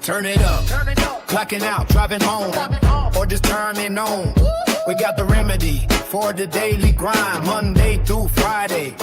Turn it up, clocking out, driving home, or just turning on. We got the remedy for the daily grind, Monday through Friday.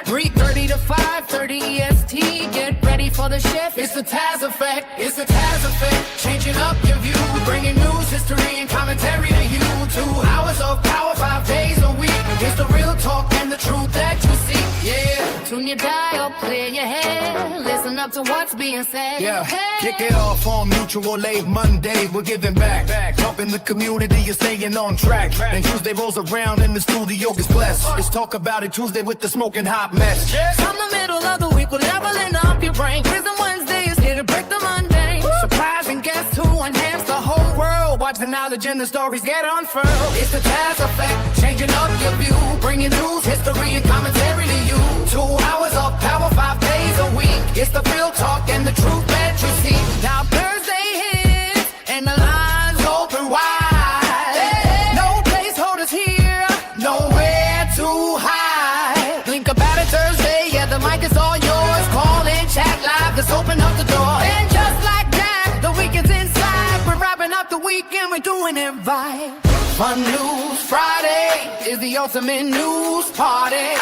3:30 to 5:30 EST. Get ready for the shift. It's the Taz effect. It's the Taz effect. Changing up your view, bringing news, history, and commentary to you. 2 hours of power, 5 days a week. It's the real talk and the truth that you seek. Yeah. Tune your dial, clear your head. Listen up to what's being said. Yeah. Hey. Kick it off on Mutual Aid Monday. We're giving back. Helping the community, you're staying on track. And Tuesday rolls around and the studio gets blessed. It's Talk About It Tuesday with the smoking hot mess. From the middle of the week, we're leveling up your brain. Prison Wednesday is here to break the mundane. Surprising guests who enhance the whole world. Watch the knowledge and the stories get unfurled. It's the Taz effect, changing up your view. Bringing news, history, and commentary to you. 2 hours of power, 5 days a week. It's the real talk and the truth that you see. Now Thursday hits and the lines open wide. No placeholders here, nowhere to hide. Think about it Thursday, yeah, the mic is all yours. Call in, chat live, let's open up the door. And just like that, the weekend's inside. We're wrapping up the weekend, we're doing it right. Fun News Friday is the ultimate news party.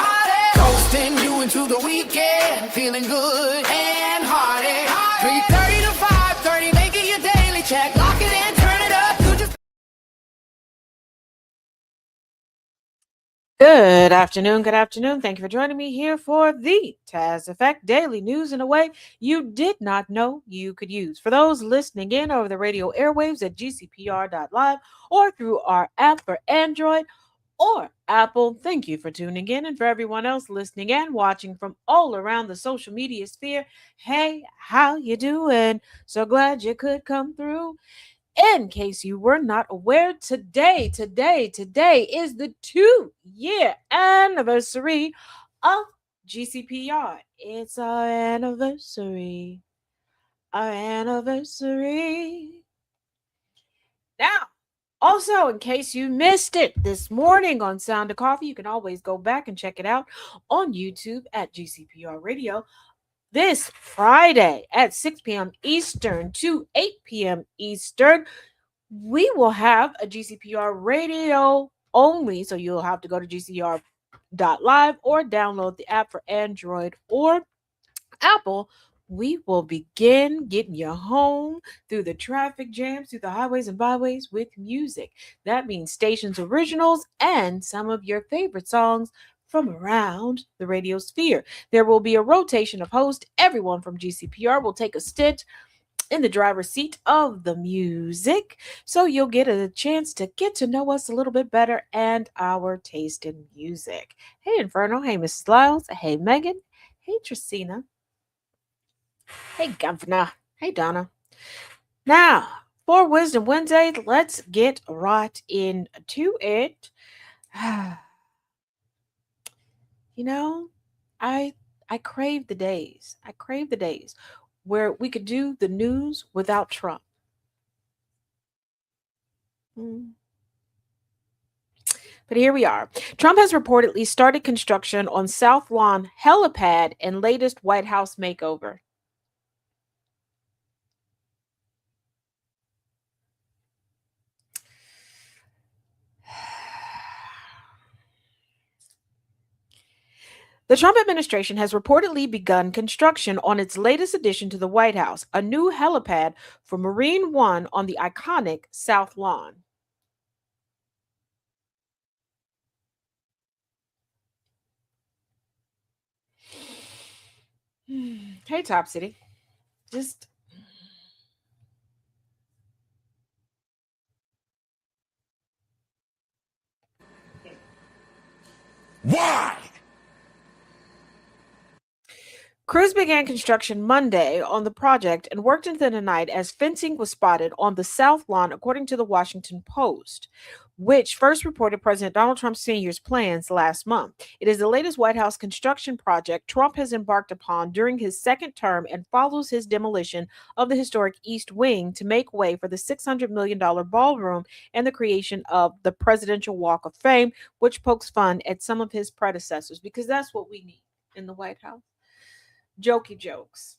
Coasting you into the weekend, feeling good and hearty. 3:30 to 5:30, make it your daily check. Lock it in, turn it up. You just Good afternoon. Good afternoon. Thank you for joining me here for the Taz Effect Daily News in a way you did not know you could use. For those listening in over the radio airwaves at GCPR.live or through our app for Android or Apple, thank you for tuning in. And for everyone else listening and watching from all around the social media sphere, hey, how you doing? So glad you could come through. In case you were not aware, today is the 2-year anniversary of GCPR. It's our anniversary. Our anniversary. Now, also, in case you missed it this morning on Sound of Coffee, you can always go back and check it out on YouTube at GCPR Radio. This Friday at 6 p.m. Eastern to 8 p.m. Eastern, we will have a GCPR radio only. So you'll have to go to GCPR.live or download the app for Android or Apple. We will begin getting you home through the traffic jams, through the highways and byways with music. That means stations originals and some of your favorite songs from around the radio sphere. There will be a rotation of hosts. Everyone from GCPR will take a stint in the driver's seat of the music, so you'll get a chance to get to know us a little bit better and our taste in music. Hey, Inferno. Hey, Mrs. Lyles. Hey, Megan. Hey, Tracina. Hey, Governor. Hey, Donna. Now, for Wisdom Wednesday, let's get right into it. You know, I crave the days. I crave the days where we could do the news without Trump. But here we are. Trump has reportedly started construction on South Lawn helipad and latest White House makeover. The Trump administration has reportedly begun construction on its latest addition to the White House, a new helipad for Marine One on the iconic South Lawn. Hey, Top City. Just... why? Crews began construction Monday on the project and worked into the night as fencing was spotted on the South Lawn, according to the Washington Post. which first reported President Donald Trump Sr.'s plans last month. It is the latest White House construction project Trump has embarked upon during his second term and follows his demolition of the historic East Wing to make way for the $600 million ballroom and the creation of the Presidential Walk of Fame, which pokes fun at some of his predecessors, because that's what we need in the White House. Jokey jokes,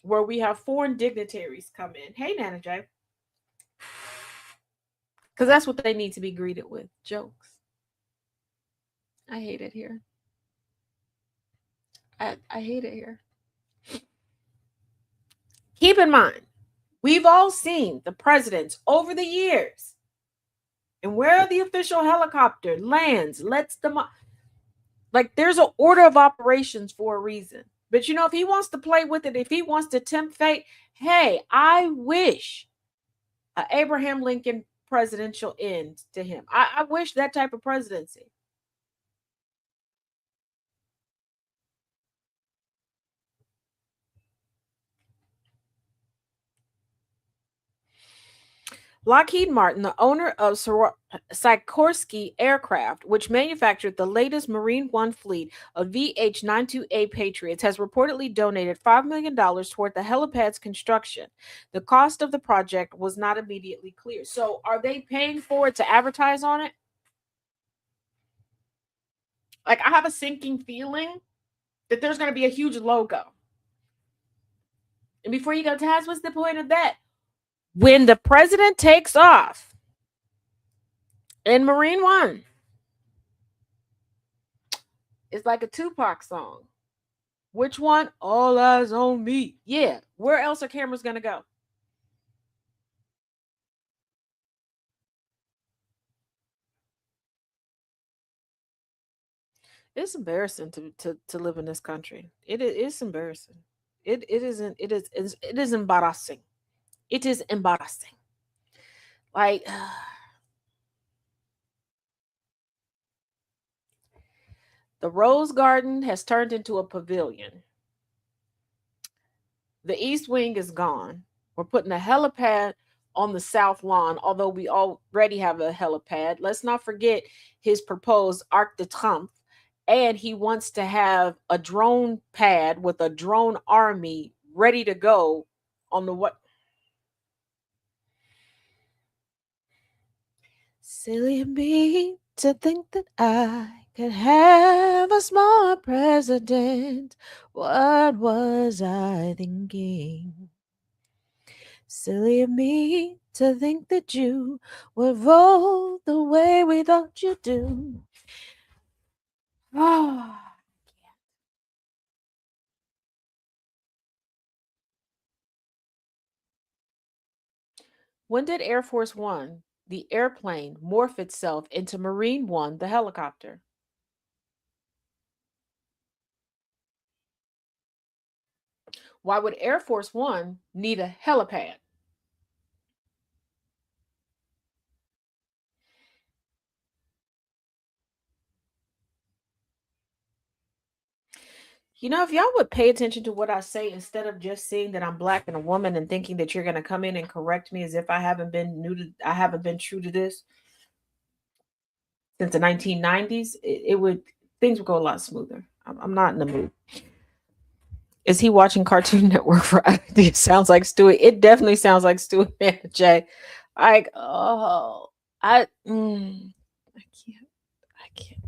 where we have foreign dignitaries come in. Hey, Nana J. Because that's what they need to be greeted with. Jokes. I hate it here. I hate it here. Keep in mind, we've all seen the presidents over the years. And where the official helicopter lands, lets them up. Like, there's an order of operations for a reason. But if he wants to play with it, if he wants to tempt fate, hey, I wish Abraham Lincoln presidential end to him. I wish that type of presidency. Lockheed Martin, the owner of Sikorsky Aircraft, which manufactured the latest Marine One fleet of VH-92A Patriots, has reportedly donated $5 million toward the helipad's construction. The cost of the project was not immediately clear. So are they paying for it to advertise on it? Like, I have a sinking feeling that there's going to be a huge logo. And before you go, Taz, what's the point of that? When the president takes off in Marine One, it's like a Tupac song. Which one? All eyes on me. Yeah. Where else are cameras going to go? It's embarrassing to live in this country. It's embarrassing. It is embarrassing. It is embarrassing. Like, the Rose Garden has turned into a pavilion. The East Wing is gone. We're putting a helipad on the South Lawn, although we already have a helipad. Let's not forget his proposed Arc de Triomphe. And he wants to have a drone pad with a drone army ready to go on the what? Silly of me to think that I could have a smart president. What was I thinking? Silly of me to think that you would vote the way we thought you do. Oh. When did Air Force One, the airplane, morph itself into Marine One, the helicopter? Why would Air Force One need a helipad? If y'all would pay attention to what I say instead of just seeing that I'm black and a woman and thinking that you're going to come in and correct me as if I haven't been true to this since the 1990s, things would go a lot smoother. I'm not in the mood. Is he watching Cartoon Network for It sounds like Stewie. It definitely sounds like Stewie Man Jay. Like, oh, I can't. I can't.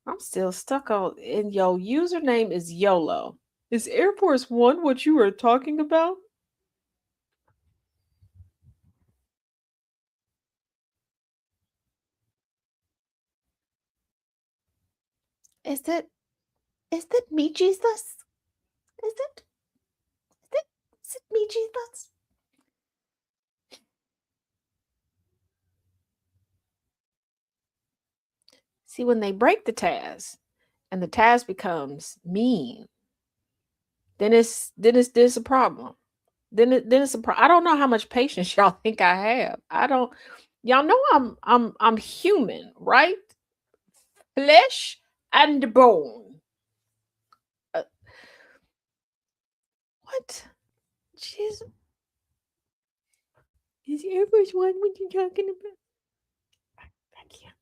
I'm still stuck on, and your username is YOLO. Is Air Force One what you were talking about? Is that me, Jesus? Is it me, Jesus? See, when they break the Taz and the Taz becomes mean, then it's a problem. Then it's a problem. I don't know how much patience y'all think I have. I don't. Y'all know I'm human, right? Flesh and bone. Uh, what? Jeez. Is Air Force One what you talking about? I can't.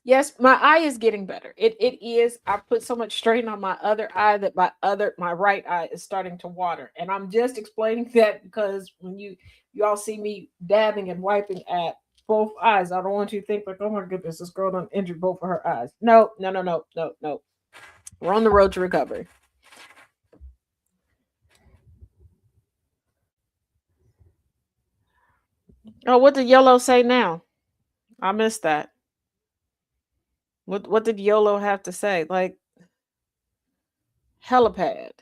Yes, my eye is getting better. It is. I put so much strain on my other eye that my right eye is starting to water. And I'm just explaining that because when you all see me dabbing and wiping at both eyes, I don't want you to think like, oh my goodness, this girl done injured both of her eyes. No, no, no, no, no, no. We're on the road to recovery. Oh, what did YOLO say now? I missed that. What did YOLO have to say? Like helipad.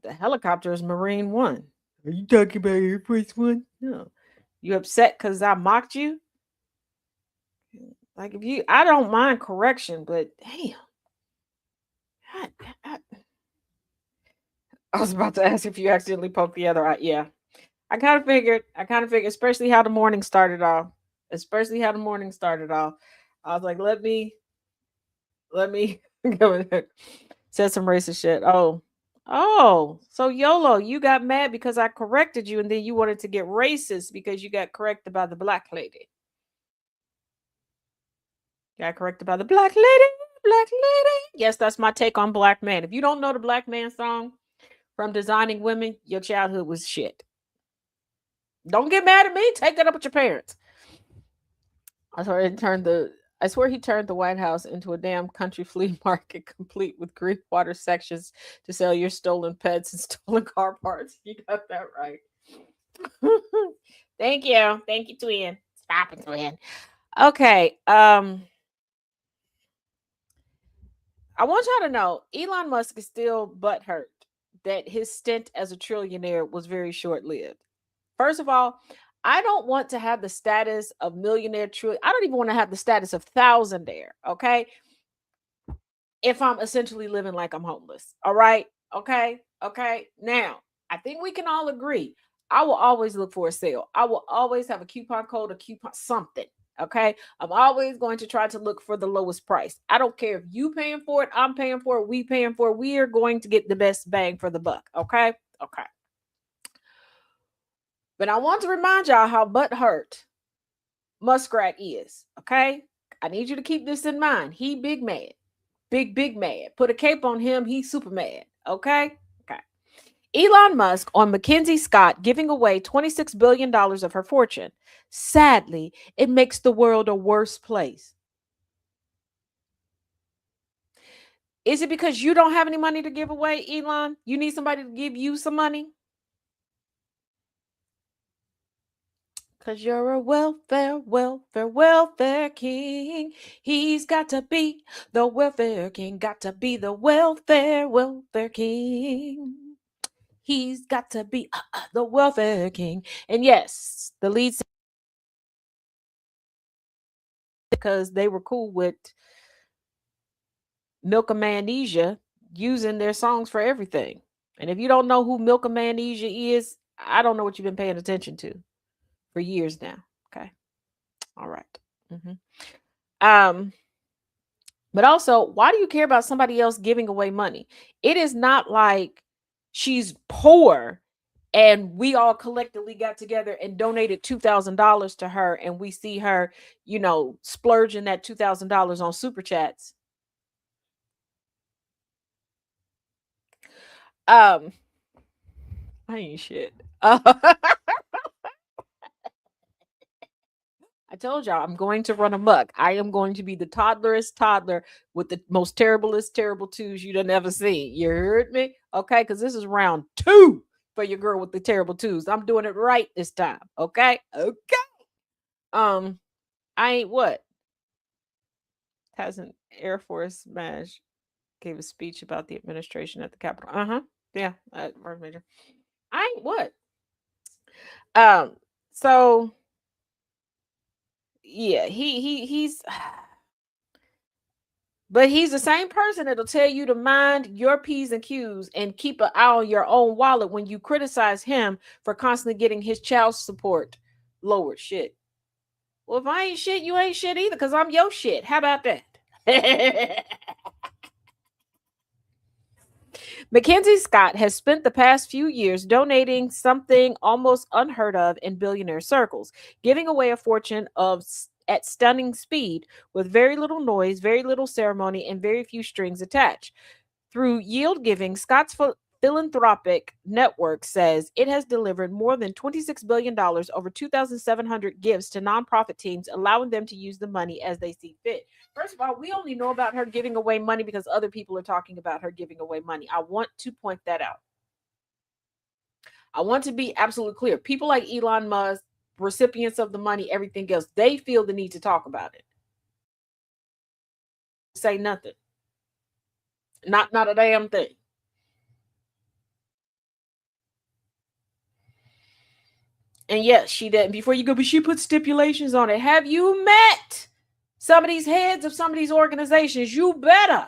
The helicopter is Marine One. Are you talking about Air Force One? No. You upset because I mocked you? Like if you, I don't mind correction, but damn. I was about to ask if you accidentally poked the other eye. Yeah. I kind of figured, especially how the morning started off. I was like, let me go in there. Said some racist shit. Oh, so YOLO, you got mad because I corrected you and then you wanted to get racist because you got corrected by the black lady. Got corrected by the black lady. Yes, that's my take on Black Man. If you don't know the Black Man song from Designing Women, your childhood was shit. Don't get mad at me. Take that up with your parents. I swear he turned the White House into a damn country flea market complete with Greek water sections to sell your stolen pets and stolen car parts. You got that right. Thank you. Thank you, twin. Stop it, twin. Okay. I want y'all to know Elon Musk is still butthurt that his stint as a trillionaire was very short lived. First of all, I don't want to have the status of millionaire trillion. I don't even want to have the status of thousandaire. Okay. If I'm essentially living like I'm homeless. All right. Okay. Okay. Now, I think we can all agree. I will always look for a sale. I will always have a coupon code, a coupon, something. Okay. I'm always going to try to look for the lowest price. I don't care if you paying for it, I'm paying for it, we paying for it. We are going to get the best bang for the buck. Okay. Okay. But I want to remind y'all how butthurt Muskrat is. Okay. I need you to keep this in mind. He big mad. Big mad. Put a cape on him. He's super mad. Okay. Okay. Elon Musk on Mackenzie Scott giving away $26 billion of her fortune. Sadly, it makes the world a worse place. Is it because you don't have any money to give away, Elon? You need somebody to give you some money? Because you're a welfare king. He's got to be the welfare king. Got to be the welfare king. He's got to be the welfare king. And yes, the lead singer, because they were cool with Milkamania using their songs for everything. And if you don't know who Milkamania is, I don't know what you've been paying attention to for years now. Okay. All right. But also, why do you care about somebody else giving away money? It is not like she's poor and we all collectively got together and donated $2,000 to her and we see her, splurging that $2,000 on super chats. I ain't shit. I told y'all I'm going to run amok. I am going to be the toddlerest toddler with the most terriblest terrible twos you done ever seen. You heard me? Okay, because this is round 2 for your girl with the terrible twos. I'm doing it right this time. Okay? Okay. I ain't what? Has an Air Force smash. Gave a speech about the administration at the Capitol. Yeah, Major. I ain't what? So yeah, he's but he's the same person that'll tell you to mind your P's and Q's and keep an eye on your own wallet when you criticize him for constantly getting his child support lowered. Shit. Well, if I ain't shit, you ain't shit either, because I'm your shit. How about that? Mackenzie Scott has spent the past few years donating something almost unheard of in billionaire circles, giving away a fortune at stunning speed with very little noise, very little ceremony, and very few strings attached. Through yield giving, Scott's philanthropic network says it has delivered more than $26 billion over 2,700 gifts to nonprofit teams, allowing them to use the money as they see fit. First of all, we only know about her giving away money because other people are talking about her giving away money. I want to point that out. I want to be absolutely clear. People like Elon Musk, recipients of the money, everything else, they feel the need to talk about it. Say nothing. Not a damn thing. And yes, she did. Before you go, but she put stipulations on it. Have you met some of these heads of some of these organizations? You better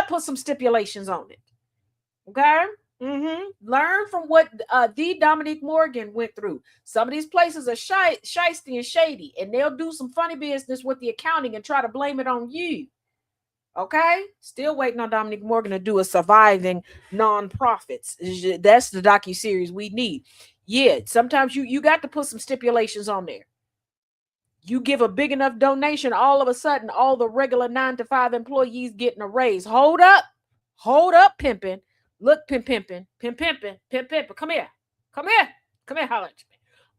put some stipulations on it. Okay? Learn from what the Dominique Morgan went through. Some of these places are shisty and shady, and they'll do some funny business with the accounting and try to blame it on you. Okay, still waiting on Dominique Morgan to do a surviving nonprofits. That's the docuseries we need. Yeah, sometimes you got to put some stipulations on there. You give a big enough donation, all of a sudden, all the regular 9-to-5 employees getting a raise. Hold up, pimping. Look, pimping. Come here, holler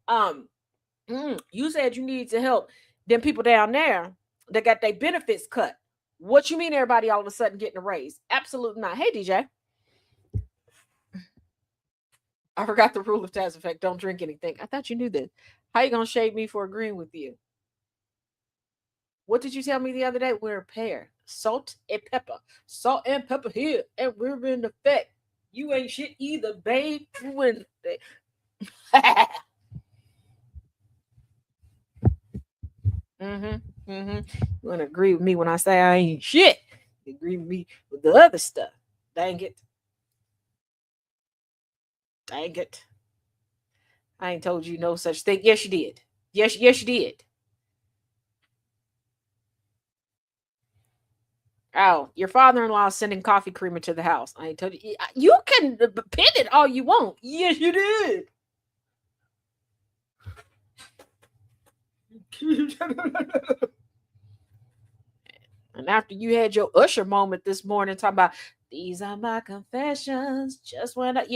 at me. You said you need to help them people down there that got their benefits cut. What you mean everybody all of a sudden getting a raise? Absolutely not. Hey, DJ. I forgot the rule of Taz effect. Don't drink anything. I thought you knew this. How you going to shade me for agreeing with you? What did you tell me the other day? We're a pair. Salt and pepper. Salt and pepper here. And we're in effect. You ain't shit either, babe. You in You want to agree with me when I say I ain't shit. You agree with me with the other stuff. Dang it. I ain't told you no such thing. Yes, you did. Yes, you did. Oh, your father-in-law is sending coffee creamer to the house. I ain't told you. You can pin it all you want. Yes, you did. And after you had your Usher moment this morning, talking about these are my confessions, just when I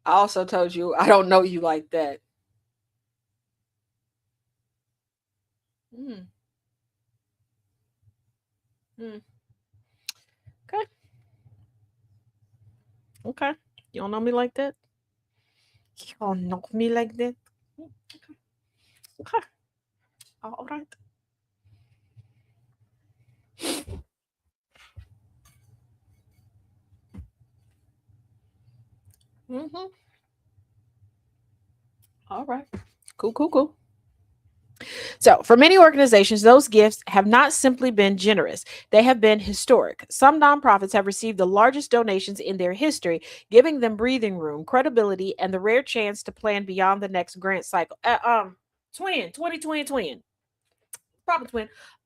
I also told you I don't know you like that. Okay. Okay. You don't know me like that? You don't know me like that? Okay. All right. All right. Cool. So, for many organizations, those gifts have not simply been generous, they have been historic. Some nonprofits have received the largest donations in their history, giving them breathing room, credibility, and the rare chance to plan beyond the next grant cycle. Twin, probably twin.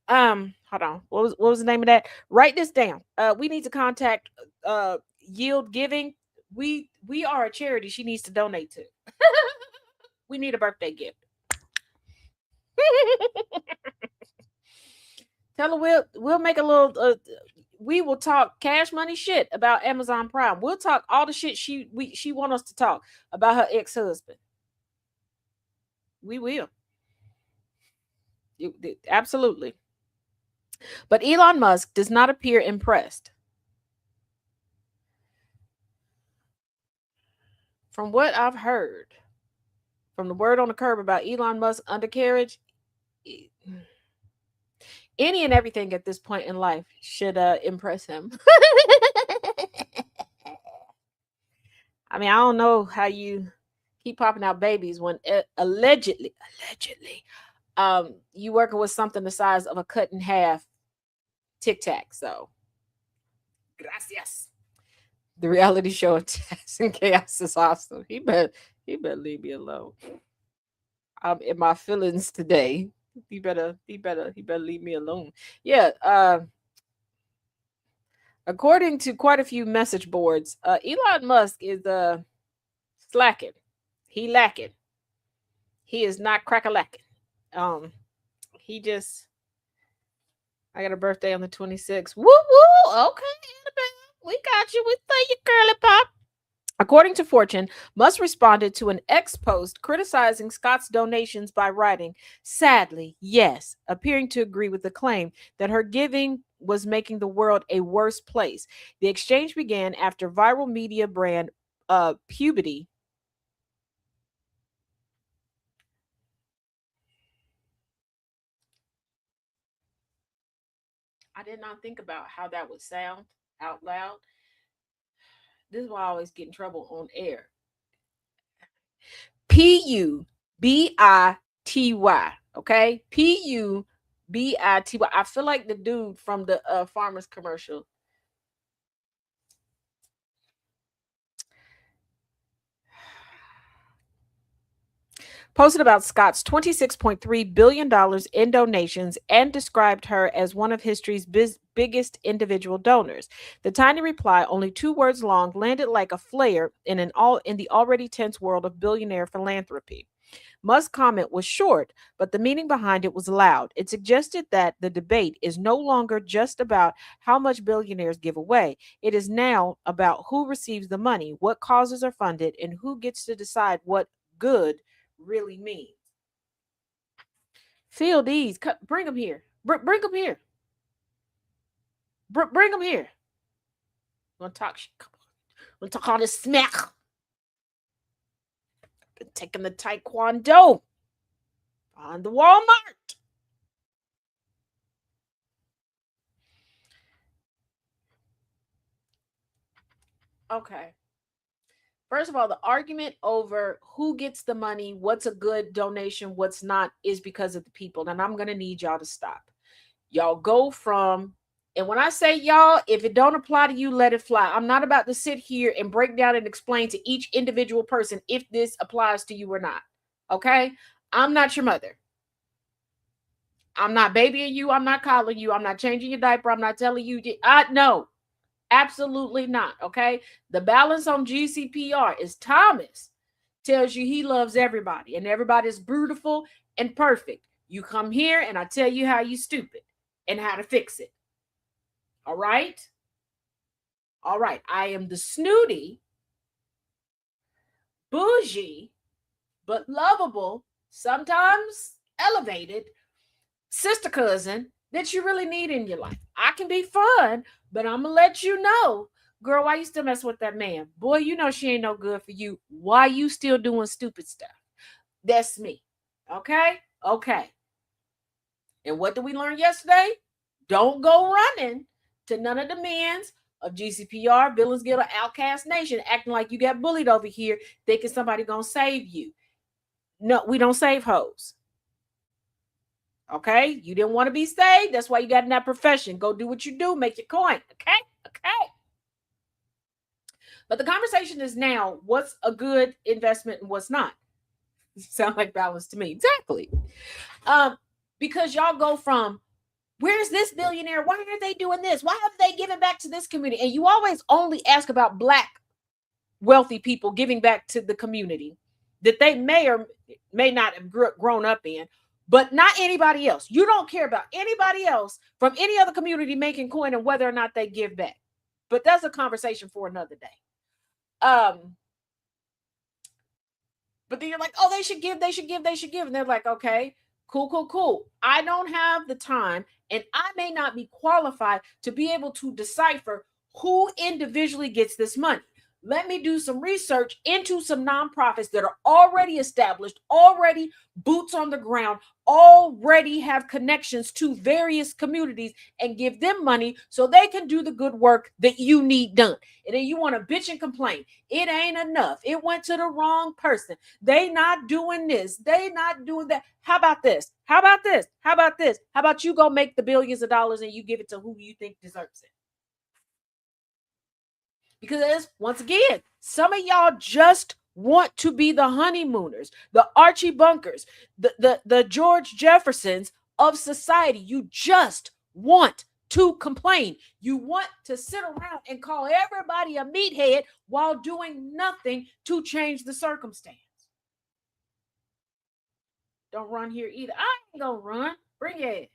Hold on. What was the name of that? Write this down. We need to contact Yield Giving. We are a charity she needs to donate to. We need a birthday gift. Tell her we'll make a little. We will talk cash money shit about Amazon Prime. We'll talk all the shit she want us to talk about her ex-husband. We will. Absolutely. But Elon Musk does not appear impressed. From what I've heard, from the word on the curb about Elon Musk's undercarriage, any and everything at this point in life should impress him. I mean, I don't know how you keep popping out babies when allegedly, you working with something the size of a cut in half Tic Tac. So, gracias. The reality show of Taz and Chaos is awesome. He better leave me alone. I'm in my feelings today. He better leave me alone. Yeah. According to quite a few message boards, Elon Musk is slacking. He lacking. He is not crack-a-lacking. Um, he just. I got a birthday on the 26th. Woo woo. Okay, Annabelle, we got you. We say you curly pop. According to Fortune, Musk responded to an X post criticizing Scott's donations by writing, "Sadly, yes," appearing to agree with the claim that her giving was making the world a worse place. The exchange began after viral media brand Puberty. I did not think about how that would sound out loud. This is why I always get in trouble on air. Puby. Okay, Puby. I feel like the dude from the farmers commercial. Posted about Scott's $26.3 billion in donations and described her as one of history's biggest individual donors. The tiny reply, only 2 words long, landed like a flare in the already tense world of billionaire philanthropy. Musk's comment was short, but the meaning behind it was loud. It suggested that the debate is no longer just about how much billionaires give away. It is now about who receives the money, what causes are funded, and who gets to decide what good really means. Feel these. Bring them here. Bring them here. Bring them here. We're gonna talk. Come on. We're gonna talk all this smack. Been taking the taekwondo on the Walmart. Okay. First of all, the argument over who gets the money, what's a good donation, what's not, is because of the people. And I'm going to need y'all to stop. Y'all go from, and when I say y'all, if it don't apply to you, let it fly. I'm not about to sit here and break down and explain to each individual person if this applies to you or not. Okay? I'm not your mother. I'm not babying you. I'm not calling you. I'm not changing your diaper. I'm not telling you. No. Absolutely not. Okay. The balance on GCPR is Thomas tells you he loves everybody and everybody is beautiful and perfect. You come here and I tell you how you stupid and how to fix it. All right. All right. I am the snooty, bougie, but lovable, sometimes elevated sister cousin that you really need in your life. I can be fun, but I'm gonna let you know, girl, why you still mess with that man? Boy, you know she ain't no good for you. Why you still doing stupid stuff? That's me. Okay? Okay. And what did we learn yesterday? Don't go running to none of the men's of GCPR, Villains Guild, or Outcast Nation, acting like you got bullied over here, thinking somebody gonna save you. No, we don't save hoes. Okay, you didn't want to be saved. That's why you got in that profession. Go do what you do, make your coin. Okay. But the conversation is now, what's a good investment and what's not? Sound like balance to me. Exactly. Because y'all go from, where's this billionaire? Why are they doing this? Why have they given back to this community? And you always only ask about Black wealthy people giving back to the community that they may or may not have grown up in, but not anybody else. You don't care about anybody else from any other community making coin and whether or not they give back. But that's a conversation for another day. But then you're like, oh, they should give. And they're like, okay, cool. I don't have the time and I may not be qualified to be able to decipher who individually gets this money. Let me do some research into some nonprofits that are already established, already boots on the ground, already have connections to various communities, and give them money so they can do the good work that you need done. And then you want to bitch and complain. It ain't enough. It went to the wrong person. They not doing this. They not doing that. How about this? How about this? How about this? How about you go make the billions of dollars and you give it to who you think deserves it? Because once again, some of y'all just want to be the honeymooners, the Archie Bunkers, the George Jeffersons of society. You just want to complain. You want to sit around and call everybody a meathead while doing nothing to change the circumstance. Don't run here either. I ain't gonna run. Bring your ass.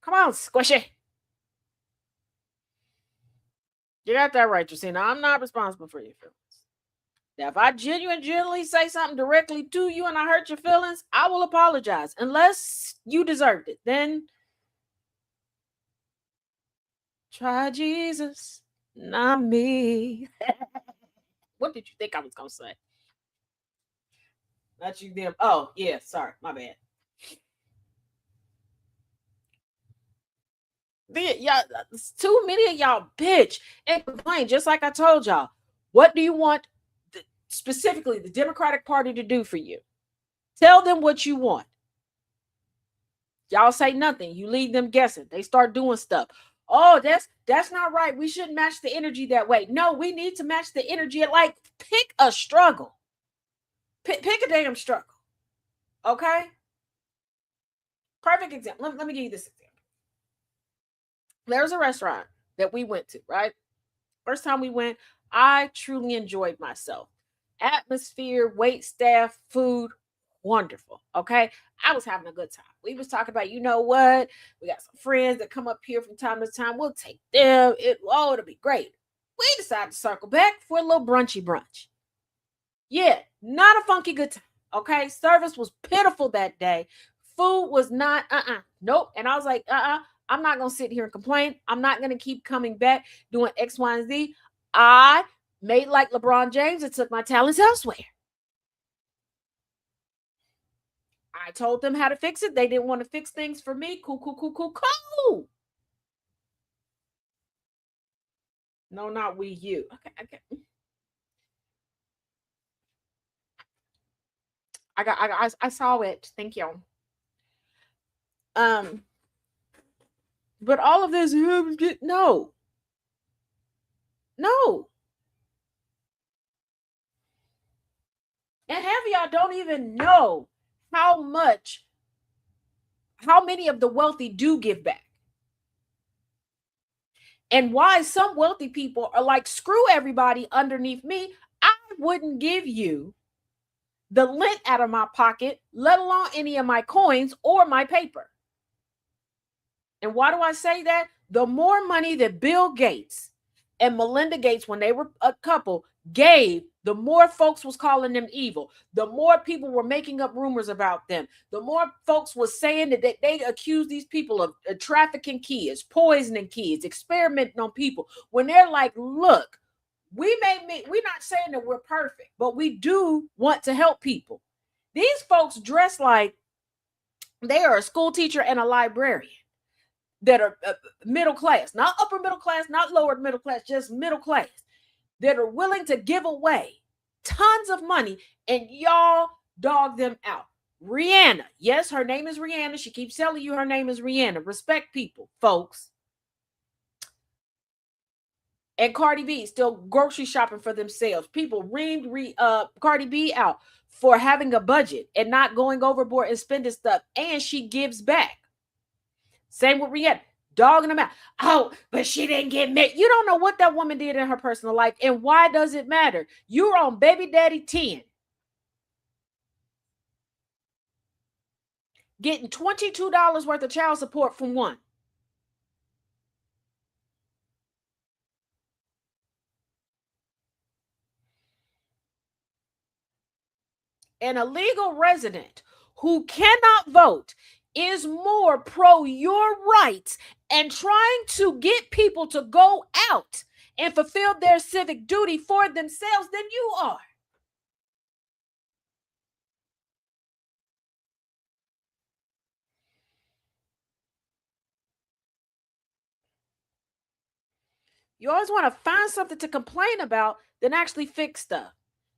Come on, squishy. You got that right, Jacina. I'm not responsible for your feelings. Now, if I genuinely say something directly to you and I hurt your feelings, I will apologize. Unless you deserved it. Then try Jesus, not me. What did you think I was going to say? Not you, them. Oh, yeah. Sorry. My bad. Y'all, too many of y'all bitch and complain. Just like I told y'all. What do you want specifically the Democratic Party to do for you? Tell them what you want. Y'all say nothing. You leave them guessing. They start doing stuff. Oh, that's not right. We shouldn't match the energy that way. No, we need to match the energy. Like, pick a struggle. Pick a damn struggle. Okay? Perfect example. Let me give you this example. There's a restaurant that we went to, right? First time we went, I truly enjoyed myself. Atmosphere, wait staff, food, wonderful. Okay. I was having a good time. We was talking about, you know what? We got some friends that come up here from time to time. We'll take them. It'll be great. We decided to circle back for a little brunchy brunch. Yeah, not a funky good time. Okay. Service was pitiful that day. Food was not, nope. And I was like, I'm not going to sit here and complain. I'm not going to keep coming back doing X, Y, and Z. I made like LeBron James and took my talents elsewhere. I told them how to fix it. They didn't want to fix things for me. Cool. No, not we, you. Okay. I saw it. Thank you. But all of this, no. And half of y'all don't even know how many of the wealthy do give back. And why some wealthy people are like, screw everybody underneath me. I wouldn't give you the lint out of my pocket, let alone any of my coins or my paper. And why do I say that? The more money that Bill Gates and Melinda Gates, when they were a couple, gave, the more folks was calling them evil. The more people were making up rumors about them. The more folks was saying that they accuse these people of trafficking kids, poisoning kids, experimenting on people. When they're like, look, we're not saying that we're perfect, but we do want to help people. These folks dress like they are a school teacher and a librarian that are middle class, not upper middle class, not lower middle class, just middle class, that are willing to give away tons of money, and y'all dog them out. Rihanna, yes, her name is Rihanna. She keeps telling you her name is Rihanna. Respect people, folks. And Cardi B still grocery shopping for themselves. People reamed Cardi B out for having a budget and not going overboard and spending stuff, and she gives back. Same with Rihanna, dogging them out. Oh, but she didn't get married. You don't know what that woman did in her personal life, and why does it matter? You're on baby daddy 10. Getting $22 worth of child support from one. An illegal resident who cannot vote is more pro your rights and trying to get people to go out and fulfill their civic duty for themselves than you are. You always want to find something to complain about than actually fix stuff.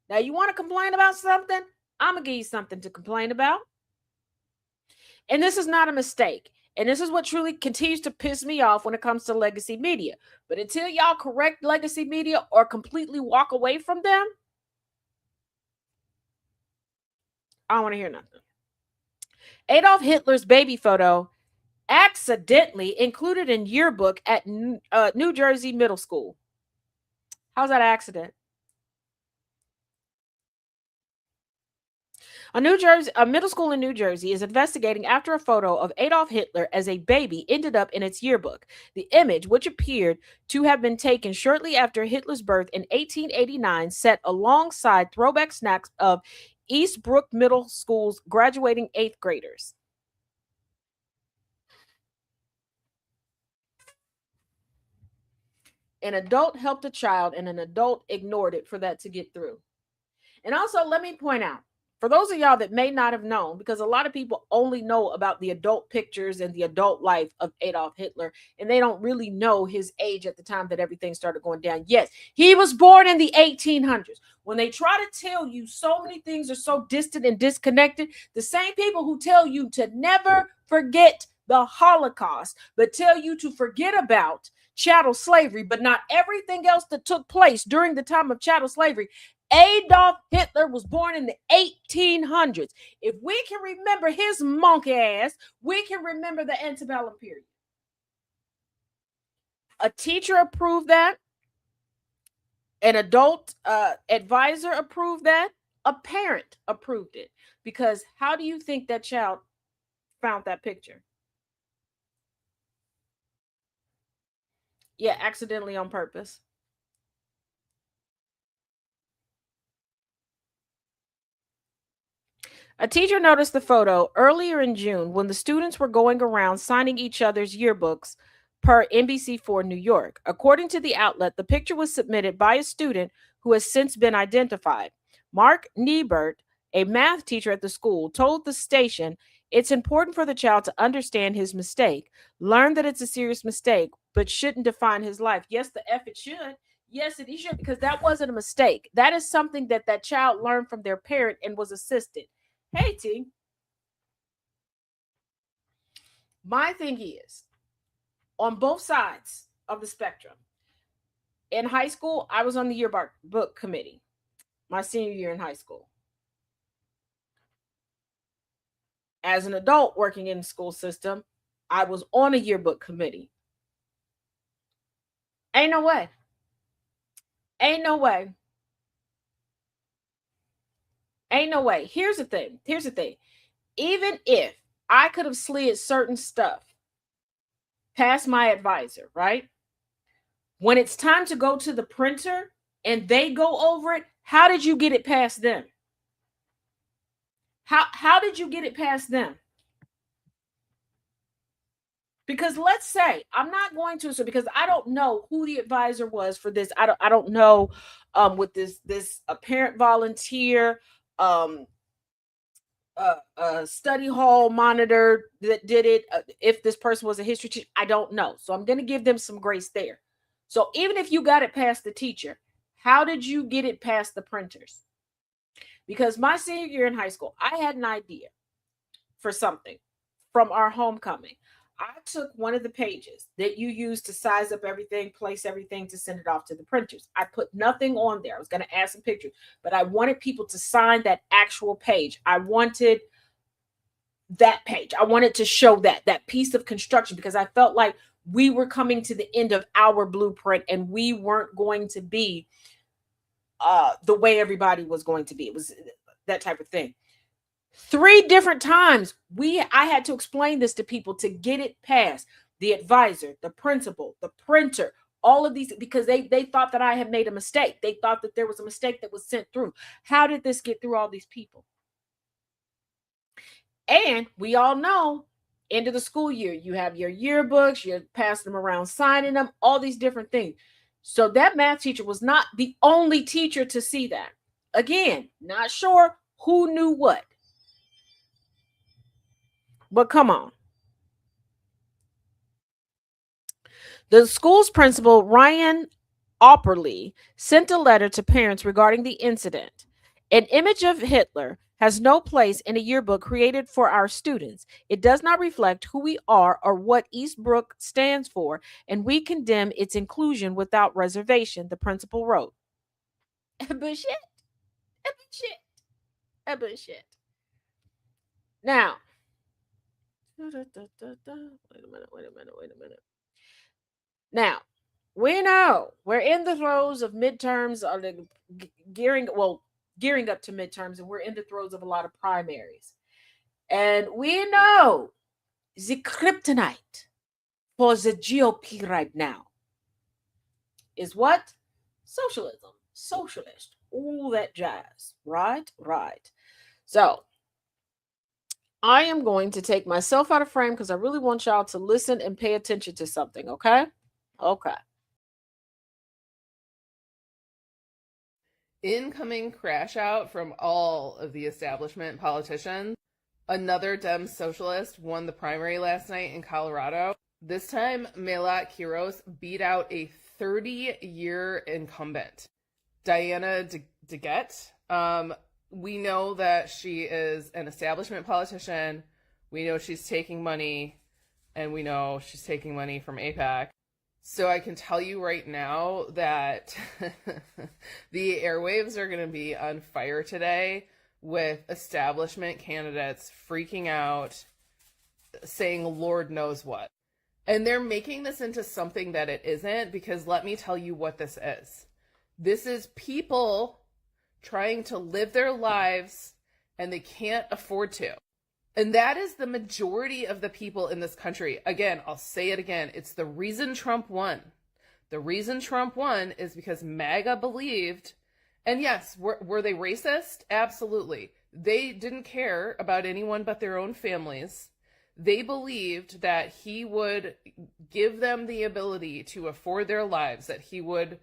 Now, you want to complain about something? I'm going to give you something to complain about. And this is not a mistake. And this is what truly continues to piss me off when it comes to legacy media. But until y'all correct legacy media or completely walk away from them, I don't want to hear nothing. Adolf Hitler's baby photo accidentally included in yearbook at New Jersey Middle School. How's that an accident? A middle school in New Jersey is investigating after a photo of Adolf Hitler as a baby ended up in its yearbook. The image, which appeared to have been taken shortly after Hitler's birth in 1889, set alongside throwback snaps of Eastbrook Middle School's graduating 8th graders. An adult helped a child and an adult ignored it for that to get through. And also, let me point out, for those of y'all that may not have known, because a lot of people only know about the adult pictures and the adult life of Adolf Hitler, and they don't really know his age at the time that everything started going down. Yes, he was born in the 1800s. When they try to tell you so many things are so distant and disconnected, the same people who tell you to never forget the Holocaust, but tell you to forget about chattel slavery, but not everything else that took place during the time of chattel slavery. Adolf Hitler was born in the 1800s. If we can remember his monkey ass, we can remember the antebellum period. A teacher approved that. An adult advisor approved that. A parent approved it. Because how do you think that child found that picture? Yeah, accidentally on purpose. A teacher noticed the photo earlier in June when the students were going around signing each other's yearbooks per NBC4 New York. According to the outlet, the picture was submitted by a student who has since been identified. Mark Niebert, a math teacher at the school, told the station it's important for the child to understand his mistake, learn that it's a serious mistake, but shouldn't define his life. Yes, the F it should. Yes, it should, because that wasn't a mistake. That is something that that child learned from their parent and was assisted. Hey, T. My thing is, on both sides of the spectrum, in high school, I was on the yearbook committee my senior year in high school. As an adult working in the school system, I was on a yearbook committee. Ain't no way. Ain't no way. Ain't no way. Here's the thing. Even if I could have slid certain stuff past my advisor, right? When it's time to go to the printer and they go over it, how did you get it past them? How did you get it past them? Because let's say I'm not going to, so because I don't know who the advisor was for this. I don't know with this apparent volunteer study hall monitor that did it. If this person was a history teacher, I don't know. So I'm going to give them some grace there. So even if you got it past the teacher, how did you get it past the printers? Because my senior year in high school, I had an idea for something from our homecoming. I took one of the pages that you use to size up everything, place everything to send it off to the printers. I put nothing on there. I was going to add some pictures, but I wanted people to sign that actual page. I wanted that page. I wanted to show that piece of construction, because I felt like we were coming to the end of our blueprint and we weren't going to be the way everybody was going to be. It was that type of thing. 3 different times I had to explain this to people to get it past the advisor, the principal, the printer, all of these, because they thought that I had made a mistake. They thought that there was a mistake that was sent through. How did this get through all these people? And we all know, end of the school year, you have your yearbooks, you're passing them around, signing them, all these different things. So that math teacher was not the only teacher to see that. Again, not sure who knew what. But come on. The school's principal, Ryan Opperly, sent a letter to parents regarding the incident. An image of Hitler has no place in a yearbook created for our students. It does not reflect who we are or what Eastbrook stands for, and we condemn its inclusion without reservation, the principal wrote. Bullshit. Bullshit. Bullshit. Now, wait a minute. Now, we know we're in the throes of midterms, gearing up to midterms, and we're in the throes of a lot of primaries. And we know the kryptonite for the GOP right now is what? Socialism, socialist, all that jazz, right? Right. So, I am going to take myself out of frame because I really want y'all to listen and pay attention to something, okay? Okay. Incoming crash out from all of the establishment politicians. Another Dem socialist won the primary last night in Colorado. This time, Melat Quiros beat out a 30-year incumbent, Diana DeGette. We know that she is an establishment politician. We know she's taking money, and we know she's taking money from AIPAC. So I can tell you right now that the airwaves are going to be on fire today with establishment candidates freaking out, saying Lord knows what. And they're making this into something that it isn't, because let me tell you what this is. This is people trying to live their lives and they can't afford to. And that is the majority of the people in this country. Again, I'll say it again. It's the reason Trump won. The reason Trump won is because MAGA believed, and yes, were they racist? Absolutely. They didn't care about anyone but their own families. They believed that he would give them the ability to afford their lives, that he would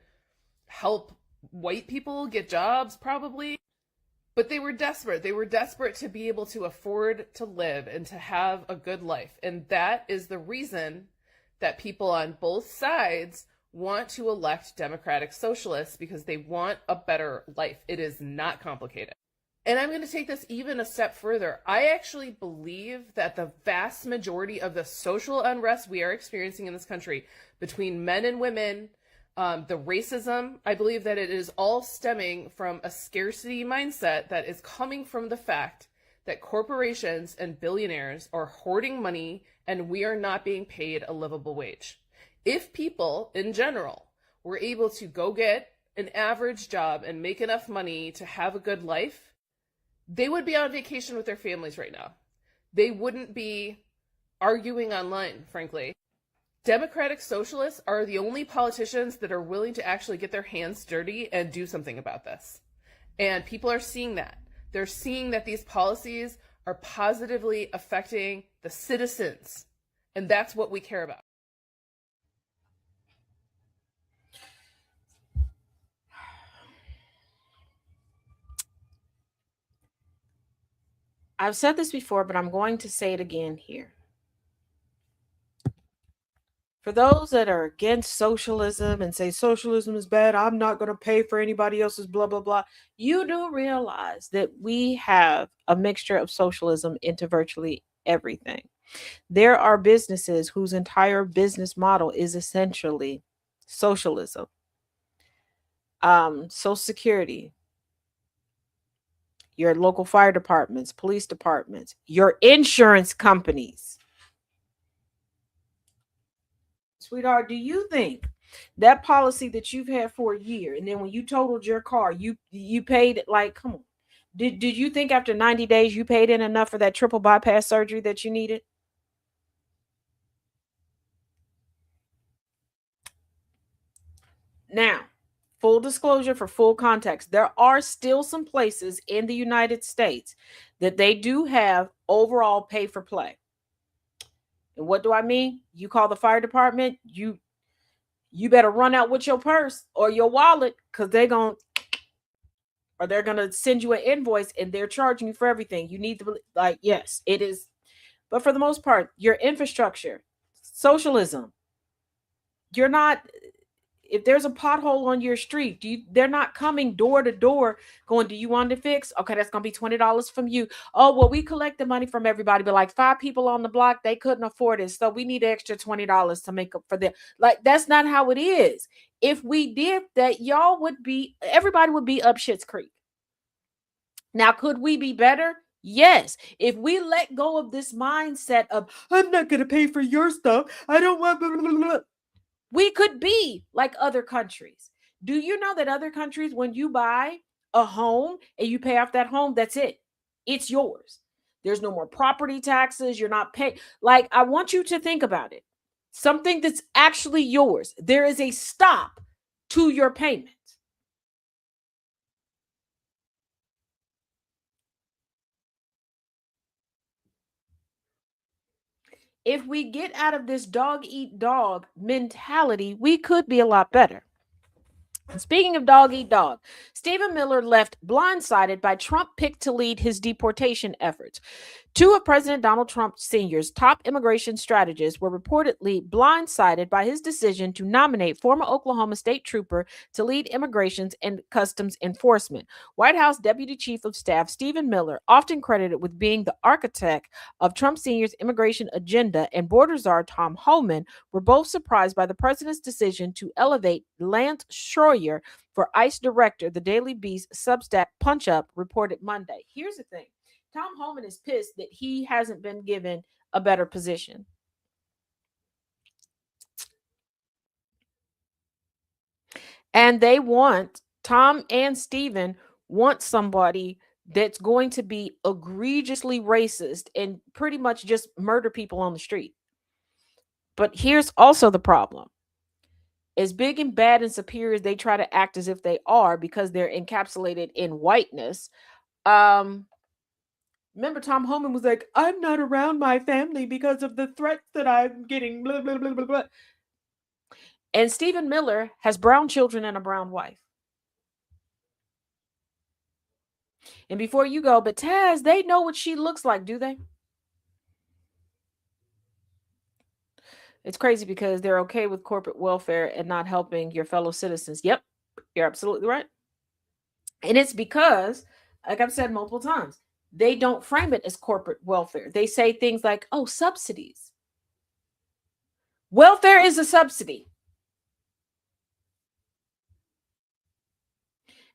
help white people get jobs, probably. But they were desperate. They were desperate to be able to afford to live and to have a good life. And that is the reason that people on both sides want to elect Democratic Socialists, because they want a better life. It is not complicated. And I'm going to take this even a step further. I actually believe that the vast majority of the social unrest we are experiencing in this country between men and women, the racism, I believe that it is all stemming from a scarcity mindset that is coming from the fact that corporations and billionaires are hoarding money and we are not being paid a livable wage. If people in general were able to go get an average job and make enough money to have a good life, they would be on vacation with their families right now. They wouldn't be arguing online, frankly. Democratic Socialists are the only politicians that are willing to actually get their hands dirty and do something about this. And people are seeing that. They're seeing that these policies are positively affecting the citizens. And that's what we care about. I've said this before, but I'm going to say it again here. For those that are against socialism and say socialism is bad, I'm not going to pay for anybody else's blah, blah, blah. You do realize that we have a mixture of socialism into virtually everything. There are businesses whose entire business model is essentially socialism. Social Security, your local fire departments, police departments, your insurance companies. Sweetheart, do you think that policy that you've had for a year, and then when you totaled your car, you paid it, like, come on. Did you think after 90 days you paid in enough for that triple bypass surgery that you needed? Now, full disclosure, for full context, there are still some places in the United States that they do have overall pay for play. And what do I mean? You call the fire department, you better run out with your purse or your wallet, because they're going to send you an invoice and they're charging you for everything. You need to, like, yes, it is. But for the most part, your infrastructure, socialism, you're not, if there's a pothole on your street, they're not coming door to door going, do you want to fix? Okay, that's going to be $20 from you. Oh, well, we collect the money from everybody, but like 5 people on the block, they couldn't afford it. So we need an extra $20 to make up for them. Like, that's not how it is. If we did that, everybody would be up Schitt's Creek. Now, could we be better? Yes. If we let go of this mindset of, I'm not going to pay for your stuff, I don't want, blah, blah, blah, we could be like other countries. Do you know that other countries, when you buy a home and you pay off that home, that's it. It's yours. There's no more property taxes. You're not paying. Like, I want you to think about it. Something that's actually yours. There is a stop to your payment. If we get out of this dog eat dog mentality, we could be a lot better. Speaking of dog eat dog, Stephen Miller left blindsided by Trump pick to lead his deportation efforts. 2 of President Donald Trump Sr.'s top immigration strategists were reportedly blindsided by his decision to nominate former Oklahoma State Trooper to lead Immigration and Customs Enforcement. White House Deputy Chief of Staff Stephen Miller, often credited with being the architect of Trump Sr.'s immigration agenda, and border czar Tom Homan were both surprised by the president's decision to elevate Lance Schroyer for ICE director, the Daily Beast Substack Punch-Up reported Monday. Here's the thing. Tom Homan is pissed that he hasn't been given a better position. And they want, Tom and Stephen want somebody that's going to be egregiously racist and pretty much just murder people on the street. But here's also the problem. As big and bad and superior as they try to act as if they are because they're encapsulated in whiteness, remember, Tom Homan was like, I'm not around my family because of the threats that I'm getting, blah, blah, blah, blah, blah. And Stephen Miller has brown children and a brown wife. And before you go, but Taz, they know what she looks like, do they? It's crazy because they're okay with corporate welfare and not helping your fellow citizens. Yep, you're absolutely right. And it's because, like I've said multiple times, they don't frame it as corporate welfare. They say things like, oh, subsidies. Welfare is a subsidy.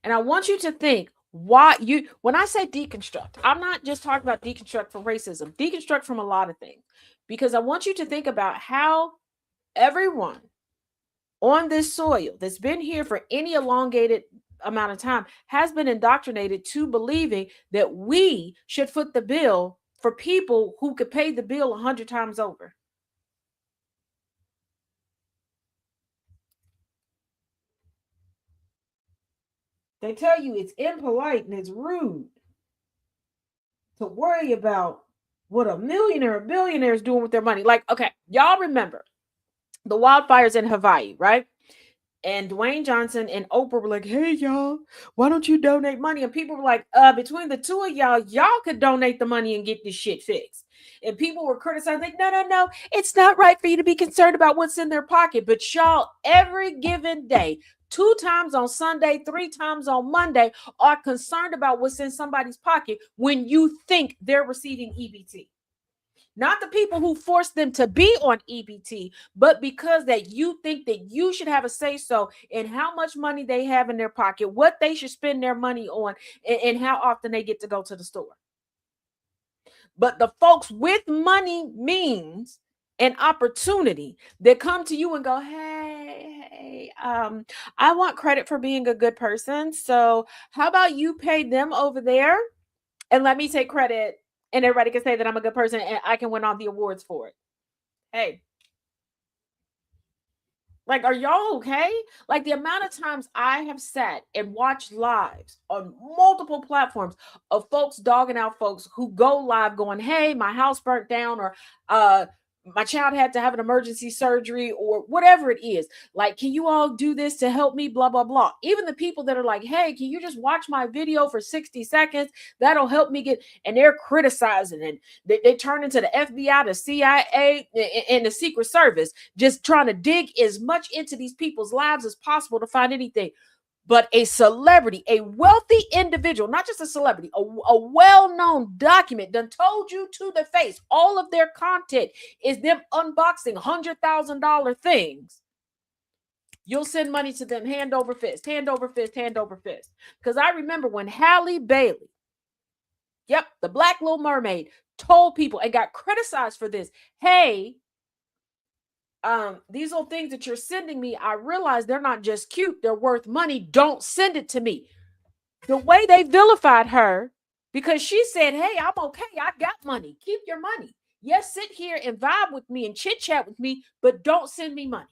And I want you to think when I say deconstruct, I'm not just talking about deconstruct from racism, deconstruct from a lot of things, because I want you to think about how everyone on this soil that's been here for any elongated amount of time has been indoctrinated to believing that we should foot the bill for people who could pay the bill 100 times over. They tell you it's impolite and it's rude to worry about what a millionaire or billionaire is doing with their money. Like, okay, y'all remember the wildfires in Hawaii, right? And Dwayne Johnson and Oprah were like, hey, y'all, why don't you donate money? And people were like, between the two of y'all could donate the money and get this shit fixed. And people were criticizing, like, no, it's not right for you to be concerned about what's in their pocket. But y'all, every given day, 2 times on Sunday, 3 times on Monday, are concerned about what's in somebody's pocket when you think they're receiving EBT. Not the people who forced them to be on EBT, but because that you think that you should have a say-so in how much money they have in their pocket, what they should spend their money on, and how often they get to go to the store. But the folks with money, means, and opportunity that come to you and go, hey, I want credit for being a good person. So how about you pay them over there and let me take credit, and everybody can say that I'm a good person and I can win all the awards for it. Hey, like, are y'all okay? Like, the amount of times I have sat and watched lives on multiple platforms of folks dogging out folks who go live going, hey, my house burnt down, or my child had to have an emergency surgery or whatever it is. Like, can you all do this to help me? Blah, blah, blah. Even the people that are like, hey, can you just watch my video for 60 seconds? That'll help me get, and they're criticizing and they turn into the FBI, the CIA, and the Secret Service, just trying to dig as much into these people's lives as possible to find anything. But a celebrity, a wealthy individual, not just a celebrity, a well-known document done told you to the face, all of their content is them unboxing $100,000 things. You'll send money to them hand over fist, hand over fist, hand over fist. Because I remember when Halle Bailey, yep, the Black Little Mermaid, told people and got criticized for this. Hey, these little things that you're sending me, I realize they're not just cute, they're worth money. Don't send it to me. The way they vilified her, because she said, hey, I'm okay, I got money, keep your money. Yes, sit here and vibe with me and chit chat with me, but don't send me money.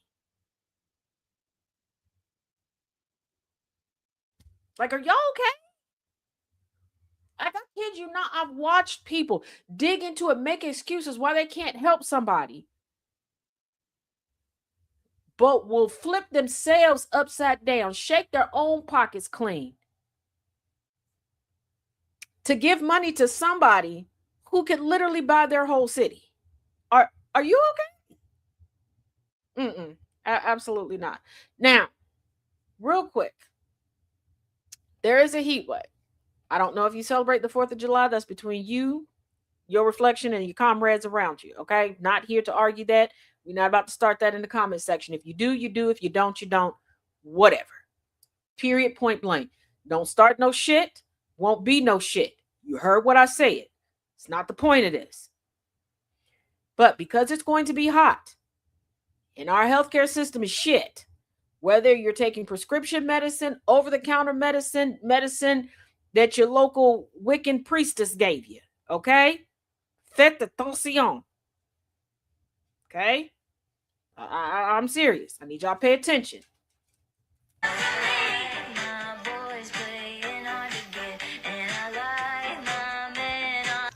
Like, are y'all okay? Like, I kid you not, I've watched people dig into it, make excuses why they can't help somebody, but will flip themselves upside down, shake their own pockets clean to give money to somebody who could literally buy their whole city. Are you okay? Absolutely not. Now, real quick, there is a heat wave. I don't know if you celebrate the 4th of July. That's between you, your reflection, and your comrades around you. Okay, not here to argue that. We're not about to start that in the comment section. If you do, you do. If you don't, you don't. Whatever. Period. Point blank. Don't start no shit. Won't be no shit. You heard what I said. It's not the point of this. But because it's going to be hot and our healthcare system is shit, whether you're taking prescription medicine, over-the-counter medicine that your local Wiccan priestess gave you, okay? Faites attention. Okay? I'm serious. I need y'all to pay attention.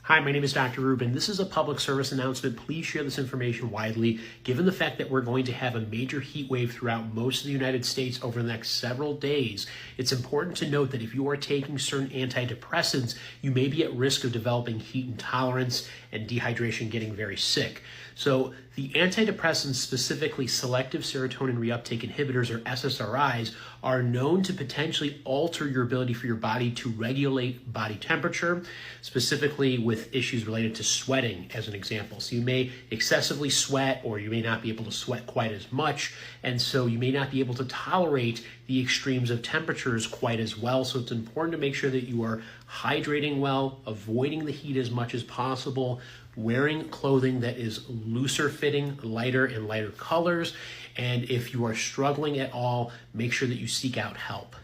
Hi, my name is Dr. Rubin. This is a public service announcement. Please share this information widely. Given the fact that we're going to have a major heat wave throughout most of the United States over the next several days, it's important to note that if you are taking certain antidepressants, you may be at risk of developing heat intolerance and dehydration, getting very sick. So the antidepressants, specifically selective serotonin reuptake inhibitors or SSRIs, are known to potentially alter your ability for your body to regulate body temperature, specifically with issues related to sweating as an example. So you may excessively sweat, or you may not be able to sweat quite as much, and so you may not be able to tolerate the extremes of temperatures quite as well. So it's important to make sure that you are hydrating well, avoiding the heat as much as possible, wearing clothing that is looser fitting, lighter and lighter colors, and if you are struggling at all, make sure that you seek out help.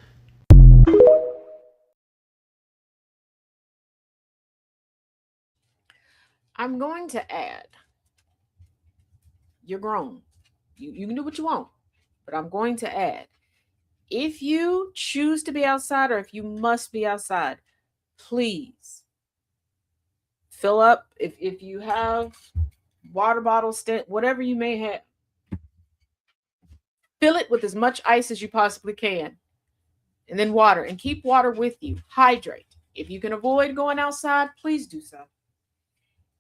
I'm going to add, you're grown. You can do what you want, but I'm going to add, if you choose to be outside or if you must be outside, please fill up. If you have water bottles, whatever you may have, fill it with as much ice as you possibly can, and then water, and keep water with you. Hydrate. If you can avoid going outside, please do so.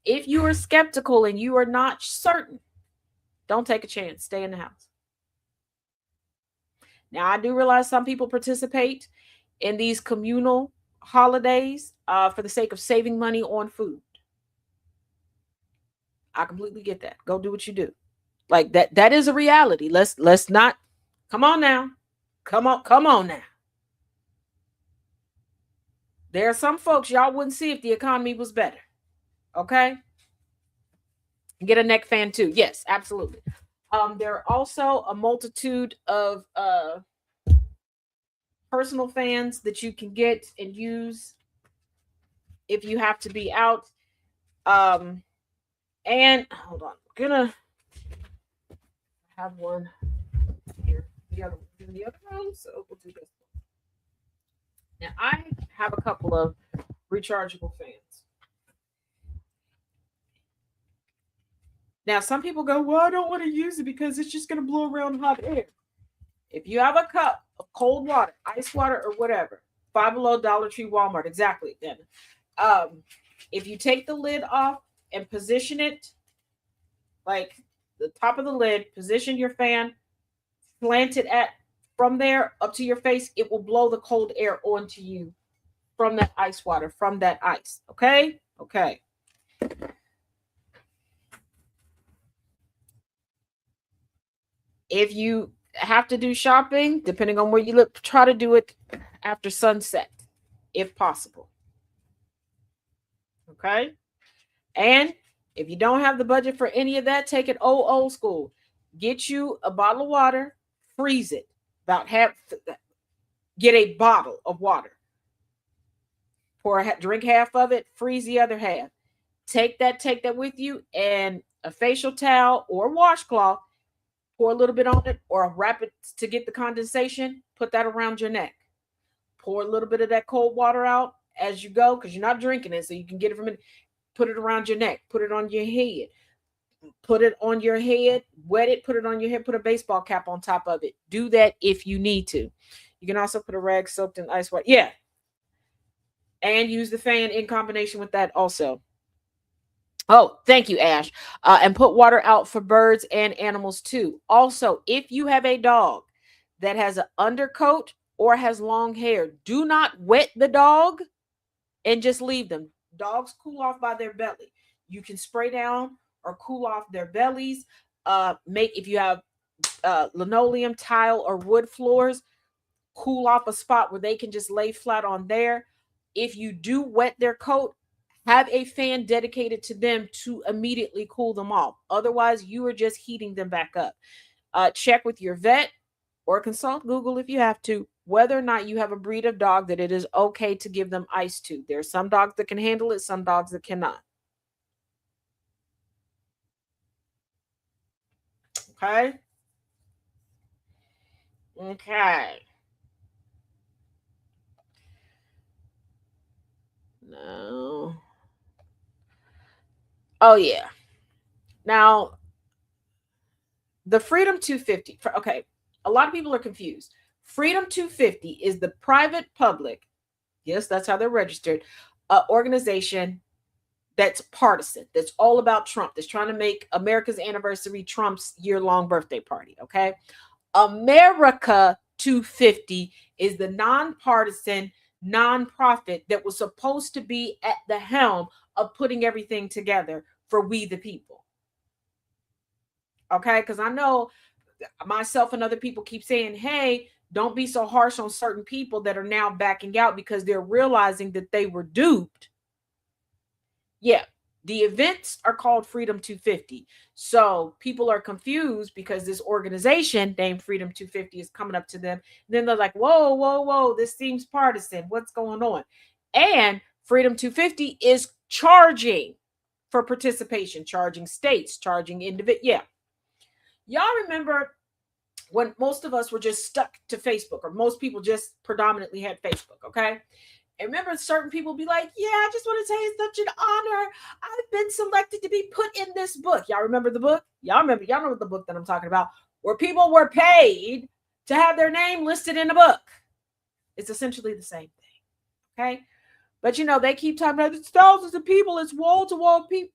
If you are skeptical and you are not certain, don't take a chance. Stay in the house. Now, I do realize some people participate in these communal holidays for the sake of saving money on food. I completely get that. Go do what you do. Like that is a reality. Let's not, come on now. Come on now. There are some folks y'all wouldn't see if the economy was better. Okay? Get a neck fan too. Yes, absolutely. There are also a multitude of personal fans that you can get and use if you have to be out. And hold on, I'm gonna have one here in the other room, so we'll do this. Now I have a couple of rechargeable fans. Now, some people go, well, I don't want to use it because it's just going to blow around hot air. If you have a cup of cold water, ice water, or whatever, Five Below, Dollar Tree, Walmart, exactly. Then, if you take the lid off and position it like the top of the lid, position your fan, slant it at from there up to your face, it will blow the cold air onto you from that ice water, from that ice. Okay? Okay. If you have to do shopping, depending on where you live, try to do it after sunset, if possible. Okay? And if you don't have the budget for any of that, take it old school. Get you a bottle of water, freeze it. Get a bottle of water. Drink half of it, freeze the other half. Take that with you, and a facial towel or washcloth, pour a little bit on it or wrap it to get the condensation, put that around your neck. Pour a little bit of that cold water out as you go, because you're not drinking it, so you can get it from it. Put it around your neck, put it on your head, wet it, put it on your head, put a baseball cap on top of it. Do that if you need to. You can also put a rag soaked in ice water. Yeah. And use the fan in combination with that also. Oh, thank you, Ash. And put water out for birds and animals too. Also, if you have a dog that has an undercoat or has long hair, do not wet the dog and just leave them. Dogs cool off by their belly. You can spray down or cool off their bellies. If you have linoleum, tile, or wood floors, cool off a spot where they can just lay flat on there. If you do wet their coat, have a fan dedicated to them to immediately cool them off. Otherwise, you are just heating them back up. Check with your vet or consult Google if you have to, whether or not you have a breed of dog that it is okay to give them ice to. There are some dogs that can handle it, some dogs that cannot. Okay? Okay. No. Oh, yeah. Now, the Freedom 250. Okay, a lot of people are confused. Freedom 250 is the private public, yes, that's how they're registered, organization that's partisan, that's all about Trump, that's trying to make America's anniversary Trump's year-long birthday party, okay? America 250 is the nonpartisan nonprofit that was supposed to be at the helm of putting everything together for we the people. Okay, because I know myself and other people keep saying, hey, don't be so harsh on certain people that are now backing out because they're realizing that they were duped. Yeah, the events are called Freedom 250. So people are confused because this organization named Freedom 250 is coming up to them. And then they're like, whoa, this seems partisan. What's going on? And Freedom 250 is charging for participation, charging states, charging individuals. Yeah. Y'all remember when most of us were just stuck to Facebook, or most people just predominantly had Facebook, okay? And remember, certain people be like, yeah, I just want to say it's such an honor. I've been selected to be put in this book. Y'all remember the book? Y'all know the book that I'm talking about, where people were paid to have their name listed in a book. It's essentially the same thing, okay? But, they keep talking about it's thousands of people. It's wall-to-wall people.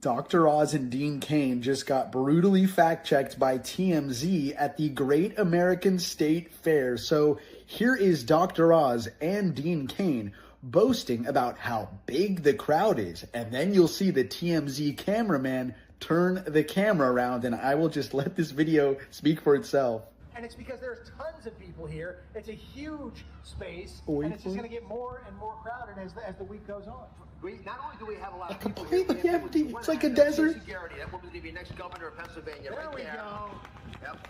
Dr. Oz and Dean Cain just got brutally fact-checked by TMZ at the Great American State Fair. So here is Dr. Oz and Dean Cain boasting about how big the crowd is. And then you'll see the TMZ cameraman turn the camera around, and I will just let this video speak for itself. And it's because there's tons of people here. It's a huge space, and it's just going to get more and more crowded as the week goes on. Not only do we have a lot of completely empty. It's like a desert. That woman will be next governor of Pennsylvania. There right we there. go.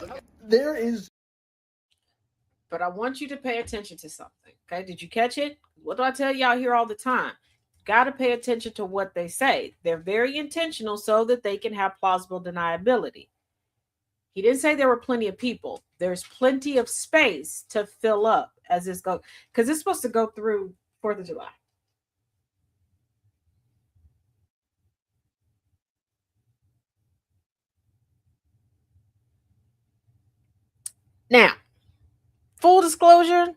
Yep. There is. But I want you to pay attention to something. Okay, did you catch it? What do I tell y'all here all the time? Got to pay attention to what they say. They're very intentional so that they can have plausible deniability. He didn't say there were plenty of people. There's plenty of space to fill up as this goes, because it's supposed to go through 4th of July. Now, full disclosure,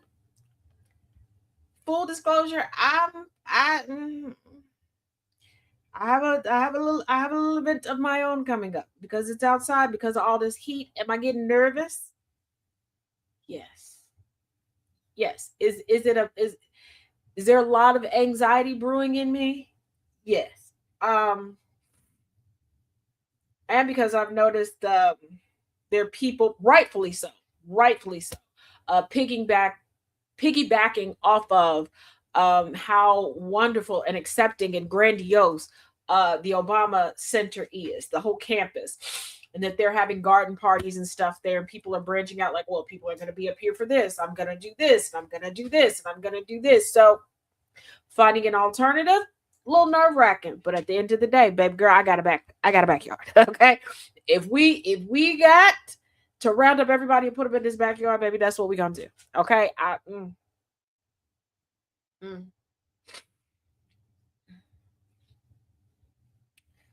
I have a little bit of my own coming up because it's outside because of all this heat. Am I getting nervous? Yes. Is there a lot of anxiety brewing in me? Yes. And because I've noticed there are people, rightfully so, piggybacking off of how wonderful and accepting and grandiose the Obama Center is, the whole campus, and that they're having garden parties and stuff there, and people are branching out like, well, people are going to be up here for this. I'm going to do this, and I'm going to do this, and I'm going to do this. So finding an alternative, a little nerve-wracking, but at the end of the day, baby girl, I got a backyard. Okay. If we got to round up everybody and put them in this backyard, baby, that's what we're gonna do. Okay.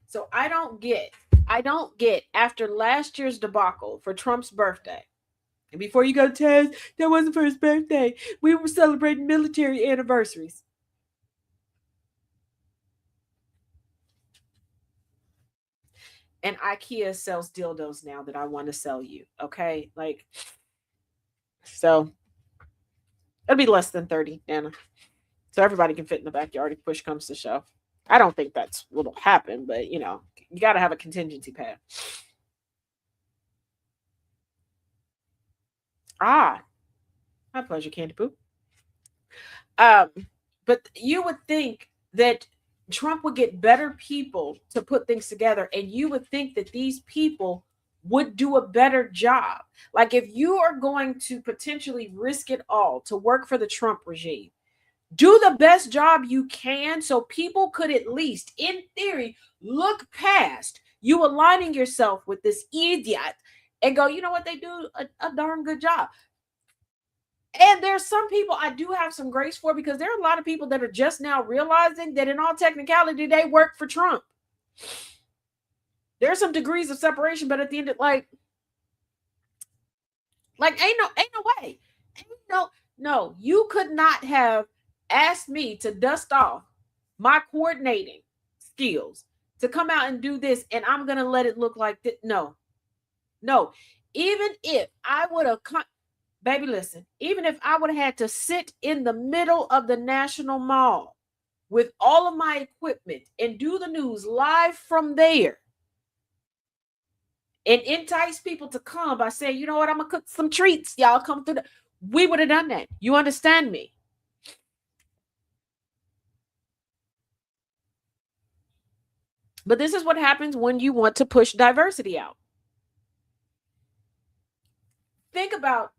So I don't get after last year's debacle for Trump's birthday. And before you go, Taz, that wasn't for his birthday. We were celebrating military anniversaries. And IKEA sells dildos now that I want to sell you. Okay. Like, so it'll be less than 30, Anna. So everybody can fit in the backyard if push comes to shove. I don't think that's what'll happen, but you got to have a contingency plan. My pleasure, Candy Poo. But you would think that Trump would get better people to put things together, and you would think that these people would do a better job. Like if you are going to potentially risk it all to work for the Trump regime, do the best job you can so people could at least, in theory, look past you aligning yourself with this idiot and go, you know what, they do a darn good job. And there's some people I do have some grace for because there are a lot of people that are just now realizing that in all technicality, they work for Trump. There's some degrees of separation, but at the end of ain't no way. No, you could not have asked me to dust off my coordinating skills to come out and do this, and I'm going to let it look like this. No. Even if I would have baby, listen, even if I would have had to sit in the middle of the National Mall with all of my equipment and do the news live from there and entice people to come by saying, you know what, I'm going to cook some treats. Y'all come through. We would have done that. You understand me? But this is what happens when you want to push diversity out. Think about,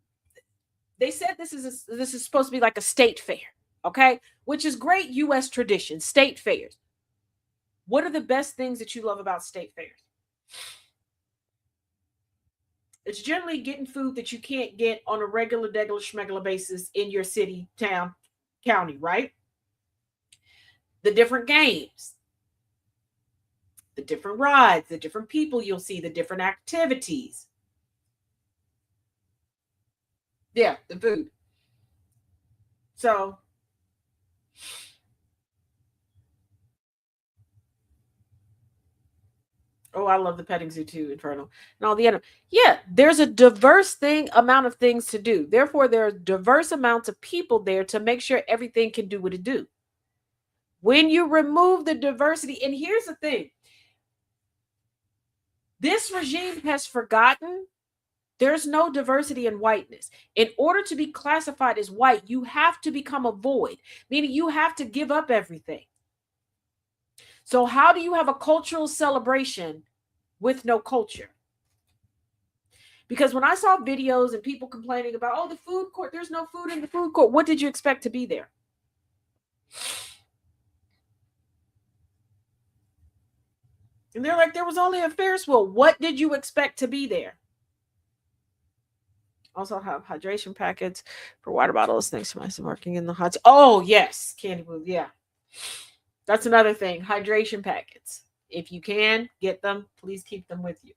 they said this is supposed to be like a state fair, okay? Which is great U.S. tradition, state fairs. What are the best things that you love about state fairs? It's generally getting food that you can't get on a regular schmegular basis in your city, town, county, right? The different games, the different rides, the different people you'll see, the different activities. Yeah, the food. So, I love the petting zoo too, Inferno. And all the other. Yeah, there's a diverse amount of things to do. Therefore, there are diverse amounts of people there to make sure everything can do what it do. When you remove the diversity, and here's the thing. This regime has forgotten there's no diversity in whiteness. In order to be classified as white, you have to become a void, meaning you have to give up everything. So how do you have a cultural celebration with no culture? Because when I saw videos and people complaining about, the food court, there's no food in the food court. What did you expect to be there? And they're like, there was only a Ferris wheel. What did you expect to be there? Also have hydration packets for water bottles. Thanks to my working in the hot. Oh, yes. Candy Boo. Yeah. That's another thing. Hydration packets. If you can get them, please keep them with you.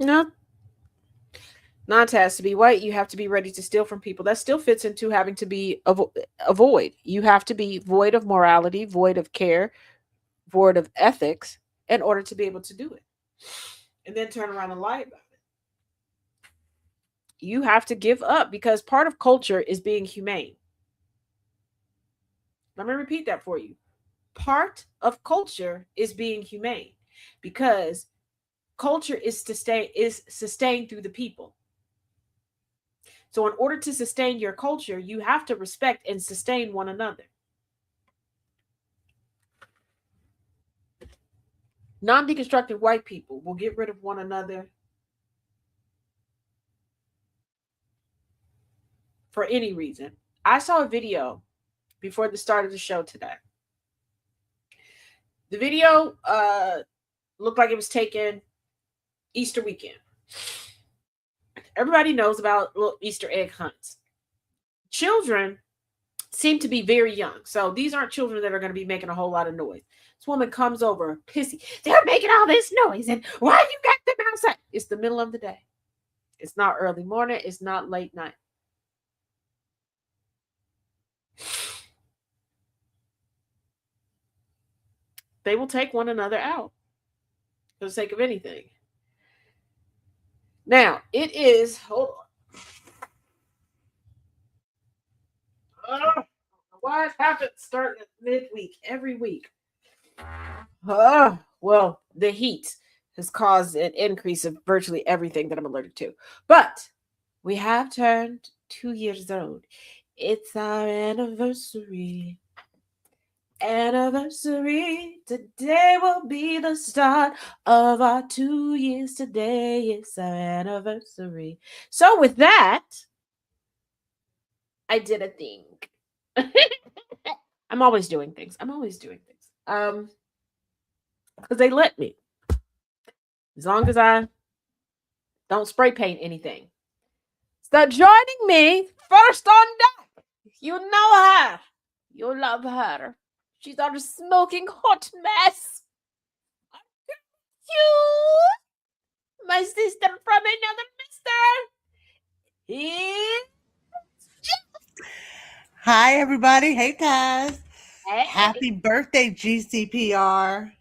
No. Not has to be white. You have to be ready to steal from people. That still fits into having to be avoid. You have to be void of morality, void of care, void of ethics in order to be able to do it. And then turn around and lie about it. You have to give up because part of culture is being humane. Let me repeat that for you. Part of culture is being humane because culture is sustained through the people. So in order to sustain your culture, you have to respect and sustain one another. Non-deconstructed white people will get rid of one another for any reason. I saw a video before the start of the show today. The video looked like it was taken Easter weekend. Everybody knows about little Easter egg hunts. Children seem to be very young. So these aren't children that are going to be making a whole lot of noise. This woman comes over, pissy. They're making all this noise. And why you got them outside? It's the middle of the day. It's not early morning. It's not late night. They will take one another out for the sake of anything. Now, it is, hold on. Why it happens starting midweek every week? Well, the heat has caused an increase of virtually everything that I'm allergic to. But we have turned 2 years old. It's our anniversary. Anniversary. Today will be the start of our 2 years. Today is our anniversary. So with that, I did a thing. I'm always doing things. Because they let me. As long as I don't spray paint anything. So joining me first on deck. You know her. You love her. She's our smoking hot mess. You, my sister from another mister. It's Jess. Hi, everybody. Hey, Taz. Hey. Happy birthday, GCPR.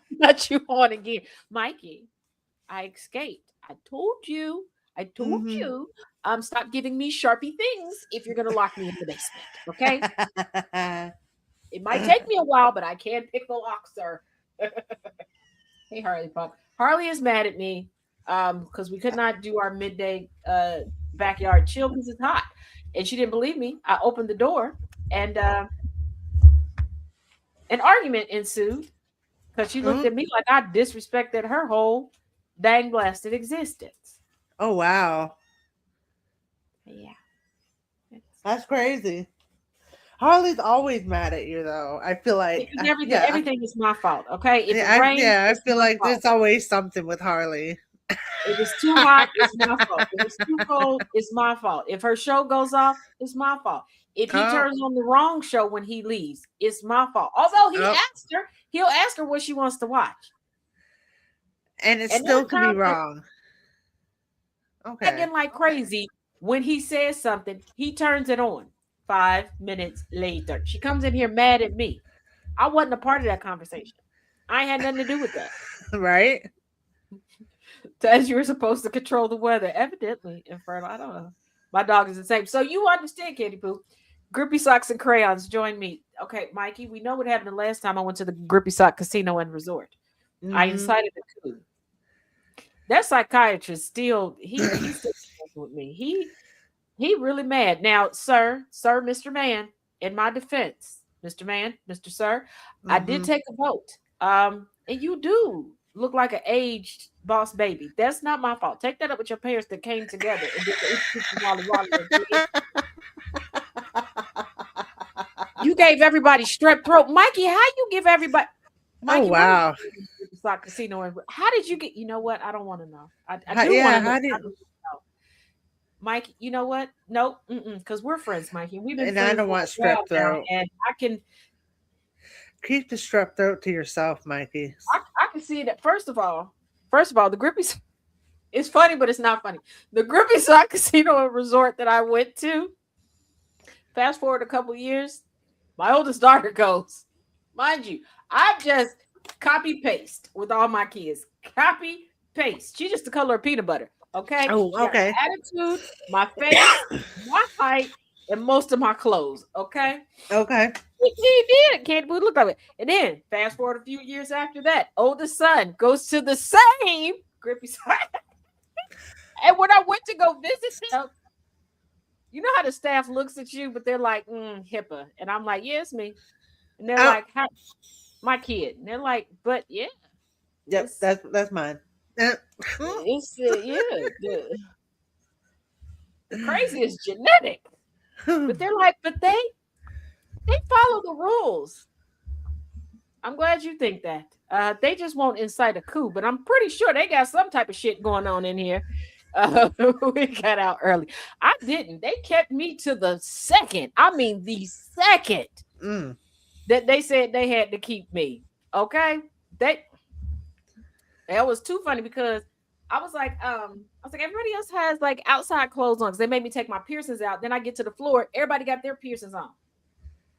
Not you on again. Mikey, I escaped. I told you. You. Stop giving me Sharpie things if you're going to lock me in the basement. Okay? It might take me a while, but I can pick the lock, sir. Hey, Harley Pup. Harley is mad at me because we could not do our midday backyard chill because it's hot. And she didn't believe me. I opened the door and an argument ensued because she looked at me like I disrespected her whole dang blasted existence. Oh, wow. Yeah. That's crazy. Harley's always mad at you, though. I feel like everything is my fault. Okay. If it rains, I feel like fault. there's always something with Harley. If it's too hot, it's my fault. If it's too cold, it's my fault. If her show goes off, it's my fault. If he turns on the wrong show when he leaves, it's my fault. Although he'll ask her what she wants to watch. And it still could be wrong. Okay. Acting like crazy. When he says something, he turns it on. 5 minutes later, she comes in here mad at me. I wasn't a part of that conversation. I had nothing to do with that. Right? As you were supposed to control the weather. Evidently, Inferno. I don't know. My dog is the same. So you understand, Katie Poo. Grippy Socks and Crayons, join me. Okay, Mikey, we know what happened the last time I went to the Grippy Sock Casino and Resort. Mm-hmm. I incited a coup. That psychiatrist still, he's still with me. He really mad. Now, sir, Mr. Man, in my defense, Mr. Man, Mr. Sir, I did take a vote. And you do look like an aged boss baby. That's not my fault. Take that up with your parents that came together and did the You gave everybody strep throat. Mikey, how you give everybody? Mikey, wow. Casino. How did you get? You know what? I don't want to know. I do want to know. Mike, you know what? No, because we're friends, Mikey. We've been. And I don't want strep throat. And I can keep the strep throat to yourself, Mikey. I can see that. First of all, First of all, the Grippy, it's funny, but it's not funny. The Grippy Sock Casino and Resort that I went to, fast forward a couple years, my oldest daughter goes, mind you, I just copy paste with all my kids. Copy paste. She's just the color of peanut butter. Okay. Oh, okay. Attitude, my face, my height, and most of my clothes. Okay. Okay. He did. Can't believe look of it. And then fast forward a few years after that, oldest son goes to the same Grippy Sock. And when I went to go visit them, you know how the staff looks at you, but they're like, HIPAA. And I'm like, yeah, it's me. And they're like, my kid. And they're like, but yeah. Yep, that's mine. It's the crazy is genetic. But they're like, but they follow the rules. I'm glad you think that. They just won't incite a coup, but I'm pretty sure they got some type of shit going on in here. We got out early. I didn't. They kept me to the second. I mean, the second that they said they had to keep me. Okay, that was too funny because I was like, everybody else has like outside clothes on because they made me take my piercings out. Then I get to the floor, everybody got their piercings on,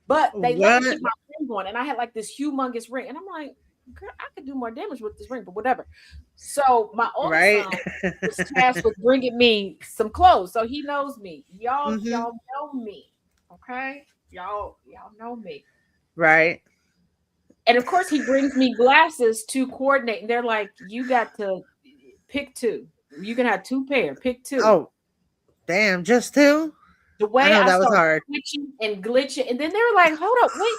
but they let me keep my ring on, and I had like this humongous ring, and I'm like, girl, I could do more damage with this ring, but whatever. So my old son was tasked with bringing me some clothes, so he knows me. Y'all know me, okay? Y'all know me, right? And of course, he brings me glasses to coordinate, and they're like, "You got to pick two. You can have two pair. Pick two." Oh, damn! Just two? The way I know that was hard. Glitching and glitching, and then they were like, "Hold up, wait."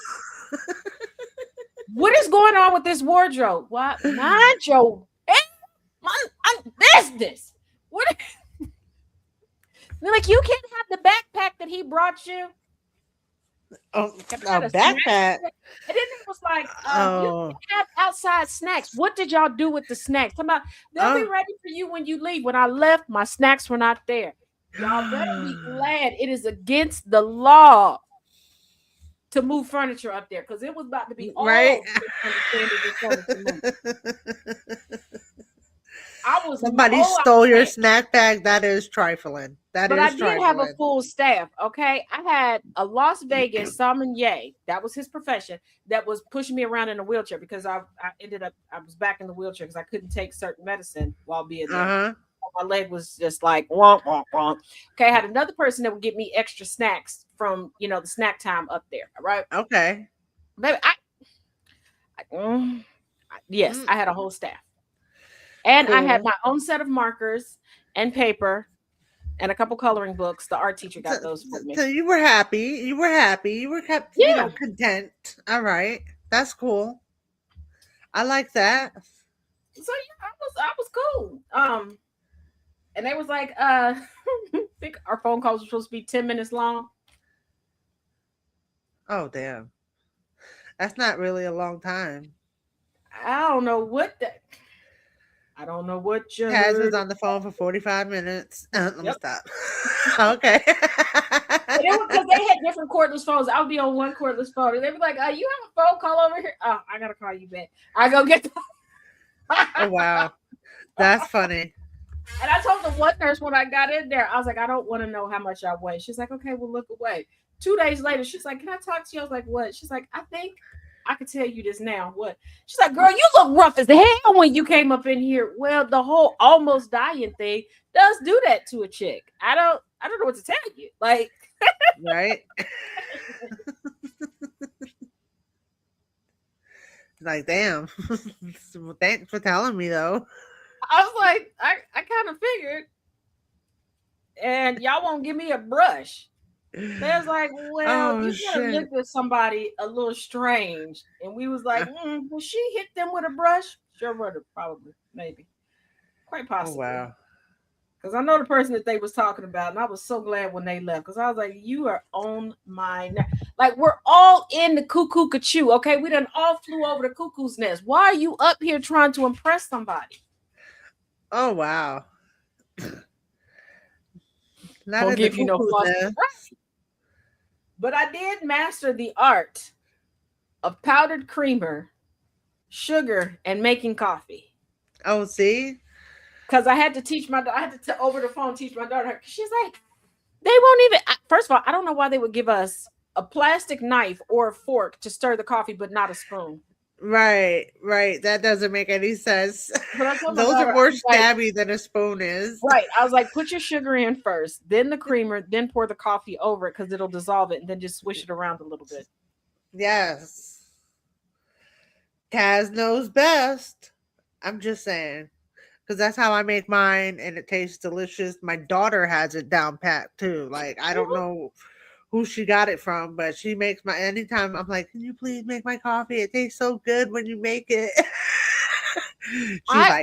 What is going on with this wardrobe? What? Mind your business. What? They're like, you can't have the backpack that he brought you. Oh, a backpack. And then it was like, you can have outside snacks. What did y'all do with the snacks? They'll be ready for you when you leave. When I left, my snacks were not there. Y'all better be glad it is against the law to move furniture up there because it was about to be all right. Somebody stole your snack bag. That is trifling. But I did have a full staff. Okay, I had a Las Vegas sommelier. That was his profession. That was pushing me around in a wheelchair because I was back in the wheelchair because I couldn't take certain medicine while being there. My leg was just like womp womp womp. Okay, I had another person that would get me extra snacks from the snack time up there. Right? Okay. Baby, yes, I had a whole staff, and I had my own set of markers and paper, and a couple coloring books. The art teacher got those for me. So you were happy. You were kept, content. All right, that's cool. I like that. So yeah, I was cool. And they was like, I think our phone calls were supposed to be 10 minutes long. Oh, damn. That's not really a long time. I don't know what you Taz was on the phone for 45 minutes. Let me stop. Okay. But it was because they had different cordless phones. I would be on one cordless phone. And they'd be like, you have a phone call over here? Oh, I got to call you back. I go get the Oh, wow. That's funny. And I told the one nurse when I got in there, I was like, I don't want to know how much I weigh. She's like, okay, well, look away. 2 days later, she's like, can I talk to you? I was like, what? She's like, I think I could tell you this now. What? She's like, girl, you look rough as the hell when you came up in here. Well, the whole almost dying thing does do that to a chick. I don't know what to tell you. Like, right? Like, damn. Well, thanks for telling me, though. I was like, I kind of figured. And y'all won't give me a brush. They was like, well, you gotta look at somebody a little strange. And we was like, will she hit them with a brush? Sure would have, probably, maybe. Quite possibly. Oh, wow. Because I know the person that they was talking about, and I was so glad when they left. Because I was like, you are on my neck. Like, we're all in the cuckoo cachoo, okay? We done all flew over the cuckoo's nest. Why are you up here trying to impress somebody? Oh, wow. Don't give you no fuss. But I did master the art of powdered creamer, sugar, and making coffee. Oh, see? Because I had to teach I had to over the phone teach my daughter. She's like, they won't even. First of all, I don't know why they would give us a plastic knife or a fork to stir the coffee, but not a spoon. Right. That doesn't make any sense. But I told my Those daughter, are more I was like, stabby than a spoon is. right. I was like, put your sugar in first, then the creamer, then pour the coffee over it because it'll dissolve it, and then just swish it around a little bit. Yes. Taz knows best. I'm just saying. Because that's how I make mine, and it tastes delicious. My daughter has it down pat, too. Like, I don't know who she got it from, but she makes my, anytime I'm like, can you please make my coffee? It tastes so good when you make it.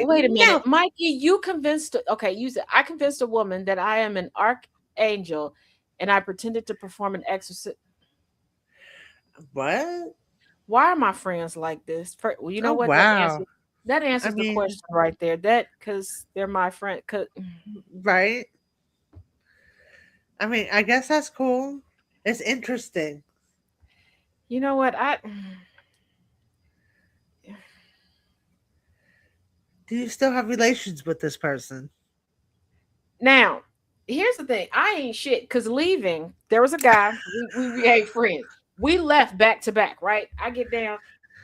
Wait a minute, Mikey, you convinced, okay, use it. I convinced a woman that I am an archangel, and I pretended to perform an exorcism. What? Why are my friends like this? Well, you know what? Wow. That answers the question right there. That because they're my friend. Right. I mean, I guess that's cool. It's interesting. You know what? Do you still have relations with this person? Now, here's the thing. I ain't shit because leaving, there was a guy, we became friends. We left back to back, right? I get down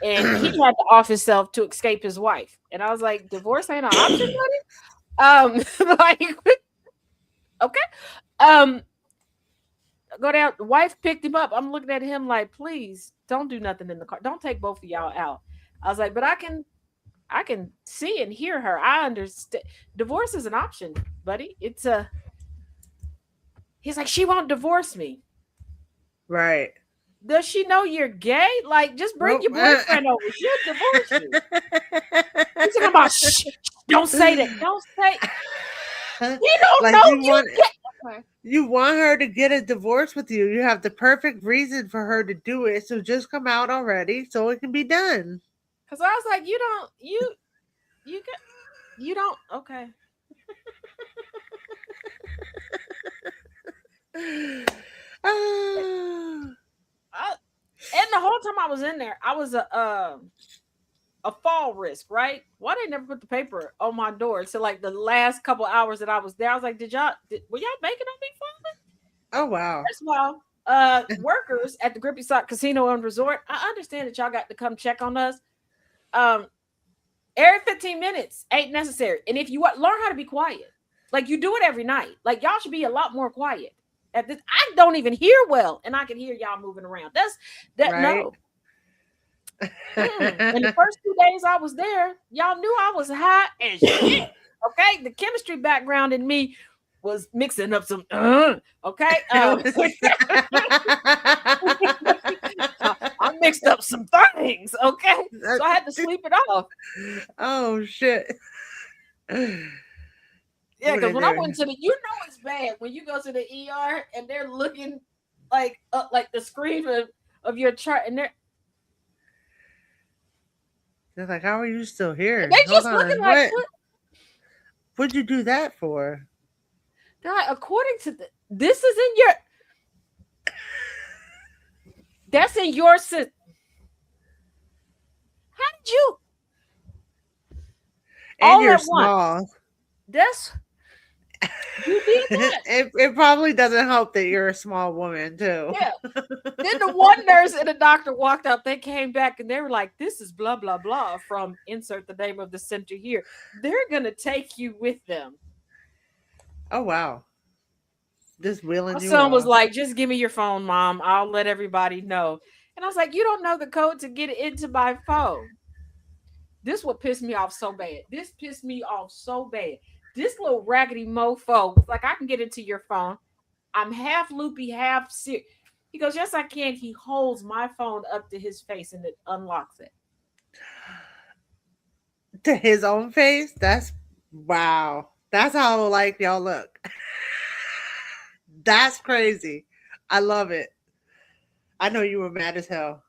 and he had to off himself to escape his wife. And I was like, divorce ain't an option, buddy? Like, okay. Go down. The wife picked him up. I'm looking at him like, please don't do nothing in the car. Don't take both of y'all out. I was like, but I can see and hear her. I understand. Divorce is an option, buddy. It's he's like, she won't divorce me. Right. Does she know you're gay? Like, just bring your boyfriend over. She'll divorce you. He's talking about, shh, don't say that. Don't say. You don't like know you want her to get a divorce with you. You have the perfect reason for her to do it. So just come out already so it can be done. Because I was like, you don't. Okay. And the whole time I was in there, I was a fall risk, right? Why they never put the paper on my door? So like the last couple hours that I was there, I was like, were y'all making on me falling? Oh wow. First of all, workers at the Grippy Sock Casino and Resort, I understand that y'all got to come check on us. Every 15 minutes ain't necessary. And if you learn how to be quiet, like you do it every night, like y'all should be a lot more quiet. At this, I don't even hear well, and I can hear y'all moving around. Right? No. And the first 2 days I was there, y'all knew I was high as shit. Okay, the chemistry background in me was mixing up some. Okay, I mixed up some things. Okay, so I had to sleep it off. Oh shit. Yeah, because when I went to it's bad when you go to the ER and they're looking like the screen of your chart, and they're like, "How are you still here?" They just looking like, what'd you do that for? They're like, according to this is in your, that's in your system. How did you? And all you're small. That's. You did that. It probably doesn't help that you're a small woman too. Yeah. Then the one nurse and the doctor walked up. They came back and they were like, "This is blah blah blah from insert the name of the center here. They're gonna take you with them." Oh wow! Just wheeling My you. My son off. was like, "Just give me your phone, Mom. I'll let everybody know." And I was like, "You don't know the code to get into my phone." This what pissed me off so bad. This pissed me off so bad. This little raggedy mofo was like, I can get into your phone. I'm half loopy, half serious. He goes, yes, I can. He holds my phone up to his face and it unlocks it. To his own face? That's wow. That's how like y'all look. That's crazy. I love it. I know you were mad as hell.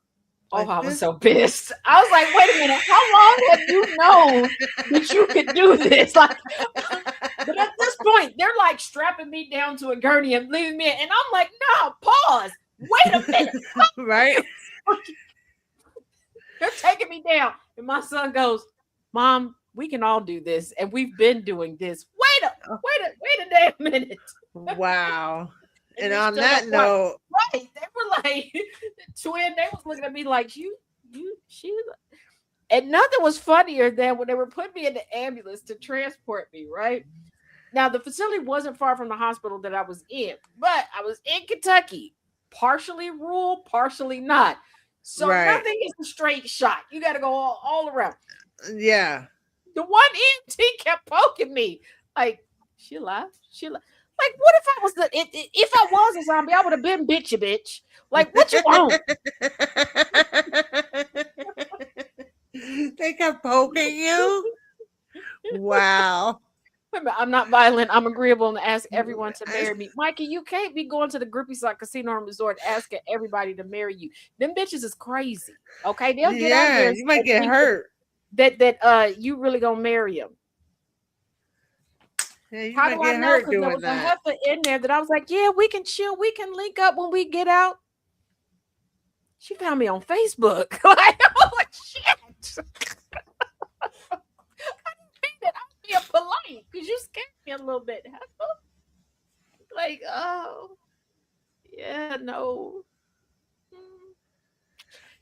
Oh, I was so pissed. I was like, wait a minute, how long have you known that you could do this? Like, but at this point, they're like strapping me down to a gurney and leaving me. And I'm like, no, pause. Wait a minute. Right? They're taking me down. And my son goes, Mom, We can all do this, and we've been doing this. Wait a damn minute. Wow. And they on still that don't note, right, they were like, twin. They was looking at me like she. And nothing was funnier than when they were putting me in the ambulance to transport me. Right now, the facility wasn't far from the hospital that I was in, but I was in Kentucky, partially rural, partially not. So nothing is a straight shot. You got to go all around. Yeah. The one EMT kept poking me like, she alive? Like, what if I was if I was a zombie, I would have been bitch. Like, what you want? They kept poking you. Wow. I'm not violent. I'm agreeable and ask everyone to marry me. Mikey, you can't be going to the Groupie Side Casino and Resort asking everybody to marry you. Them bitches is crazy. Okay, they'll get out there. You might get hurt. That you really gonna marry him. Yeah, you How might do get I know? hurt Because there doing was a that. heifer in there that I was like, yeah, we can chill, we can link up when we get out. She found me on Facebook. Like, I was like, shit. I didn't mean that. I'm being polite because you scared me a little bit. Like, oh, yeah, no.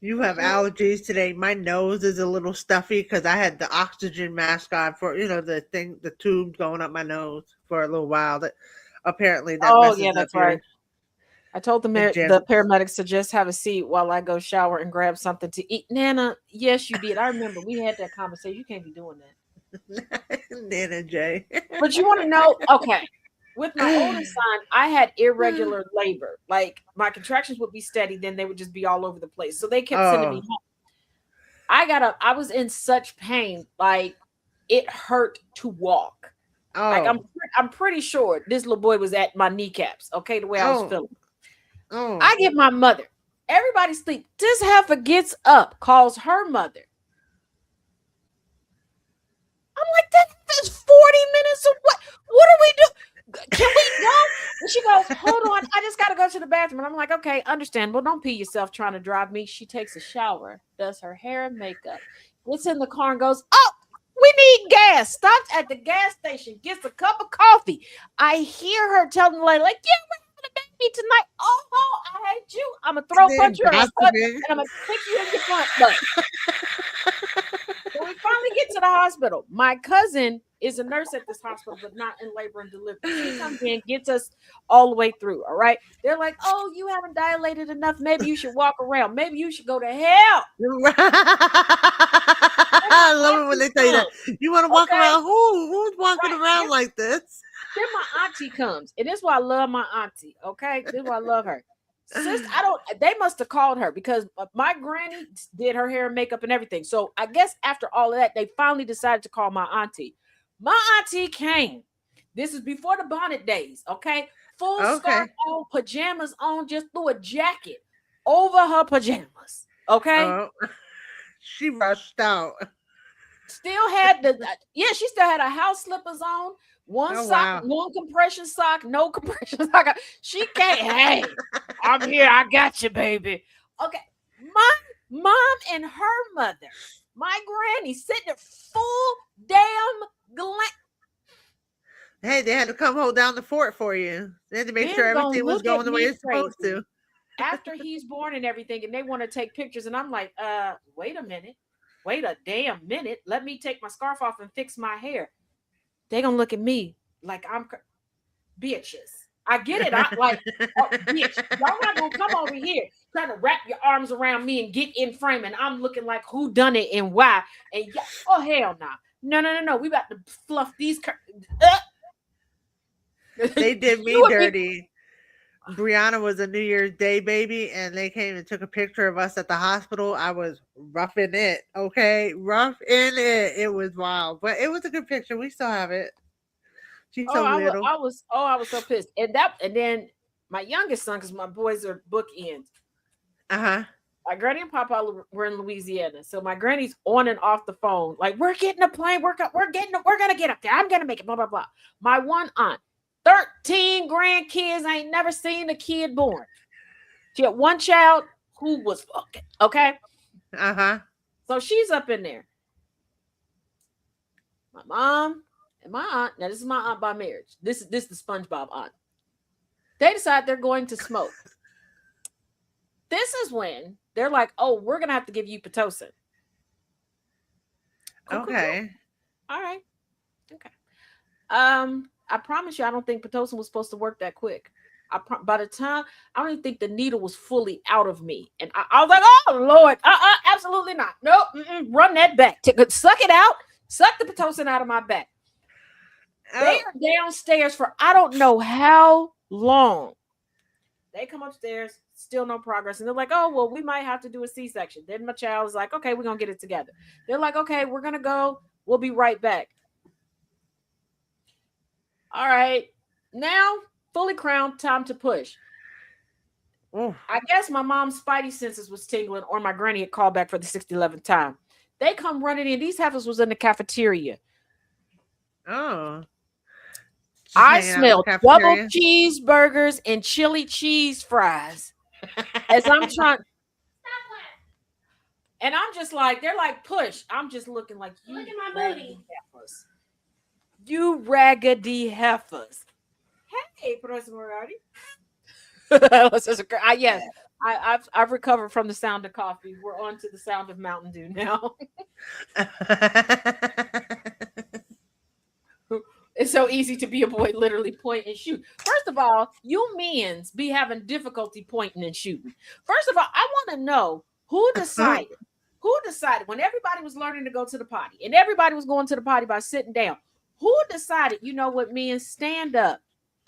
You have allergies today. My nose is a little stuffy because I had the oxygen mask on for, the tube going up my nose for a little while. That apparently that messes up that's your, right. I told the paramedics to just have a seat while I go shower and grab something to eat. Nana, yes, you did. I remember we had that conversation. You can't be doing that. Nana J. But you want to know, okay. With my oldest son, I had irregular labor. Like my contractions would be steady, then they would just be all over the place. So they kept sending me home. I got up. I was in such pain, like it hurt to walk. Like I'm pretty sure this little boy was at my kneecaps. Okay, the way I was feeling. I get my mother. Everybody sleep. This heifer gets up, calls her mother. I'm like, that's 40 minutes of what? What are we doing? Can we go? And she goes, hold on, I just gotta go to the bathroom. And I'm like, okay, understandable. Don't pee yourself trying to drive me. She takes a shower, does her hair and makeup, gets in the car and goes, oh, we need gas. Stops at the gas station, gets a cup of coffee. I hear her telling the lady, like, yeah, we're having a baby tonight. Oh, I hate you. I'm gonna throw punch you in the butt and I'm gonna kick you in your front butt. So we finally get to the hospital. My cousin is a nurse at this hospital, but not in labor and delivery. She comes in, gets us all the way through. All right. They're like, oh, you haven't dilated enough. Maybe you should walk around. Maybe you should go to hell. I love it when they say that. You want to walk around? Who's walking around like this? Then my auntie comes. And this is why I love my auntie. Okay. This is why I love her. Sis, they must have called her because my granny did her hair and makeup and everything. So I guess after all of that, they finally decided to call my auntie. My auntie came. This is before the bonnet days, okay? Full skirt on, pajamas on, just threw a jacket over her pajamas, okay? She rushed out. Still had she still had her house slippers on, one sock, one compression sock, no compression sock. She can't, hey, I'm here, I got you, baby. Okay, my mom and her mother, my granny, sitting there full damn Hey, they had to come hold down the fort for you. They had to make sure everything was going the way it's supposed to. After he's born and everything, and they want to take pictures, and I'm like, wait a minute. Wait a damn minute. Let me take my scarf off and fix my hair. They gonna look at me like I'm bitches. I get it. I like, bitch, y'all not gonna come over here trying to wrap your arms around me and get in frame, and I'm looking like who done it and why. And oh hell nah. No. We about to fluff these They did me dirty. Brianna was a New Year's Day baby, and they came and took a picture of us at the hospital. I was roughing it, okay? Roughing it. It was wild, but it was a good picture. We still have it. She's so little. I was so pissed. And then my youngest son, because my boys are bookends. My granny and papa were in Louisiana, so my granny's on and off the phone, like, we're getting a plane, we're gonna get up there. I'm gonna make it. Blah blah blah. My one aunt. 13 grandkids. I ain't never seen a kid born. She had one child who was fucking, okay? So she's up in there. My mom and my aunt. Now, this is my aunt by marriage. This is the SpongeBob aunt. They decide they're going to smoke. This is when they're like, "Oh, we're gonna have to give you Pitocin." Cool. All right. Okay. I promise you, I don't think Pitocin was supposed to work that quick. By the time, I don't even think the needle was fully out of me, and I was like, "Oh Lord, absolutely not. Nope, run that back. Suck it out. Suck the Pitocin out of my back." They are downstairs for I don't know how long. They come upstairs, still no progress, and they're like, "Oh well, we might have to do a C-section." Then my child is like, "Okay, we're gonna get it together." They're like, "Okay, we're gonna go. We'll be right back." All right, now fully crowned, time to push. I guess my mom's spidey senses was tingling, or my granny had called back for the 11th time. They come running in. These heifers was in the cafeteria. Oh. I smelled double cheeseburgers and chili cheese fries as I'm trying. And I'm just like, they're like, push. I'm just looking like, you look at my booty. Heifers. You raggedy heifers. Hey, Professor Moriarty. Yes, I've recovered from the sound of coffee. We're on to the sound of Mountain Dew now. It's so easy to be a boy, literally point and shoot. First of all, you men's be having difficulty pointing and shooting. First of all, I want to know who decided when everybody was learning to go to the potty and everybody was going to the potty by sitting down. Who decided, you know what, men, stand up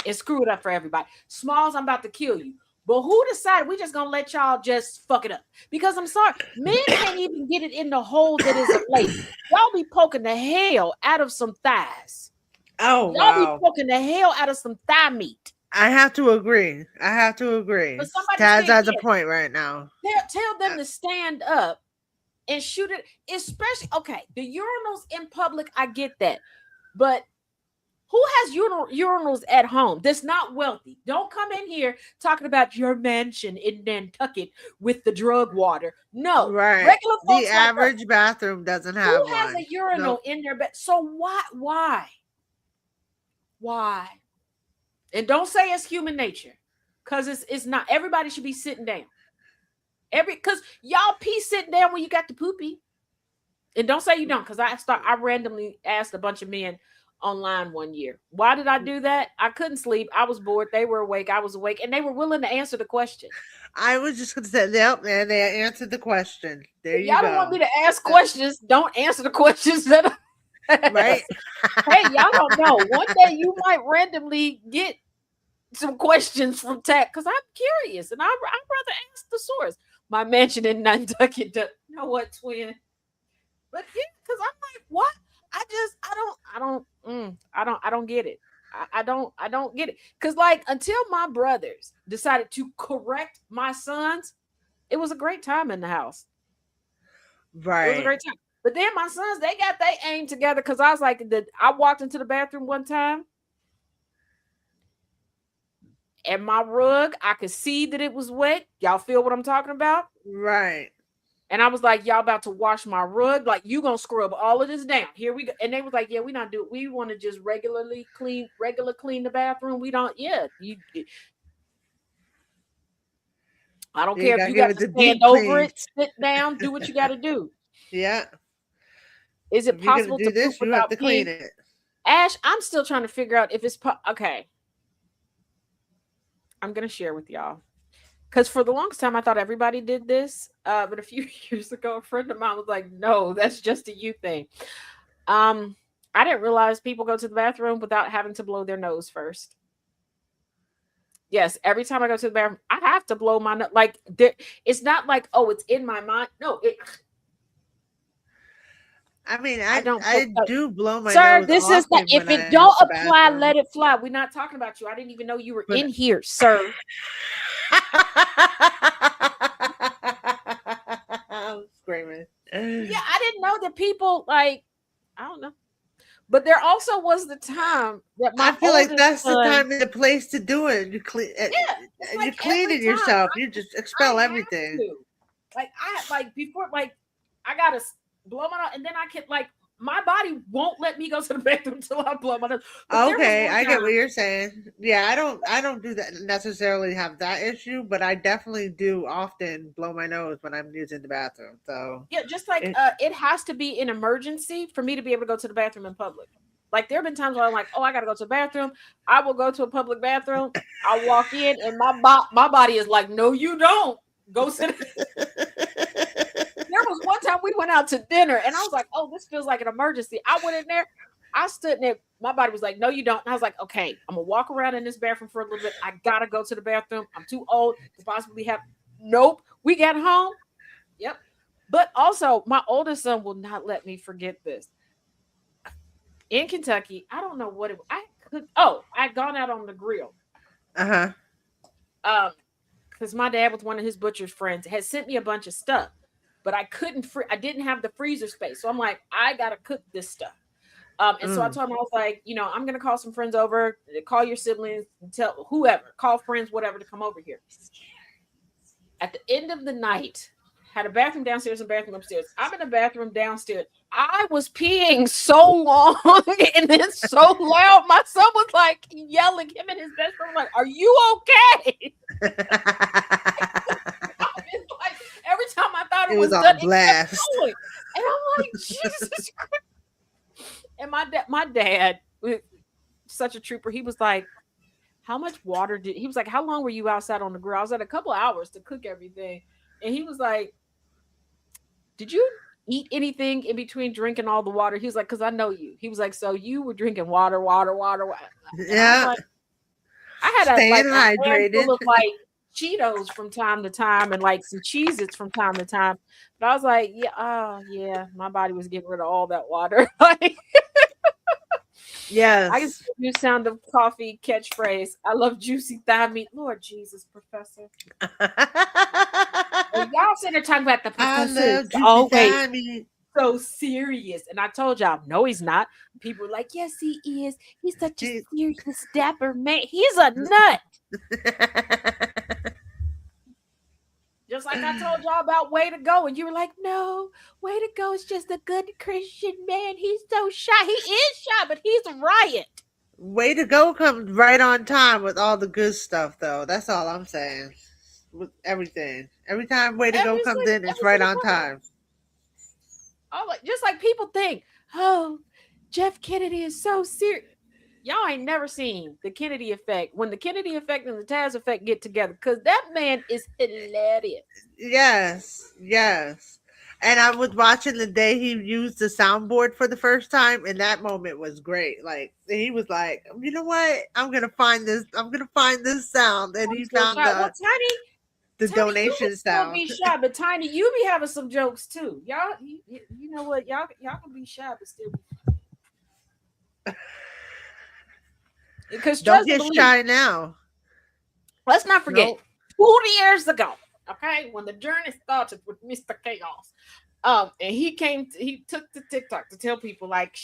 and screw it up for everybody? Smalls, I'm about to kill you. But who decided we just gonna let y'all just fuck it up? Because I'm sorry, men can't even get it in the hole that is a lady. Y'all be poking the hell out of some thighs. Oh, y'all be poking the hell out of some thigh meat. I have to agree. Taz has a point right now. Tell them to stand up and shoot it. Especially, okay, the urinals in public, I get that. But who has urinals at home that's not wealthy? Don't come in here talking about your mansion in Nantucket with the drug water. No, right. Regular folks, the average bathroom doesn't have one. Who has a urinal in their bed? So why? And don't say it's human nature, because it's not. Everybody should be sitting down. Because y'all pee sitting down when you got the poopy. And don't say you don't, because I randomly asked a bunch of men online one year. Why did I do that? I couldn't sleep. I was bored. They were awake. I was awake, and they were willing to answer the question. I was just going to say, yep, and they answered the question. There you go. Y'all don't want me to ask questions. Don't answer the questions that. Right. Hey, y'all don't know. One day you might randomly get some questions from Tech, because I'm curious and I'd rather ask the source. My mansion in Nantucket. You know what, twin? But yeah, because I'm like, what? I don't get it. I don't get it. Because like, until my brothers decided to correct my sons, it was a great time in the house. Right. It was a great time. But then my sons, they got their aim together, because I was like, I walked into the bathroom one time, and my rug, I could see that it was wet. Y'all feel what I'm talking about? Right. And I was like, y'all about to wash my rug? Like, you gonna scrub all of this down. Here we go. And they was like, yeah, we not do it. We want to just regular clean the bathroom. We don't, I don't care if you got to stand over it, sit down, do what you got to do. Yeah. Is it possible to do this? You have to clean it. Ash, I'm still trying to figure out if it's okay. I'm gonna share with y'all, because for the longest time I thought everybody did this, but a few years ago, a friend of mine was like, "No, that's just a you thing." I didn't realize people go to the bathroom without having to blow their nose first. Yes, every time I go to the bathroom, I have to blow my nose. Like, it's not like, oh, it's in my mind. No, I do blow my nose. Sir, this is not, if it don't apply, let it fly. We're not talking about you. I didn't even know you were in here, sir. I'm screaming. Yeah, I didn't know that people, like, I don't know. But there also was the time that I feel like that's the time and the place to do it. You clean. Yeah, you clean it yourself. You just expel everything. Like, before, like, I gotta blow my nose, and then I can, like, my body won't let me go to the bathroom until I blow my nose. Okay, I get what you're saying. Yeah, I don't do that necessarily have that issue, but I definitely do often blow my nose when I'm using the bathroom. So yeah, just like it has to be an emergency for me to be able to go to the bathroom in public. Like there have been times where I'm like, oh, I gotta go to the bathroom. I will go to a public bathroom. I'll walk in, and my body is like, no, you don't. Go sit. There was one time we went out to dinner, and I was like, oh, this feels like an emergency. I went in there. I stood in there. My body was like, no, you don't. And I was like, okay, I'm gonna walk around in this bathroom for a little bit. I gotta go to the bathroom. I'm too old to possibly have. Nope. We got home. Yep. But also, my oldest son will not let me forget this. In Kentucky, I don't know what it. I'd gone out on the grill. Because my dad with one of his butcher's friends had sent me a bunch of stuff, but I couldn't. I didn't have the freezer space, so I'm like, I gotta cook this stuff. And so I told him, I was like, I'm gonna call some friends over. Call your siblings, tell whoever, call friends, whatever, to come over here. At the end of the night, had a bathroom downstairs and bathroom upstairs. I'm in the bathroom downstairs. I was peeing so long and it's so loud. My son was like yelling, him and his best friend, like, are you okay? Like, every time I thought it was done, blast. And I'm like, Jesus Christ. And my dad, such a trooper, he was like, how much water he was like, how long were you outside on the grill? I was at a couple hours to cook everything. And he was like, did you eat anything in between drinking all the water? He was like, because I know you. He was like, so you were drinking water. Yeah. I had a hydrated. handful of like Cheetos from time to time and like some Cheez-Its from time to time. But I was like, yeah, my body was getting rid of all that water. Yes. I can still do sound of coffee catchphrase. I love juicy thigh meat. Lord Jesus, Professor. Y'all sitting there talking about the professor. Always so serious. And I told y'all, no, he's not. People were like, yes, he is. He's such a serious, dapper man. He's a nut. Just like I told y'all about Way to Go. And you were like, no, Way to Go is just a good Christian man. He's so shy. He is shy, but he's a riot. Way to Go comes right on time with all the good stuff, though. That's all I'm saying. With everything. Every time Way to Go comes in, it's right on time. Just like people think, oh, Jeff Kennedy is so serious. Y'all ain't never seen the Kennedy effect. When the Kennedy effect and the Taz effect get together, because that man is hilarious. Yes. And I was watching the day he used the soundboard for the first time, and that moment was great. Like, he was like, you know what? I'm gonna find this sound, and he found the donation sound. Be shy, but Tiny, you be having some jokes too. Y'all, you know what? Y'all can be shy, but still be. Because don't get shy now. Let's not forget 2 years ago, okay, when the journey started with Mr. Chaos, and he took to TikTok to tell people like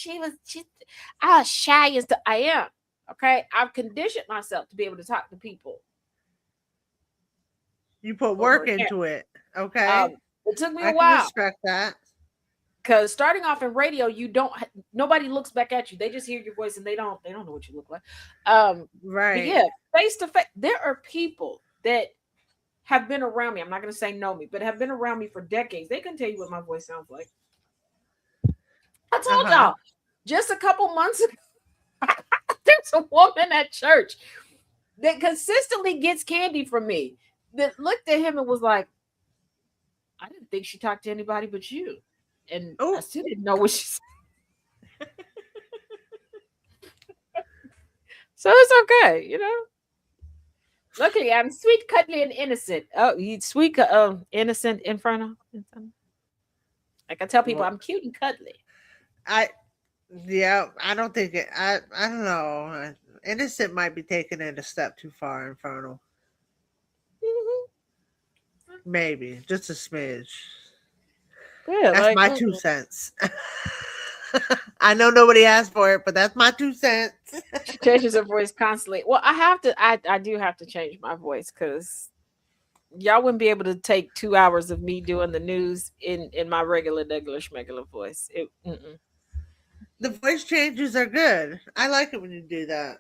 I was shy as I am. Okay, I've conditioned myself to be able to talk to people. You put work into it, okay? It took me a while. I respect that. Because starting off in radio, nobody looks back at you. They just hear your voice and they don't know what you look like. Right. Yeah, face to face. There are people that have been around me. I'm not going to say know me, but have been around me for decades. They can tell you what my voice sounds like. I told y'all just a couple months ago, there's a woman at church that consistently gets candy from me that looked at him and was like, I didn't think she talked to anybody but you. And I still didn't know what she said. So it's okay, you know. Luckily, I'm sweet, cuddly, and innocent. Oh, you sweet, innocent, inferno. Like I tell people, I'm cute and cuddly. I don't think it. I don't know. Innocent might be taking it a step too far, infernal. Mm-hmm. Maybe just a smidge. Yeah, that's my 2 cents. I know nobody asked for it, but that's my 2 cents. She changes her voice constantly. Well, I do have to change my voice because y'all wouldn't be able to take 2 hours of me doing the news in my regular schmegular voice. The voice changes are good. I like it when you do that.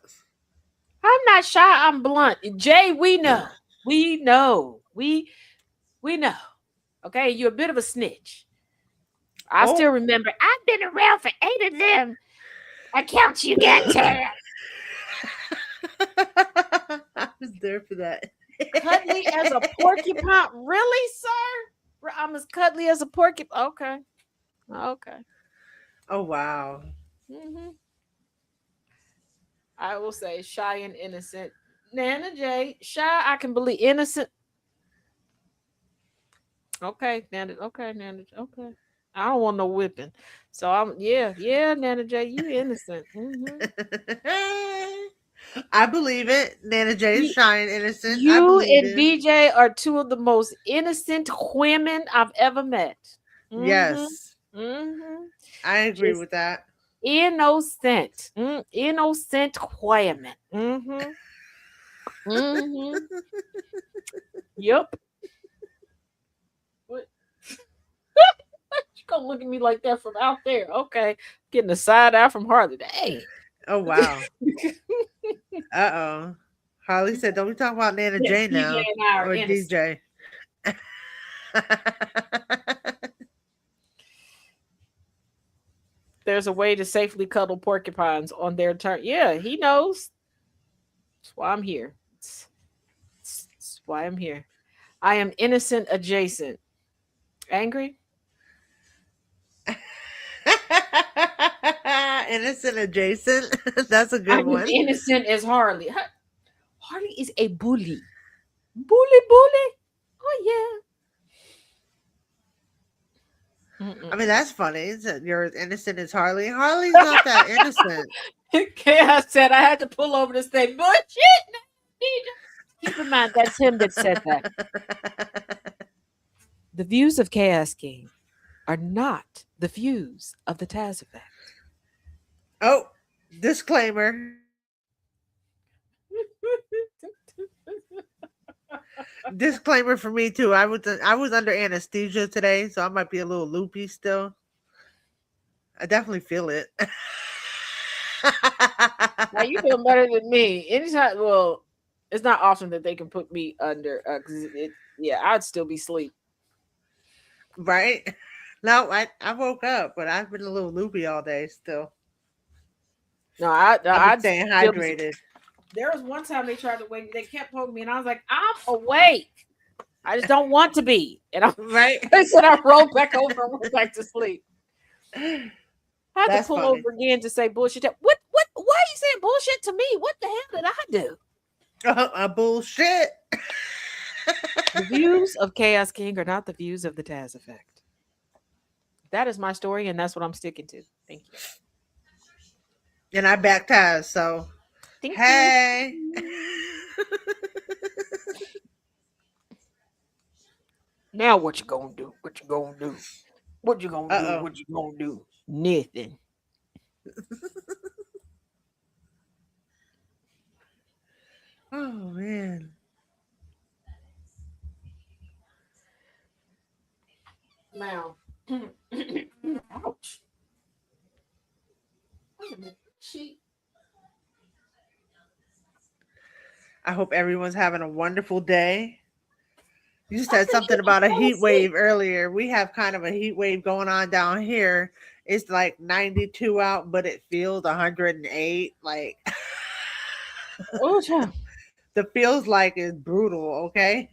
I'm not shy. I'm blunt. Jay, we know. We know. We know. Okay, you're a bit of a snitch. I still remember. I've been around for 8 of them accounts you got, Taz. I was there for that. Cuddly as a porcupine. Really, sir? I'm as cuddly as a porcupine. Okay. Okay. Oh, wow. Mm-hmm. I will say shy and innocent. Nana J, shy, I can believe. Innocent. Okay, Nana. Okay, Nana. Okay. I don't want no whipping. So yeah, Nana J, you innocent. Mm-hmm. I believe it. Nana J is shy and innocent. I You believe and it. BJ are two of the most innocent women I've ever met. Mm-hmm. Yes. Mm-hmm. I agree with that. Innocent. Innocent women. Mm-hmm. Mm-hmm. Yep. What? You gonna look at me like that from out there? Okay, getting a side eye from Harley. Hey. Oh, wow. Uh-oh. Harley said, don't we talk about Nana J now? DJ and I are Or innocent. DJ. There's a way to safely cuddle porcupines on their turn. Yeah, he knows. That's why I'm here. That's why I'm here. I am innocent adjacent. Angry? Innocent adjacent. That's a good I'm one. as innocent as Harley. Harley is a bully. Bully. Oh yeah. I mean, that's funny. You're as innocent as Harley. Harley's not that innocent. Chaos said I had to pull over to say bullshit. Keep in mind that's him that said that. The views of Chaos King are not the views of the Taz Effect. Oh, disclaimer. Disclaimer for me too. I was under anesthesia today, so I might be a little loopy still. I definitely feel it. Now you feel better than me. Anytime, well, it's not often that they can put me under because I'd still be asleep. Right? No, I woke up, but I've been a little loopy all day still. No, I'd staying hydrated. There was one time they tried to wake me. They kept poking me, and I was like, "I'm awake. I just don't want to be." And I right. They said I rolled back over and went back to sleep. I had That's to pull funny. over again to say bullshit. What? Why are you saying bullshit to me? What the hell did I do? Bullshit. The views of Chaos King are not the views of the Taz Effect. That is my story, and that's what I'm sticking to. Thank you. And I back Taz, so hey. Now what you gonna do? What you gonna do? What you gonna Uh-oh. do? What you gonna do? Nothing. Oh man. Now, ouch. I hope everyone's having a wonderful day. You said something about a heat wave earlier. We have kind of a heat wave going on down here. It's like 92 out, but it feels 108. Like, the feels like is brutal, okay?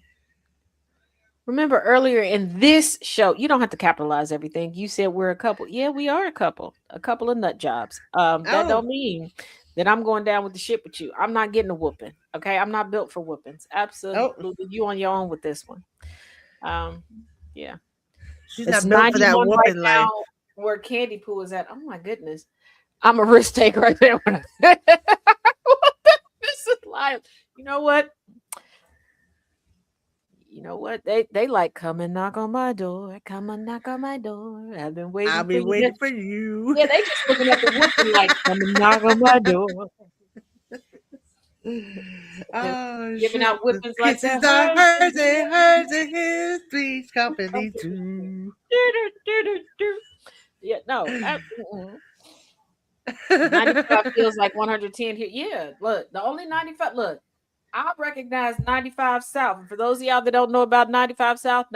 Remember earlier in this show, you don't have to capitalize everything. You said we're a couple. Yeah, we are a couple of nut jobs. That don't mean that I'm going down with the shit with you. I'm not getting a whooping. Okay. I'm not built for whoopings. Absolutely. You on your own with this one. Yeah. She's not built for that whooping right now, where Candy Poo is at. Oh my goodness. I'm a risk taker right there. This is live. You know what? They like come and knock on my door. Come and knock on my door. I've been waiting. I'll be waiting for you. Yeah, they just looking at the whooping like come and knock on my door. Giving out whippings like that. Hers and his, please company too. Yeah, no. 95 feels like 110 here. Yeah, look, the only 95. Look, I recognize 95 South. And for those of y'all that don't know about 95 South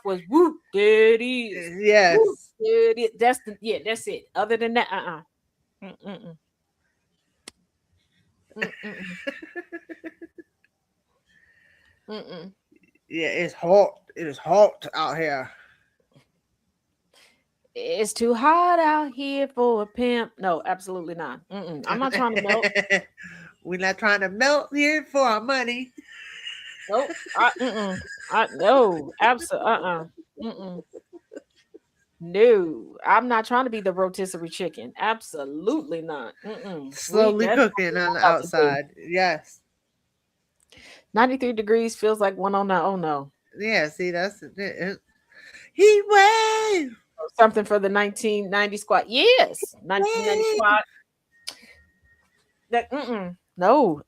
was whoop, there it is. Yes. Whoop, there it is. That's it. Other than that, Mm-mm. Mm-mm. Mm-mm. Yeah, it's hot. It is hot out here. It's too hot out here for a pimp. No, absolutely not. I'm not trying to melt. We're not trying to melt here for our money. Nope. No, absolutely. No, I'm not trying to be the rotisserie chicken. Absolutely not. Slowly cooking on the outside. Yes. 93 degrees feels like 109. Oh no. Yeah, see, that's it. Heat wave. Something for the 1990 squad. Yes. 1990 squad. That no. No.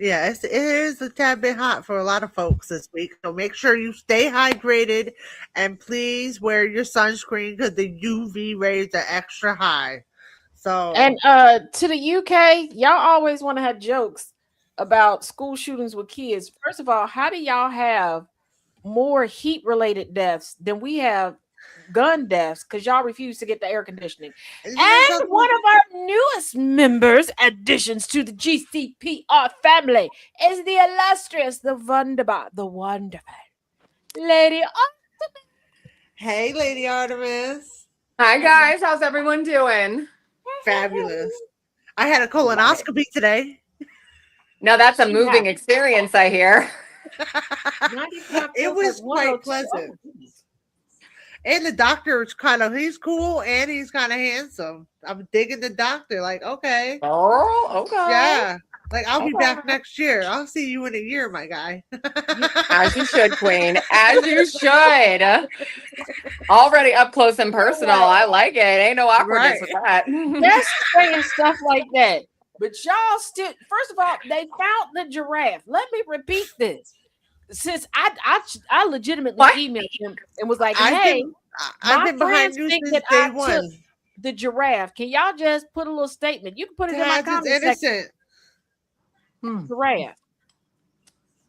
Yeah, it is a tad bit hot for a lot of folks this week. So make sure you stay hydrated and please wear your sunscreen because the UV rays are extra high. So and to the UK, y'all always want to have jokes about school shootings with kids. First of all, how do y'all have more heat related deaths than we have gun deaths because y'all refuse to get the air conditioning? And one of our newest members, additions to the GCPR family, is the illustrious, the wunderbar, the wonderful Lady Artemis. Hey, Lady Artemis. Hi, guys. How's everyone doing? Fabulous. I had a colonoscopy today. Now that's a moving experience, I hear. It was quite pleasant. And the doctor is he's cool and he's kind of handsome. I'm digging the doctor. Like, okay. Oh, okay. Yeah. Like, I'll be back next year. I'll see you in a year, my guy. As you should, Queen. As you should. Already up close and personal. I like it. Ain't no awkwardness with that. That's saying stuff like that. But y'all still, first of all, they found the giraffe. Let me repeat this. Since I legitimately emailed him and was like, hey, I've been behind you since day one. The giraffe. Can y'all just put a little statement? You can put it in my comment section. Giraffe.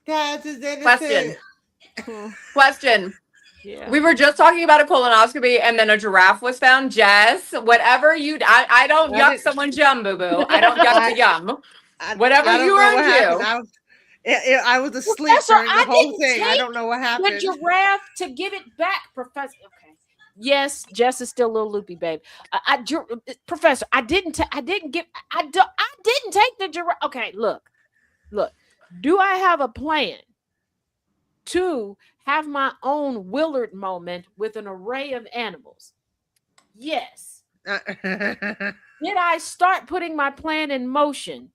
Taz is innocent. Question. Yeah. We were just talking about a colonoscopy and then a giraffe was found. Jess, whatever I don't yuck someone's yum, boo-boo. I don't yuck the yum. Whatever you are do. I was asleep during the whole thing. I don't know what happened. The giraffe to give it back, Professor. Okay. Yes, Jess is still a little loopy, babe. Professor, I didn't take the giraffe. Okay, look. Do I have a plan to have my own Willard moment with an array of animals? Yes. Did I start putting my plan in motion?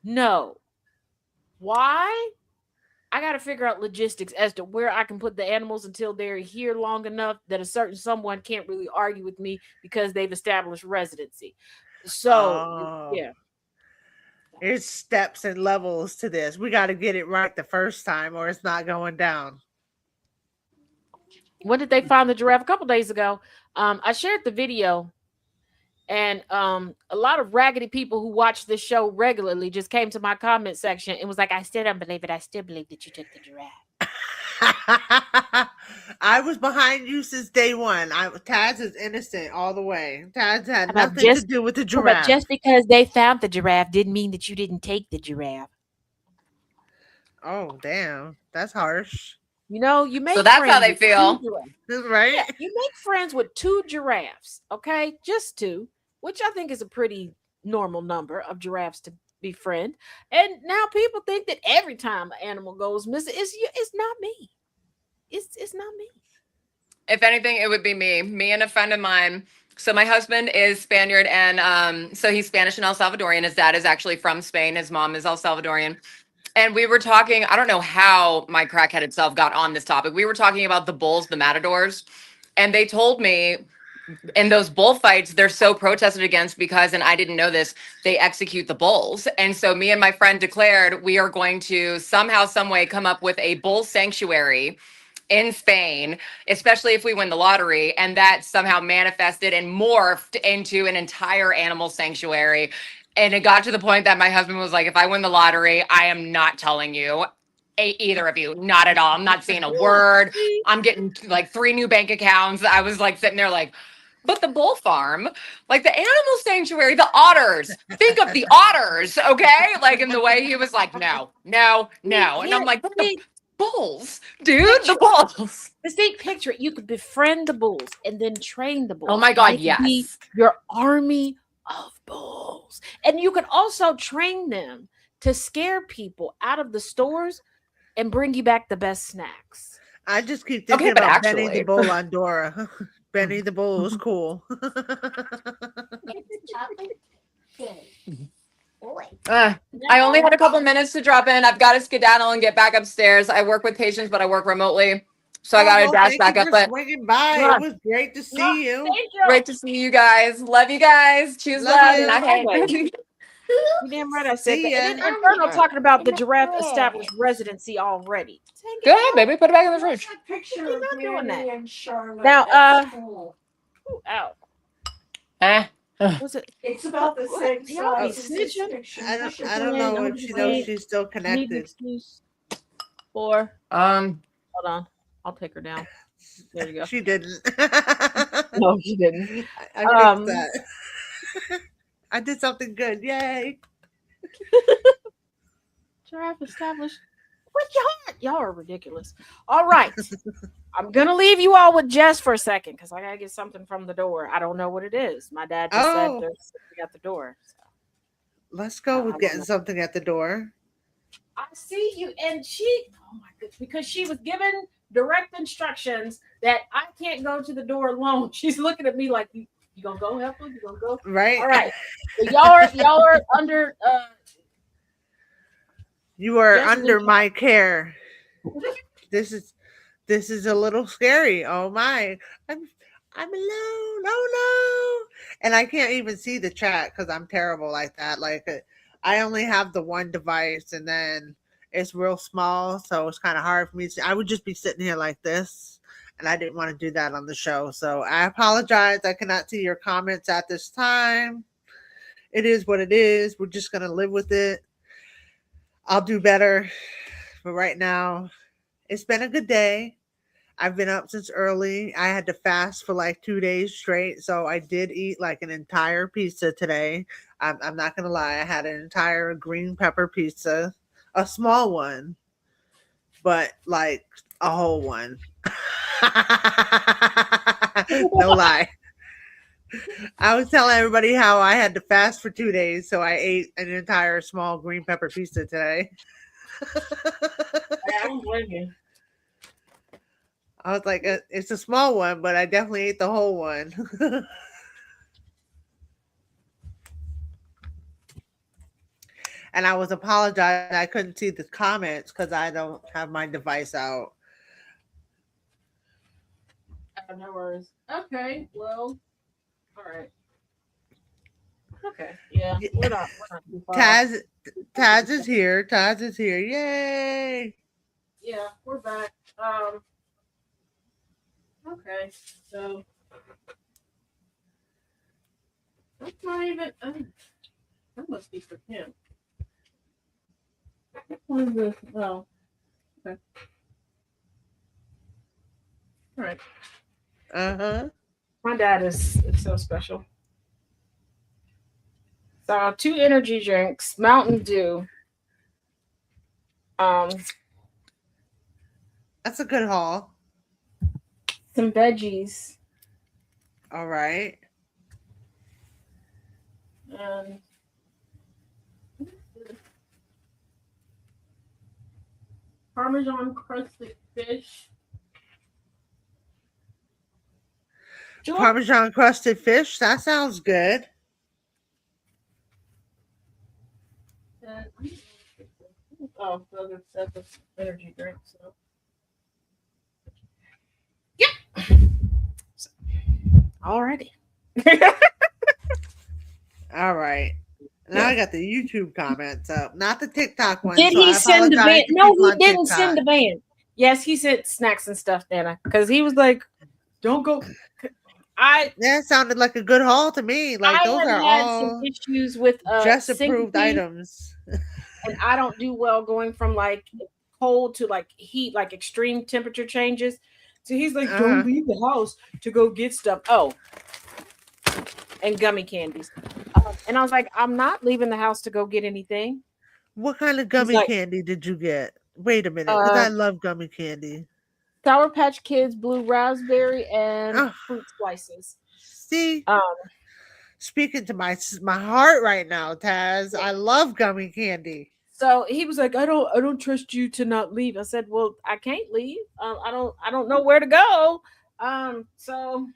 No. Why? I got to figure out logistics as to where I can put the animals until they're here long enough that a certain someone can't really argue with me because they've established residency. So, yeah. There's steps and levels to this. We got to get it right the first time or it's not going down. When did they find the giraffe? A couple days ago. I shared the video. And a lot of raggedy people who watch this show regularly just came to my comment section and was like, I still don't believe it. I still believe that you took the giraffe. I was behind you since day one. Taz is innocent all the way. Taz had nothing to do with the giraffe. But just because they found the giraffe didn't mean that you didn't take the giraffe. Oh, damn. That's harsh. You know, you make so that's how they feel. Right? Yeah, you make friends with 2 giraffes, okay? Just 2. Which I think is a pretty normal number of giraffes to befriend. And now people think that every time an animal goes missing, it's not me. It's not me. If anything, it would be me. Me and a friend of mine. So my husband is Spaniard, and so he's Spanish and El Salvadorian. His dad is actually from Spain. His mom is El Salvadorian. And we were talking, I don't know how my crackheaded self got on this topic. We were talking about the bulls, the matadors. And they told me, in those bullfights, they're so protested against because, and I didn't know this, they execute the bulls. And so me and my friend declared we are going to somehow, some way come up with a bull sanctuary in Spain, especially if we win the lottery. And that somehow manifested and morphed into an entire animal sanctuary. And it got to the point that my husband was like, if I win the lottery, I am not telling you, either of you, not at all. I'm not saying a word. I'm getting like 3 new bank accounts. I was like sitting there like, but the bull farm, like the animal sanctuary, the otters, think of the otters, okay? Like in the way he was like, no. And I'm like, but the bulls, dude, the bulls. The see, picture it. You could befriend the bulls and then train the bulls. Oh my God, They could be yes. your army of bulls. And you could also train them to scare people out of the stores and bring you back the best snacks. I just keep thinking about Benny the Bull on Dora. Benny the Bull is cool. I only had a couple minutes to drop in. I've got to skedaddle and get back upstairs. I work with patients, but I work remotely. So I got to dash back up. But swinging by. Yeah. It was great to see you. Great to see you guys. Love you guys. Choose love. you. Not hate. You damn right I said See that. And ya. then Inferno talking about the giraffe established residency already. Go ahead, baby. Put it back in the fridge. You're not doing that. Now, ooh, ow. Was it? It's about the same Y'all be size. snitching. I don't know if she knows she's still Need an connected. excuse for. Hold on. I'll take her down. There you go. She didn't. No, she didn't. I fixed that. I did something good. Yay. Giraffe established. What y'all are ridiculous. All right. I'm going to leave you all with Jess for a second because I got to get something from the door. I don't know what it is. My dad just said there's something at the door. So. Let's go with getting something at the door. I see you. And she, oh my goodness, because she was given direct instructions that I can't go to the door alone. She's looking at me like, you gonna go, Heifer? You gonna go? Right. All right. So y'all are under you are Jess under my care. This is a little scary. Oh my. I'm alone. Oh no. And I can't even see the chat because I'm terrible like that. Like I only have the one device and then it's real small, so it's kind of hard for me to see. I would just be sitting here like this. And I didn't want to do that on the show. So I apologize. I cannot see your comments at this time. It is what it is. We're just going to live with it. I'll do better. But right now, it's been a good day. I've been up since early. I had to fast for like 2 days straight. So I did eat like an entire pizza today. I'm not going to lie. I had an entire green pepper pizza, a small one, but like a whole one. No lie. I was telling everybody how I had to fast for 2 days, so I ate an entire small green pepper pizza today. I don't blame you. I was like, it's a small one, but I definitely ate the whole one. And I was apologizing. I couldn't see the comments because I don't have my device out. No worries. Okay, well, all right. Okay, yeah, we're not too far. Taz is here. Taz is here. Yay! Yeah, we're back. Okay, so that's not even. That must be for him. What is this? Oh, okay. All right. My dad is so special. So 2 energy drinks, Mountain Dew. That's a good haul. Some veggies. All right. And Parmesan crusted fish. Parmesan crusted fish. That sounds good. Oh, that's an energy drink. So. Yep. Alrighty. All right. Now I got the YouTube comments up, not the TikTok one. Did he send the band? No, he didn't send the band. Yes, he sent snacks and stuff, Dana, because he was like, "Don't go." That sounded like a good haul to me. Like, I those have are had some all issues with just approved syncopy, items. and I don't do well going from like cold to like heat, like extreme temperature changes. So he's like, "Don't leave the house to go get stuff." Oh, and gummy candies. And I was like, "I'm not leaving the house to go get anything." What kind of He's gummy like, candy did you get? Wait a minute, because I love gummy candy. Sour Patch Kids, blue raspberry, and Oh, fruit slices. see, Um, speaking to my heart right now, Taz. I love gummy candy. So he was like, I don't trust you to not leave. I said, well, I can't leave. I don't know where to go. So,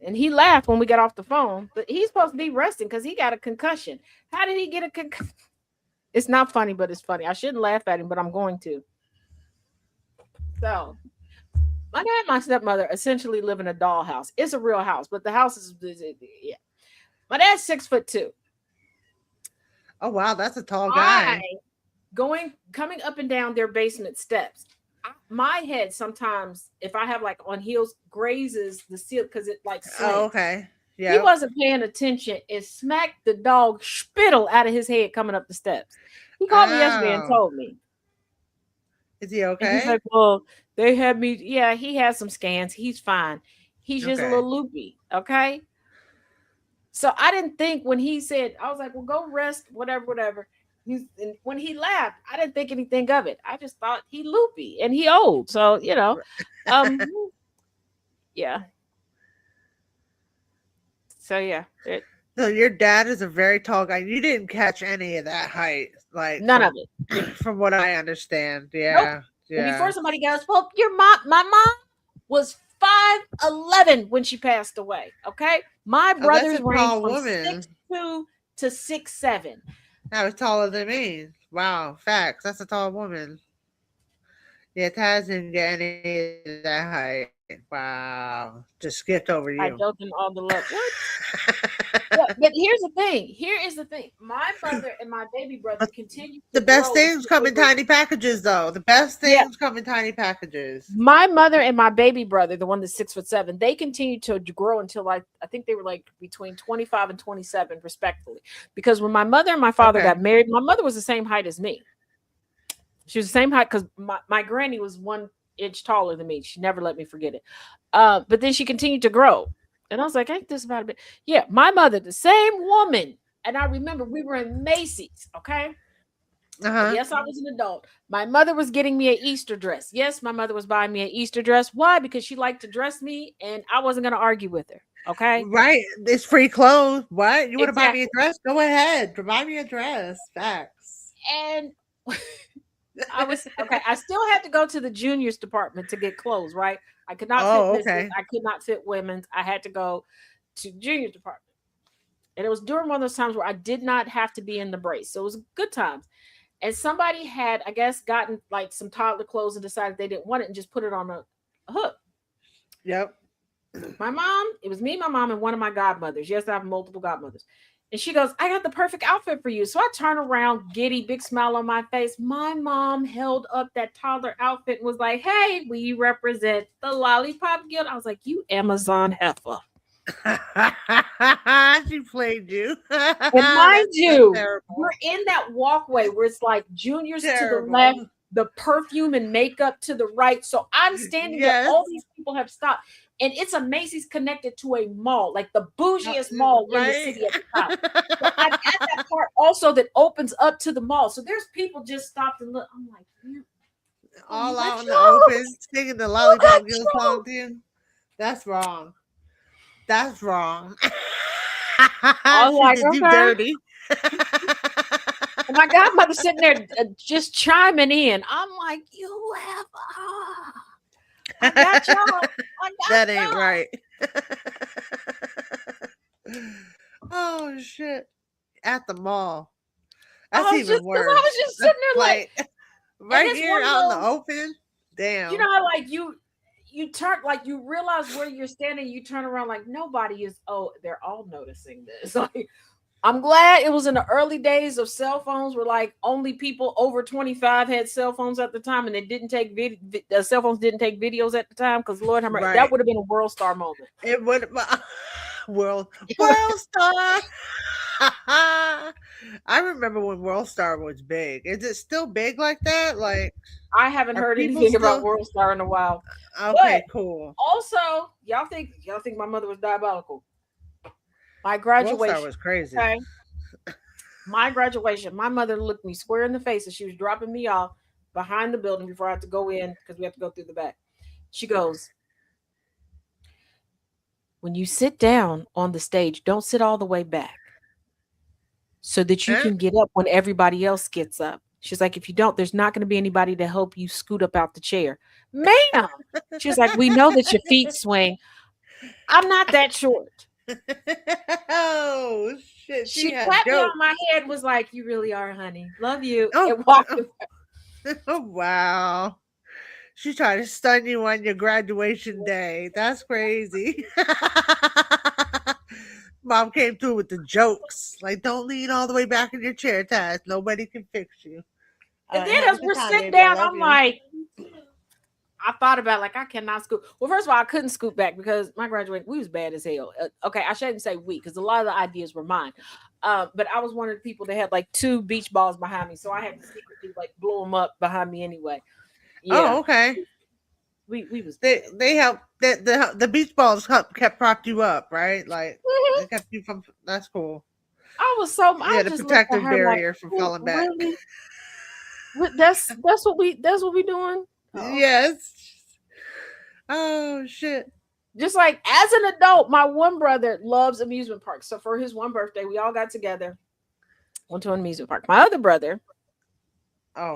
and he laughed when we got off the phone, but he's supposed to be resting because he got a concussion. How did he get a concussion? It's not funny, but it's funny. I shouldn't laugh at him, but I'm going to. So my dad and my stepmother essentially live in a dollhouse. It's a real house, but the house is, yeah. My dad's 6'2". Oh wow, that's a tall guy. Coming up and down their basement steps. My head sometimes, if I have like on heels, grazes the seal because it like slants. Oh, okay. Yeah. He wasn't paying attention. It smacked the dog spittle out of his head coming up the steps. He called me yesterday and told me. Is he okay? And he's like, well, they had me. Yeah, he has some scans. He's fine. He's just a little loopy. Okay. So I didn't think when he said, I was like, well, go rest, whatever. And when he laughed, I didn't think anything of it. I just thought he loopy and he old. So, yeah. So, yeah. So your dad is a very tall guy. You didn't catch any of that height. Like none of it. From what I understand. Yeah. Nope. Yeah. And before somebody goes, well, my mom was 5'11" when she passed away. Okay. My brothers range from 6'2" to 6'7". That was taller than me. Wow. Facts. That's a tall woman. Yeah, Taz didn't get any of that height. Wow. Just skipped over you. I told them all the love. What? But here's the thing. Here is the thing. My mother and my baby brother continue. The best things come in tiny packages, though. The best things come in tiny packages. My mother and my baby brother, the one that's 6'7", they continue to grow until I think they were like between 25 and 27, respectively. Because when my mother and my father got married, my mother was the same height as me. She was the same height because my granny was 1 inch taller than me. She never let me forget it. But then she continued to grow. And I was like, ain't this about a bit? Yeah, my mother, the same woman. And I remember we were in Macy's, okay? Yes, I was an adult. My mother was getting me an Easter dress. Yes, my mother was buying me an Easter dress. Why? Because she liked to dress me, and I wasn't going to argue with her, okay? Right. It's free clothes. What? You want to buy me a dress? Go ahead. Buy me a dress. Facts. And I was okay. I still had to go to the juniors department to get clothes, right? I could not fit business. I could not fit women's. I had to go to juniors department. And it was during one of those times where I did not have to be in the brace. So it was good times. And somebody had, I guess, gotten like some toddler clothes and decided they didn't want it and just put it on a hook. Yep. My mom, it was me, my mom, and one of my godmothers. Yes, I have multiple godmothers. And she goes, I got the perfect outfit for you. So I turn around, giddy, big smile on my face. My mom held up that toddler outfit and was like, hey, we represent the Lollipop Guild. I was like, you Amazon heifer. She played you. And mind you, we're in that walkway where it's like juniors to the left, the perfume and makeup to the right. So I'm standing there. All these people have stopped. And it's a Macy's connected to a mall, like the bougiest mall in the city at the top. So I'm at that part also that opens up to the mall. So there's people just stopped and look. I'm like, all out in the open, singing the Lollipop Guild song to you. That's wrong. That's wrong. I'm like, you dirty. And my godmother sitting there just chiming in. I'm like, you have I got y'all. That ain't right. Oh shit! At the mall. That's even worse. I was just sitting there like right here out in the open. Damn. You know how like you turn like you realize where you're standing. You turn around like nobody is. Oh, they're all noticing this. Like I'm glad it was in the early days of cell phones where like only people over 25 had cell phones at the time, and it didn't take cell phones didn't take videos at the time, because Lord have mercy, that would have been a world star moment. It would world star. I remember when World Star was big. Is it still big like that? Like, I haven't heard anything about World Star in a while. Okay, cool. Also, y'all think my mother was diabolical? My graduation World Star was crazy. Okay. My graduation, my mother looked me square in the face as she was dropping me off behind the building before I had to go in, because we have to go through the back. She goes, when you sit down on the stage, don't sit all the way back so that you can get up when everybody else gets up. She's like, if you don't, there's not going to be anybody to help you scoot up out the chair. Ma'am. She's like, we know that your feet swing. I'm not that short. Oh shit! She clapped me on my head, was like, "You really are, honey. Love you." And walked away. Oh wow! She tried to stun you on your graduation day. That's crazy. Mom came through with the jokes, like, "Don't lean all the way back in your chair, Taz. Nobody can fix you." And then as we're sitting down, I'm like, I thought about like I cannot scoot. Well, first of all, I couldn't scoot back because my graduation, we was bad as hell. Okay, I shouldn't say we, because a lot of the ideas were mine. But I was one of the people that had like 2 beach balls behind me, so I had to secretly like blow them up behind me anyway. Yeah. Oh, okay. We was they helped the beach balls kept propped you up, right? Like they kept you from. That's cool. I was so the protective barrier like, from falling back. Really? That's what we doing. Oh. Yes. Oh shit. Just like as an adult, my one brother loves amusement parks. So for his one birthday, we all got together, went to an amusement park. My other brother,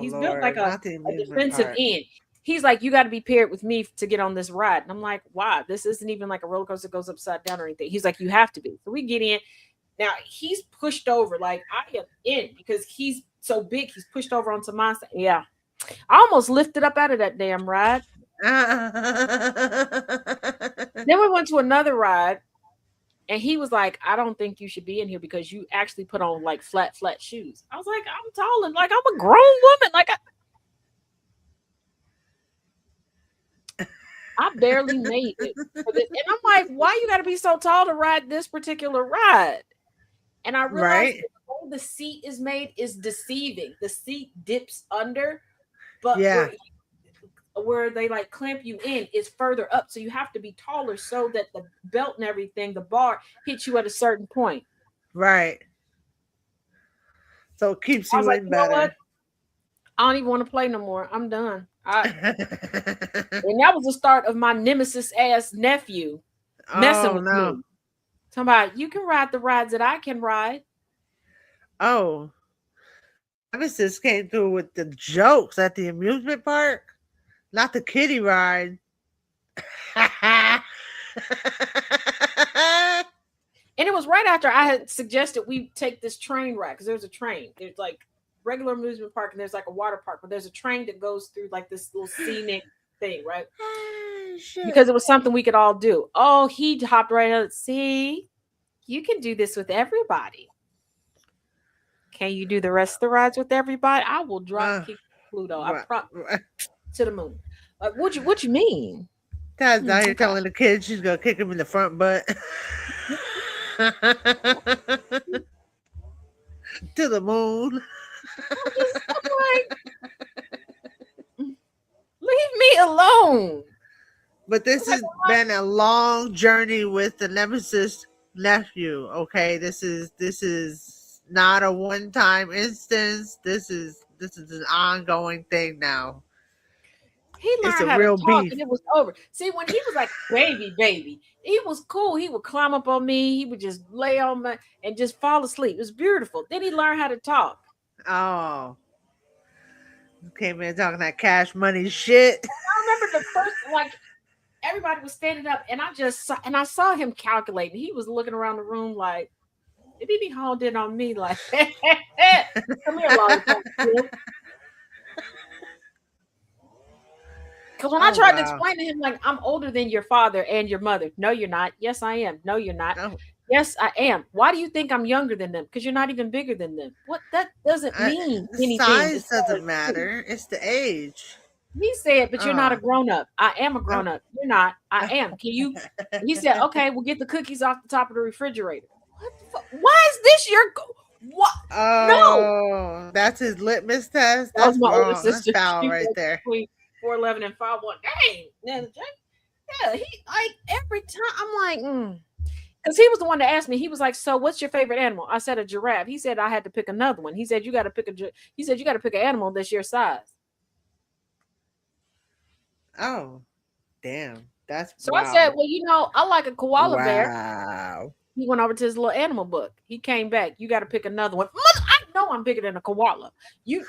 he's Lord, built like a defensive end. He's like, you got to be paired with me to get on this ride. And I'm like, why? This isn't even like a roller coaster that goes upside down or anything. He's like, you have to be. So we get in. Now he's pushed over. Like I am in because he's so big. He's pushed over onto my side. Yeah. I almost lifted up out of that damn ride. Then we went to another ride, and he was like, I don't think you should be in here because you actually put on like flat shoes. I was like, I'm tall and like I'm a grown woman. Like I barely made it. And I'm like, why you got to be so tall to ride this particular ride? And I realized the way the seat is made is deceiving. The seat dips under. But where they like clamp you in is further up. So you have to be taller so that the belt and everything, the bar hits you at a certain point. Right. So it keeps you in better. Know what? I don't even want to play no more. I'm done. And that was the start of my nemesis ass nephew messing with me. Talking about, you can ride the rides that I can ride. Oh. Nemesis came through with the jokes at the amusement park, not the kiddie ride. And it was right after I had suggested we take this train ride, because there's a train. There's like regular amusement park and there's like a water park, but there's a train that goes through like this little scenic thing, right? Because it was something we could all do. Oh, he hopped right out. See, you can do this with everybody. Can you do the rest of the rides with everybody? I will drop kick Pluto. To the moon. Like, what you mean? Taz now you're telling the kids she's gonna kick him in the front butt. To the moon. Like, leave me alone. But this has been a long journey with the Nemesis nephew. Okay, this is not a one-time instance. This is an ongoing thing now. He learned how to talk and it was over. See, when he was like baby, he was cool. He would climb up on me. He would just lay on me and just fall asleep. It was beautiful. Then he learned how to talk. Oh. Came in talking that cash money shit. I remember the first, like, everybody was standing up and I saw him calculating. He was looking around the room like, if he be hauled in on me like, come here, lollipop. Because when I tried to explain to him, like, I'm older than your father and your mother. No, you're not. Yes, I am. No, you're not. Yes, I am. Why do you think I'm younger than them? Because you're not even bigger than them. What? That doesn't mean anything. Size doesn't matter. It's the age. He said, but you're not a Oh. grown up. I am a grown up. You're not. I am. Can you? He said, okay, we'll get the cookies off the top of the refrigerator. What the fuck? Why is this your what? Oh, that's his litmus test. That was That's my older wrong. sister. That's foul She right was there. between 4'11" and 5'1". Dang. Yeah, he like every time I'm like, because he was the one that asked me. He was like, "So, what's your favorite animal?" I said, "A giraffe." He said, "I had to pick another one." He said, "You got to pick He said, "You got to pick an animal that's your size." Oh, damn. That's So wow. I said, "Well, I like a koala bear." Wow. He went over to his little animal book. He came back. You got to pick another one. I know I'm bigger than a koala. You.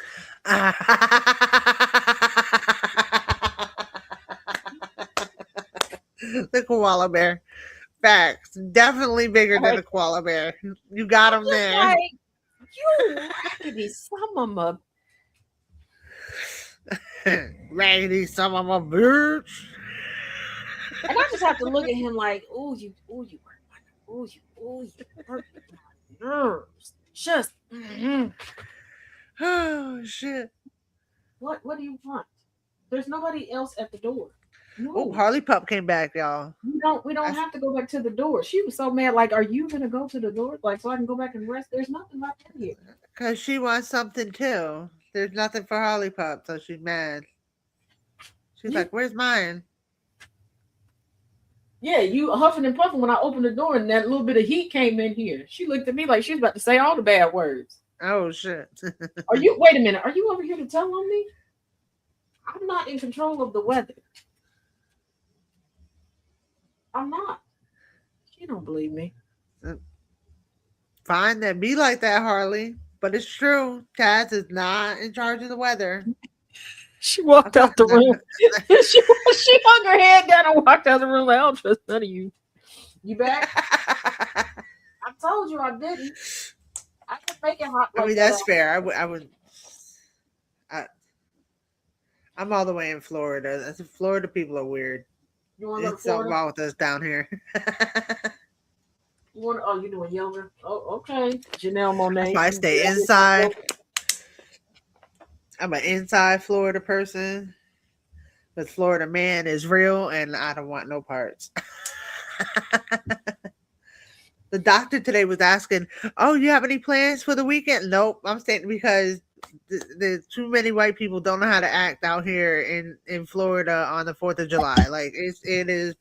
The koala bear. Facts. Definitely bigger than a koala bear. You got him there. Like, you raggedy some of them. Raggedy some of my bitch. And I just have to look at him like, you hurt my nerves. Just, Oh shit. What do you want? There's nobody else at the door. No. Oh, Harley Pup came back, y'all. We don't have to go back to the door. She was so mad. Like, are you gonna go to the door? Like, so I can go back and rest? There's nothing left in here. Because she wants something too. There's nothing for Harley Pup, so she's mad. She's like, "Where's mine?" Yeah, you huffing and puffing when I opened the door and that little bit of heat came in here. She looked at me like she was about to say all the bad words. Oh shit. Wait a minute, are you over here to tell on me? I'm not in control of the weather. I'm not. You don't believe me. Fine, then be like that, Harley. But it's true. Taz is not in charge of the weather. She walked out the room. she hung her head down and walked out the room. Like, I don't trust none of you. You back? I told you I didn't. I can make it hot. I mean, that's fair. I'm all the way in Florida. Florida people are weird. You want to go to There's something Florida? wrong with us down here. You're doing yoga? Oh, okay. Janelle Monáe. If I stay inside. I'm an inside Florida person. But Florida man is real and I don't want no parts. The doctor today was asking, "Oh, you have any plans for the weekend?" Nope. I'm staying because there's too many white people don't know how to act out here in Florida on the 4th of July. Like it is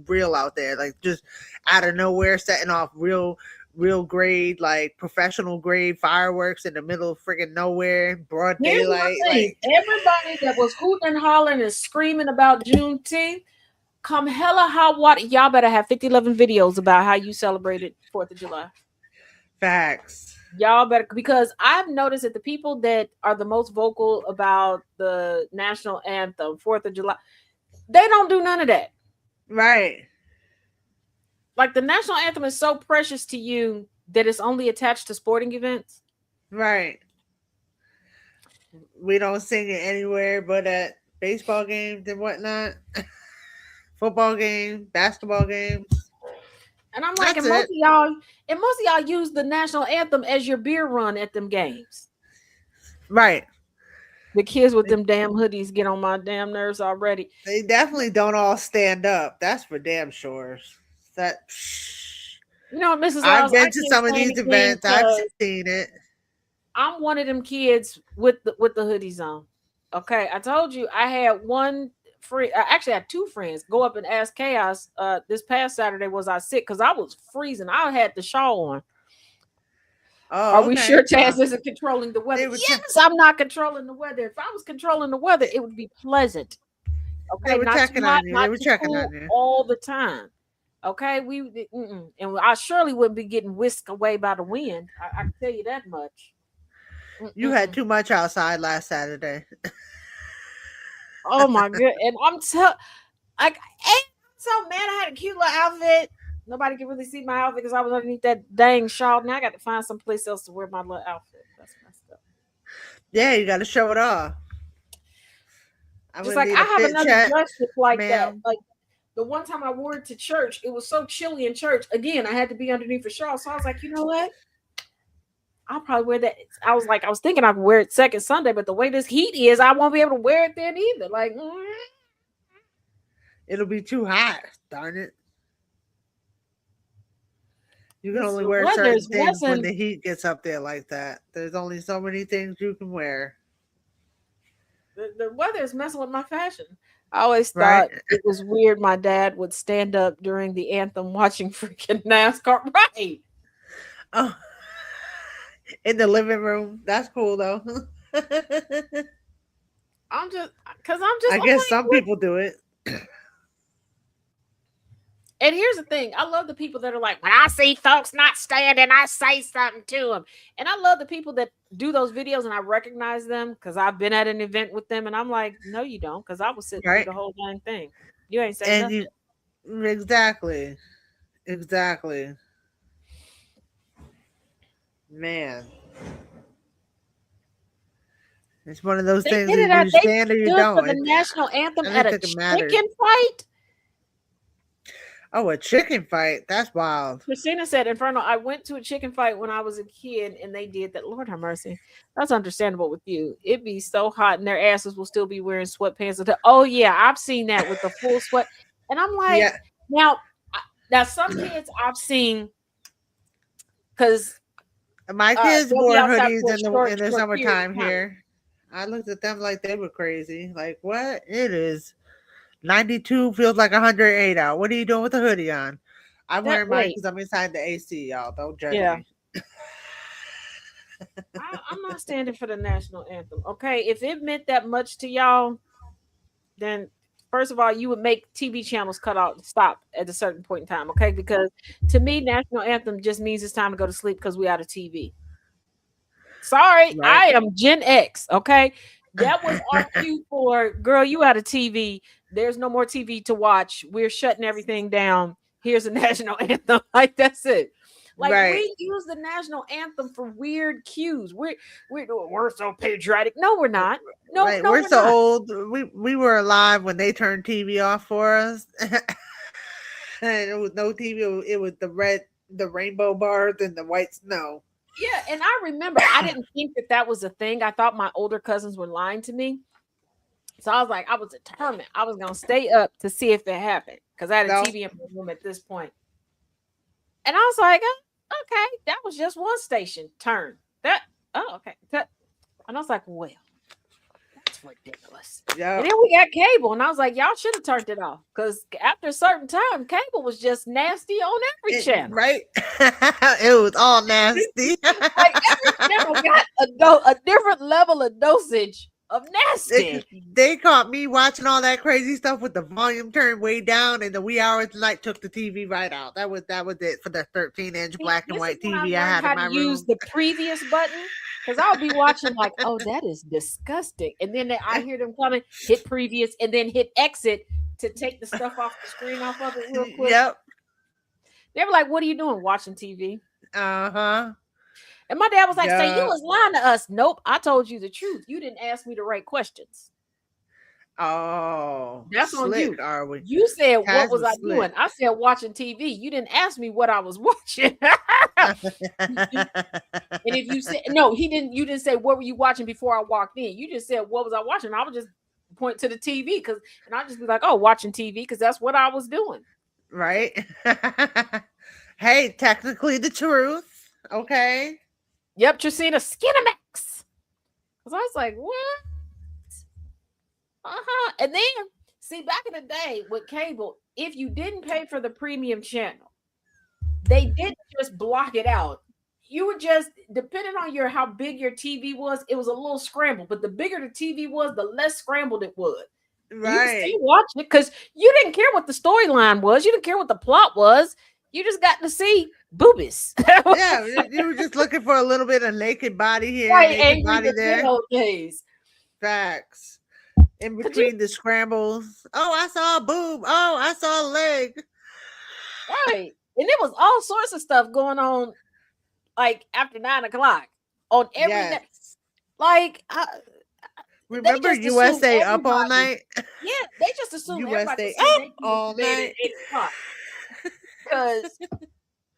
real out there. Like just out of nowhere, setting off real grade, like professional grade fireworks in the middle of freaking nowhere, broad daylight. Like everybody that was hooting and hollering and screaming about Juneteenth, come hella hot water, y'all better have 50-11 videos about how you celebrated 4th of July. Facts. Y'all better, because I've noticed that the people that are the most vocal about the national anthem, 4th of July, they don't do none of that. Right. Like the national anthem is so precious to you that it's only attached to sporting events. Right. We don't sing it anywhere but at baseball games and whatnot. Football games, basketball games. And I'm like, and most of y'all use the national anthem as your beer run at them games. Right. The kids with them damn hoodies get on my damn nerves already. They definitely don't all stand up. That's for damn sure. Mrs. I've been to some of these events. I've seen it. I'm one of them kids with the hoodies on. Okay, I told you I had one free. I actually had two friends go up and ask Chaos. This past Saturday, was I sick? Because I was freezing. I had the shawl on. Oh, are we sure Taz isn't controlling the weather? Yes, I'm not controlling the weather. If I was controlling the weather, it would be pleasant. Okay, they were checking on you. They were checking on you all the time. Okay, and I surely wouldn't be getting whisked away by the wind. I can tell you that much. You had too much outside last Saturday. Oh my god! And I'm so mad. I had a cute little outfit. Nobody can really see my outfit because I was underneath that dang shawl. Now I got to find someplace else to wear my little outfit. That's messed up. Yeah, you got to show it off. Just like I have another dress just like that. Like the one time I wore it to church, it was so chilly in church. Again, I had to be underneath a shawl. So I was like, you know what? I'll probably wear that. I was thinking I could wear it second Sunday, but the way this heat is, I won't be able to wear it then either. Like, it'll be too hot. Darn it. You can This only wear certain weather's things when messing- the heat gets up there like that. There's only so many things you can wear. the weather is messing with my fashion. I always Right. thought it was weird my dad would stand up during the anthem watching freaking NASCAR. Right. Oh, in the living room. That's cool though. I'm just I guess some people do it. And here's the thing. I love the people that are like, when I see folks not standing, I say something to them. And I love the people that do those videos and I recognize them because I've been at an event with them and I'm like, no, you don't, because I was sitting Right. through the whole dang thing. You ain't saying nothing. Exactly. Man. It's one of those They things did it that at you they stand or you stood don't. for the national anthem I at don't a think it matters. chicken fight. Oh, a chicken fight. That's wild. Christina said, Inferno, I went to a chicken fight when I was a kid and they did that. Lord have mercy. That's understandable with you. It'd be so hot and their asses will still be wearing sweatpants. Oh, yeah, I've seen that with the full sweat. And I'm like, Yeah. now some kids I've seen, because My kids they'll be wore outside hoodies for a in short the period of summertime time. here. I looked at them like they were crazy. Like, what? It is 92, feels like 108 out. What are you doing with a hoodie on? I'm wearing mine wait. because I'm inside the AC, y'all. Don't judge Yeah. me. I'm not standing for the national anthem. Okay, if it meant that much to y'all, then first of all, you would make TV channels stop at a certain point in time. Okay, because to me, national anthem just means it's time to go to sleep because we out of TV. Sorry, Right. I am Gen X. Okay, that was our cue for girl. You out of TV. There's no more TV to watch. We're shutting everything down. Here's a national anthem. Like that's it. Like Right. we use the national anthem for weird cues. We're so patriotic. No, we're not. No, Right. no, We're so not. old. We were alive when they turned TV off for us. And it was no TV. It was the rainbow bars and the white snow. Yeah, and I remember I didn't think that was a thing. I thought my older cousins were lying to me. So I was like, I was determined. I was gonna stay up to see if it happened because I had a TV in my room at this point. And I was like, oh, okay, that was just one station turn. Okay. And I was like, well, that's ridiculous. Yeah. And then we got cable, and I was like, y'all should have turned it off because after a certain time, cable was just nasty on every channel. Right? It was all nasty. Like every channel got a different level of dosage of nasty. They caught me watching all that crazy stuff with the volume turned way down, and the wee hours of the night took the TV right out. That was it for the 13-inch black and white TV I had in my room. Use the previous button because I'll be watching like, oh, that is disgusting, and then I hear them coming, hit previous, and then hit exit to take the stuff off the screen off of it real quick. Yep. They were like, "What are you doing? Watching TV?" Uh-huh. And my dad was like, Yeah. "So you was lying to us?" Nope, I told you the truth. You didn't ask me the right questions. Oh, That's on slick, you. are we? You said, Taz "What was I slick. doing?" I said, "Watching TV." You didn't ask me what I was watching. And if you said no, he didn't. You didn't say what were you watching before I walked in. You just said what was I watching. I would just point to the TV and I'd just be like, "Oh, watching TV," because that's what I was doing. Right? Hey, technically the truth. Okay. Yep, Tracina Skinamax. Because I was like, what? And then, see, back in the day with cable, if you didn't pay for the premium channel, they didn't just block it out. You would just, depending on how big your TV was, it was a little scrambled. But the bigger the TV was, the less scrambled it was. Right. You still watching it because you didn't care what the storyline was. You didn't care what the plot was. You just got to see boobies. Yeah, you were just looking for a little bit of naked body here, Right, naked body there. Days. Facts. In between the scrambles. Oh, I saw a boob. Oh, I saw a leg. Right. And there was all sorts of stuff going on like after 9 o'clock on every day. Like Remember just assume USA Up All everybody. Night? Yeah, they just assume everybody USA see Up they All made Night. at 8 o'clock. Because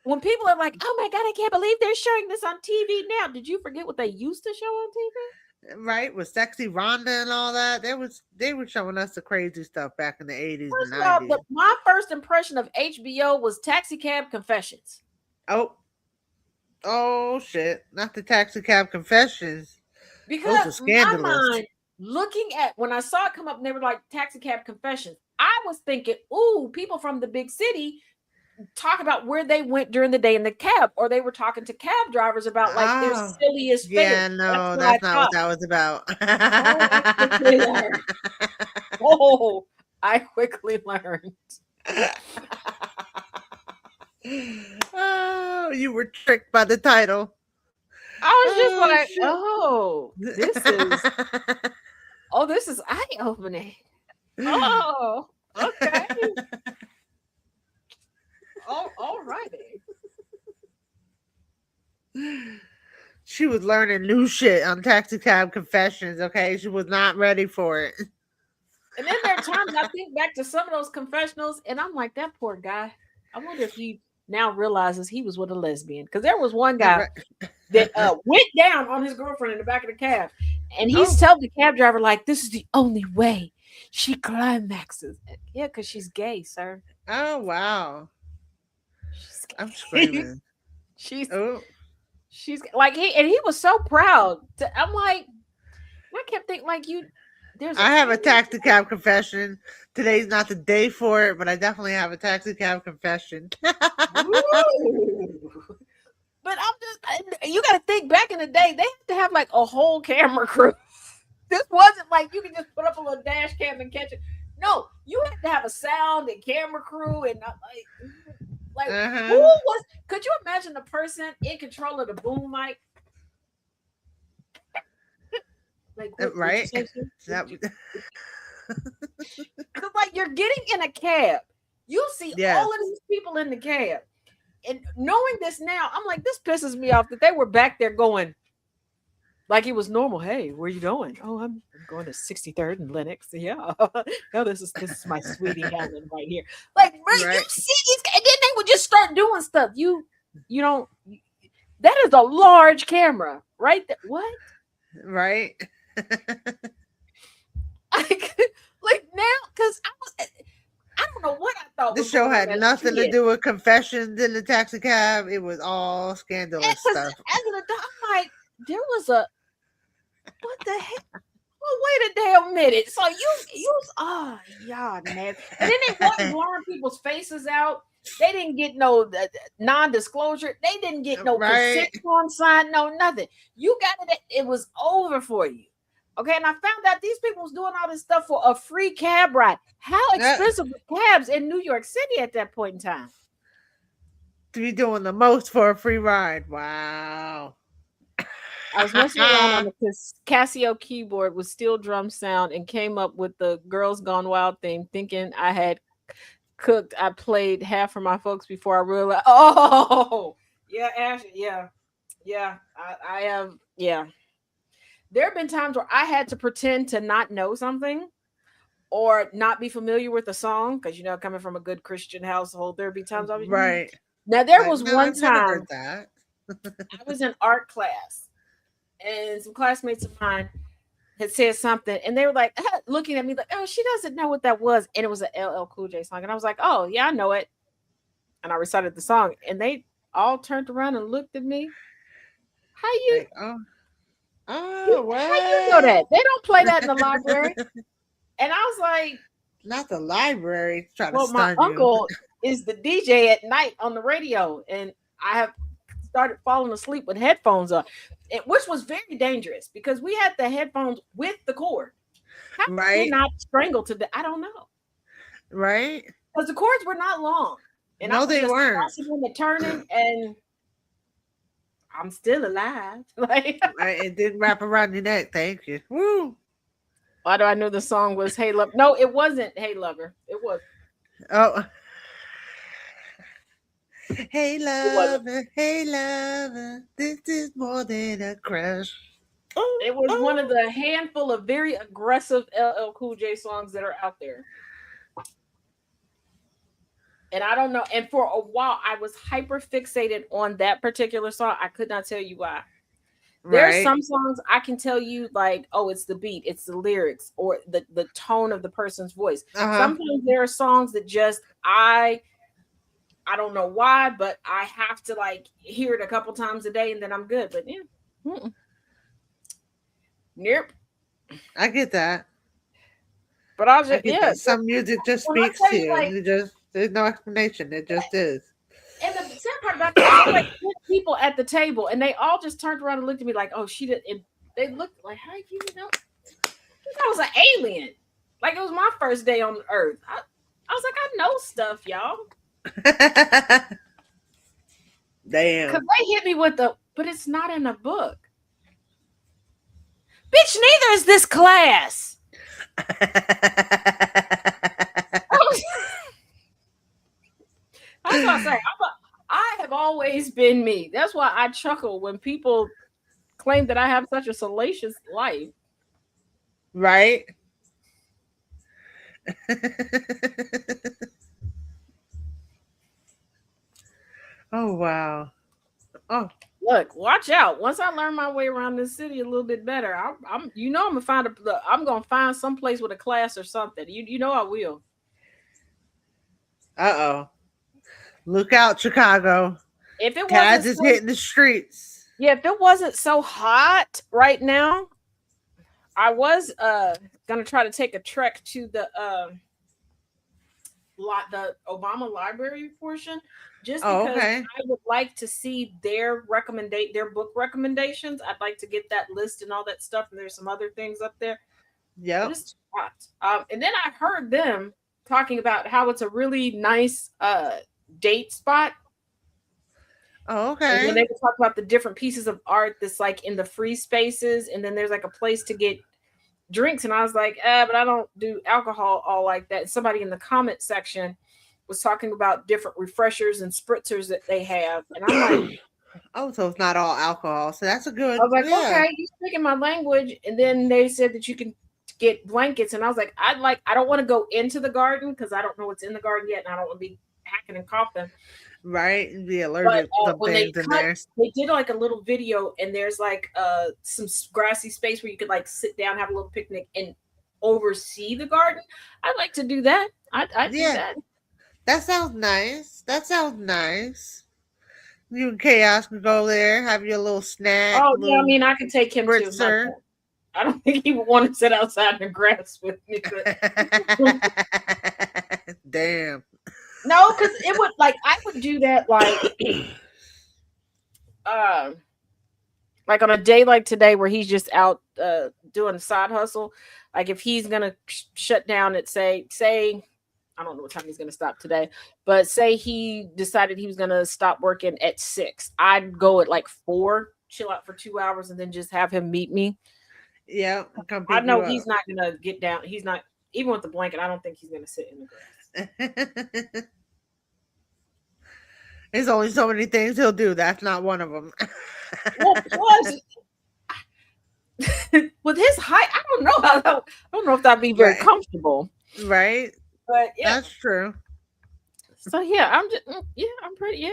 when people are like, "Oh my god, I can't believe they're showing this on TV now," did you forget what they used to show on TV? Right, with Sexy Rhonda and all that. They were showing us the crazy stuff back in the 80s and First of all, 90s. my first impression of HBO was Taxi Cab Confessions. Oh shit! Not the Taxi Cab Confessions. Because those are scandalous. my mind, looking at when I saw it come up and they were like Taxi Cab Confessions, I was thinking, ooh, people from the big city talk about where they went during the day in the cab, or they were talking to cab drivers about like their silliest Yeah, fails. no, that's not what that was about. I quickly learned. Oh, you were tricked by the title. I was just like, this is eye-opening. Oh, okay. All righty. She was learning new shit on Taxi Cab Confessions, okay? She was not ready for it. And then there are times I think back to some of those confessionals, and I'm like, that poor guy. I wonder if he now realizes he was with a lesbian. Because there was one guy that went down on his girlfriend in the back of the cab. And he's telling the cab driver, like, this is the only way she climaxes. Yeah, because she's gay, sir. Oh, wow. I'm screaming. She's like, he was so proud. I'm like, I kept thinking, like, I have a Taxi Cab confession. Today's not the day for it, but I definitely have a Taxi Cab confession. But you got to think back in the day, they had to have like a whole camera crew. This wasn't like you can just put up a little dash cam and catch it. No, you had to have a sound and camera crew and who was? Could you imagine the person in control of the boom mic? Like, right? Because like you're getting in a cab, you'll see all of these people in the cab, and knowing this now, I'm like, this pisses me off that they were back there going like it was normal. Hey, where are you going? Oh, I'm going to 63rd and Lenox. Yeah. No, this is my sweetie Helen right here. Like, right. You see these, and then they would just start doing stuff. You don't. That is a large camera, right? What? Right. like now, because I don't know what I thought. This show had nothing to do with confessions in the taxi cab. It was all scandalous stuff. As an adult, I'm like, there was a what the heck? Well, wait a damn minute. So yeah, man. And then they wasn't blurring people's faces out. They didn't get no non-disclosure. They didn't get no consent form signed. No nothing. You got it. It was over for you. Okay, and I found out these people was doing all this stuff for a free cab ride. How expensive were cabs in New York City at that point in time? To be doing the most for a free ride. Wow. I was messing around on the Casio keyboard with steel drum sound and came up with the Girls Gone Wild theme, thinking I had cooked. I played half for my folks before I realized. Oh, yeah, Ashley, yeah. I have, yeah. There have been times where I had to pretend to not know something or not be familiar with the song because, coming from a good Christian household, there'd be times I was right. Now there was one time I was in art class and some classmates of mine had said something and they were like looking at me like, oh, she doesn't know what that was, and it was an LL Cool J song, and I was like, oh yeah, I know it, and I recited the song, and they all turned around and looked at me. How you? What? How you know that? They don't play that in the library. And I was like, not the library. My uncle is the DJ at night on the radio, and I have started falling asleep with headphones on, which was very dangerous because we had the headphones with the cord. How did they not strangle to the? I don't know. Right? Because the cords were not long, and no, they weren't. The turning, and I'm still alive. Like it didn't wrap around your neck. Thank you. Woo. Why do I know the song was Hey Lover? No, it wasn't Hey Lover. It was. Oh. Hey lover, this is more than a crush. It was one of the handful of very aggressive LL Cool J songs that are out there. And I don't know. And for a while, I was hyper fixated on that particular song. I could not tell you why. There's some songs I can tell you, like, oh, it's the beat, it's the lyrics, or the tone of the person's voice. Sometimes there are songs that just I don't know why, but I have to like hear it a couple times a day and then I'm good. But yeah. Nope. I get that. But I'll just some music just speaks to you. Like, there's no explanation. It just is. And the sad part about that, there were like 10 people at the table, and they all just turned around and looked at me like, "Oh, she did." And they looked like, "How you know?" I was an alien. Like it was my first day on Earth. I was like, "I know stuff, y'all." Damn. Because they hit me with but it's not in a book. Bitch, neither is this class. I was gonna say, I have always been me. That's why I chuckle when people claim that I have such a salacious life. Right? Oh, wow. Oh, look, watch out. Once I learn my way around this city a little bit better, I'm gonna find some place with a class or something. You know I will. Uh-oh. Look out, Chicago. If it Taz is hitting the streets. Yeah, if it wasn't so hot right now, I was gonna try to take a trek to the Obama library portion, just because I would like to see their book recommendations. I'd like to get that list and all that stuff, and there's some other things up there. Yeah. And then I heard them talking about how it's a really nice date spot. Oh, okay. And when they would talk about the different pieces of art that's like in the free spaces, and then there's like a place to get drinks, and I was like, but I don't do alcohol all like that. And somebody in the comment section was talking about different refreshers and spritzers that they have, and I'm like, oh, so it's not all alcohol. So that's a good. I was like, okay, you're speaking my language. And then they said that you can get blankets, and I was like, I don't want to go into the garden because I don't know what's in the garden yet, and I don't want to be hacking and coughing. Right, and be allergic to some things in there. They did like a little video, and there's like some grassy space where you could like sit down, have a little picnic, and oversee the garden. I'd like to do that. I'd do that. That sounds nice. You and Chaos can go there, have your little snack. Oh yeah, I mean I could take him too. I don't think he would want to sit outside in the grass with me. But... Damn. No, because it would I would do that like on a day like today where he's just out doing a side hustle. Like if he's gonna shut down at say I don't know what time he's gonna stop today, but say he decided he was gonna stop working at 6, I'd go at like 4, chill out for 2 hours, and then just have him meet me. Yeah, I know he's not gonna get down. He's not even with the blanket. I don't think he's gonna sit in the grass. There's only so many things he'll do. That's not one of them. Well, plus, with his height, I don't know if that'd be very comfortable. Right. But yeah, that's true. So yeah, I'm pretty.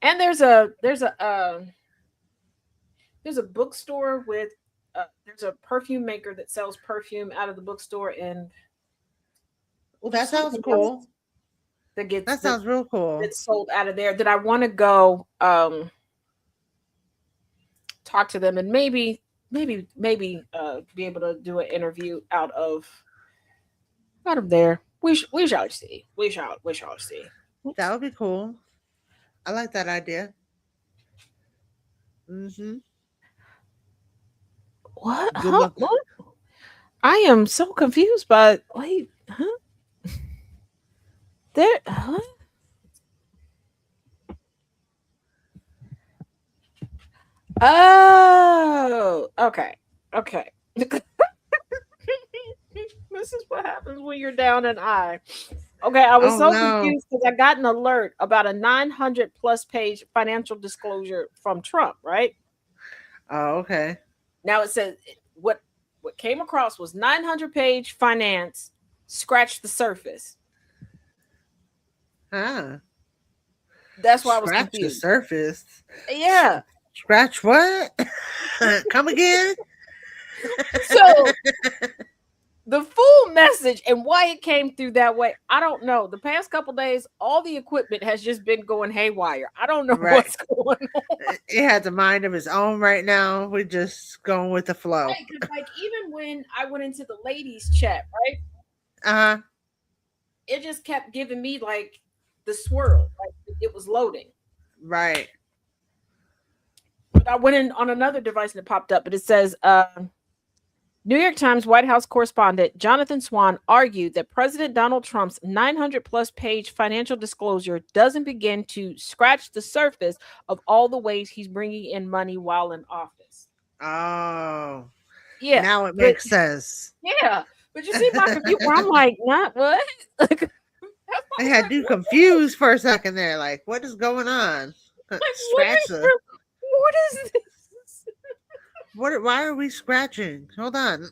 And there's a bookstore with there's a perfume maker that sells perfume out of the bookstore, and well, that sounds cool. That sounds real cool. It's sold out of there. That I want to go talk to them and maybe be able to do an interview out of there. We shall see. We shall see. That would be cool. I like that idea. Mm-hmm. What? Huh? What? I am so confused by huh? There, huh? Oh, okay. This is what happens when you're down an eye. Okay, I was confused because I got an alert about a 900+ page financial disclosure from Trump, right? Oh, okay. Now it says what came across was 900-page finance scratched the surface. Huh. That's why I was Scratch the confused. surface. Yeah. Scratch what? Come again? So the full message and why it came through that way, I don't know. The past couple days, all the equipment has just been going haywire. I don't know what's going on. It has a mind of its own right now. We're just going with the flow. Right, 'cause, like, even when I went into the ladies' chat, right? Uh-huh. It just kept giving me like the swirl, like it was loading. Right. But I went in on another device and it popped up, but it says New York Times White House correspondent Jonathan Swan argued that President Donald Trump's 900-plus page financial disclosure doesn't begin to scratch the surface of all the ways he's bringing in money while in office. Oh. Yeah. Now it makes sense. Yeah. But you see my computer, I'm like, not what? I had you confused for a second there. Like, what is going on? Like, Scratch what is this? Why are we scratching? Hold on.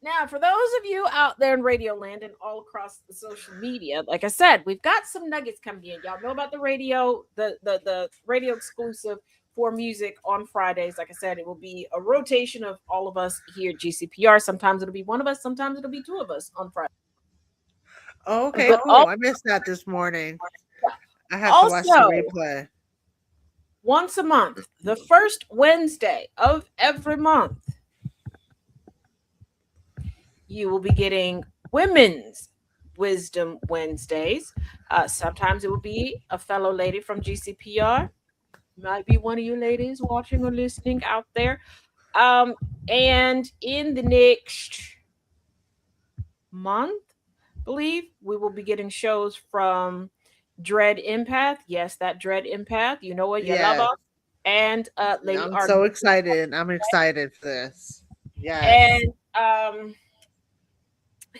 Now, for those of you out there in Radio Land and all across the social media, like I said, we've got some nuggets coming in. Y'all know about the radio, the radio exclusive for music on Fridays. Like I said, it will be a rotation of all of us here at GCPR. Sometimes it'll be one of us, sometimes it'll be two of us on Friday. Okay, cool. I missed that this morning. I have to watch the replay. Once a month, the first Wednesday of every month, you will be getting Women's Wisdom Wednesdays. Sometimes it will be a fellow lady from GCPR. Might be one of you ladies watching or listening out there. And in the next month, I believe, we will be getting shows from Dread Empath. Yes, that Dread Empath. You know what? You love us. And Lady I'm Artemis. so excited. I'm excited for this. Yes. And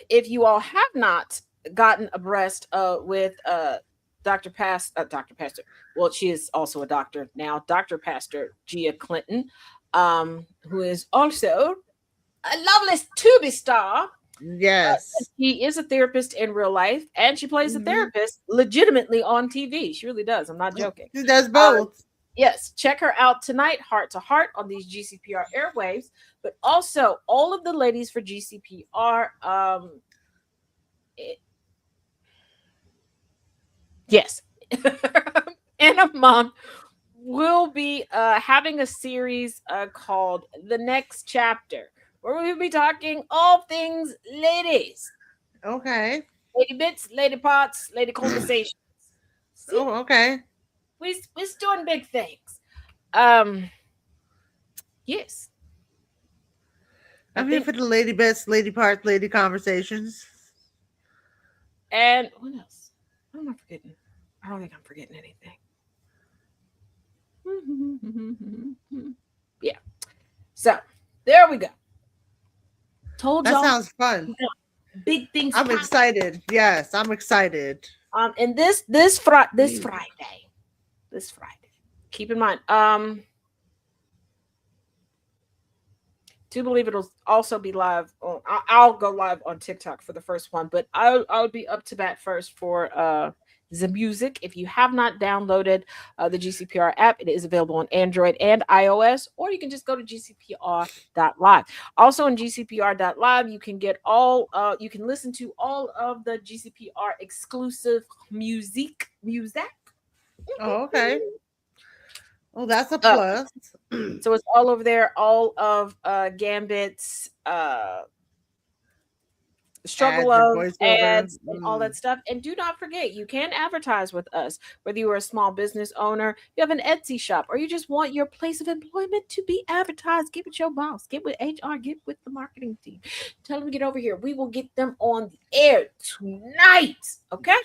if you all have not gotten abreast with Dr. Pastor, well, she is also a doctor now, Dr. Pastor Gia Clinton, who is also a loveless Tubi star. Yes. She is a therapist in real life, and she plays a therapist legitimately on TV. She really does. I'm not joking. She does both. Yes, check her out tonight, Heart to Heart, on these GCPR airwaves. But also, all of the ladies for GCPR, yes, in a month, we'll be having a series called The Next Chapter, where we'll be talking all things ladies. Okay. Lady bits, lady parts, lady conversations. Oh, okay. We're doing big things. Yes. I'm here for the lady bits, lady parts, lady conversations. And what else? What am I forgetting? I don't think I'm forgetting anything. Yeah. So there we go. Told that y'all. Sounds fun. Big things. I'm excited. Yes, I'm excited. And this Friday. Keep in mind. Do believe it'll also be live on. I'll go live on TikTok for the first one, but I'll be up to bat first for the music. If you have not downloaded the GCPR app, it is available on Android and iOS, or you can just go to GCPR.live. Also on GCPR.live, you can get you can listen to all of the GCPR exclusive music. Oh, okay. Oh, that's a plus. So it's all over there. All of Gambit's struggle of ads and all that stuff. And do not forget, you can advertise with us, whether you are a small business owner, you have an Etsy shop, or you just want your place of employment to be advertised. Get with your boss, get with HR, get with the marketing team. Tell them to get over here. We will get them on the air tonight. Okay?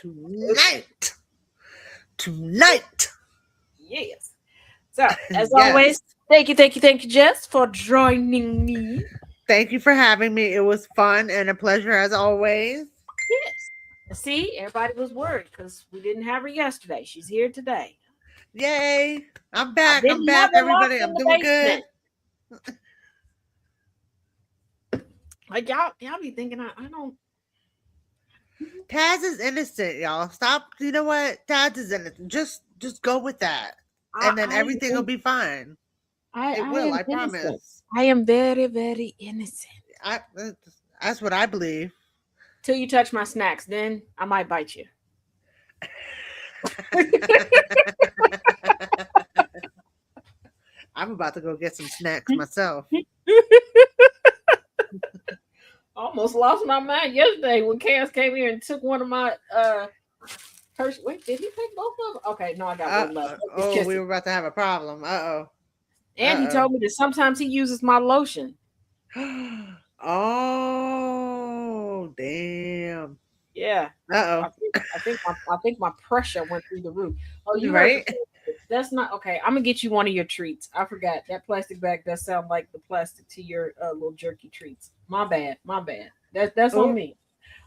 Tonight. Yes. So, as always, thank you, Jess, for joining me. Thank you for having me. It was fun and a pleasure as always. Yes. See, everybody was worried because we didn't have her yesterday. She's here today. Yay! I'm back. Been I'm back, never locked everybody. in I'm the doing good. basement. Like y'all be thinking I don't. Taz is innocent, y'all. Stop. You know what? Taz is innocent. Just go with that, and then everything will be fine. It will. I promise. I am very, very innocent. That's what I believe. Till you touch my snacks, then I might bite you. I'm about to go get some snacks myself. Almost lost my mind yesterday when Cass came here and took one of my Hershey. Wait, did he take both of them? Okay, no, I got one left. We were about to have a problem. And he told me that sometimes he uses my lotion. Oh, damn. Yeah. I think my pressure went through the roof. Oh, you right? That's not okay. I'm gonna get you one of your treats. I forgot that plastic bag does sound like the plastic to your little jerky treats. My bad. That's on me.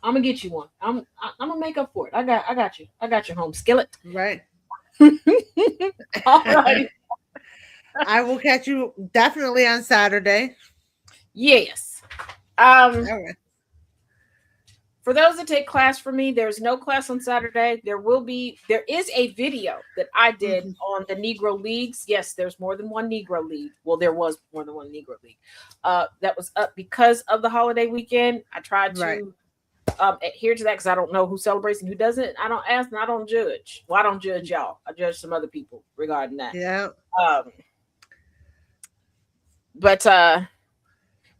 I'm gonna get you one. I'm gonna make up for it. I got you. I got your home skillet. Right. All right. I will catch you definitely on Saturday. Yes. Okay. For those that take class from me, there's no class on Saturday. There is a video that I did on the Negro Leagues. Yes, there's more than one Negro League. Well, there was more than one Negro League. That was up because of the holiday weekend. I tried to adhere to that because I don't know who celebrates and who doesn't. I don't ask and I don't judge. Well, I don't judge y'all. I judge some other people regarding that. Yeah. But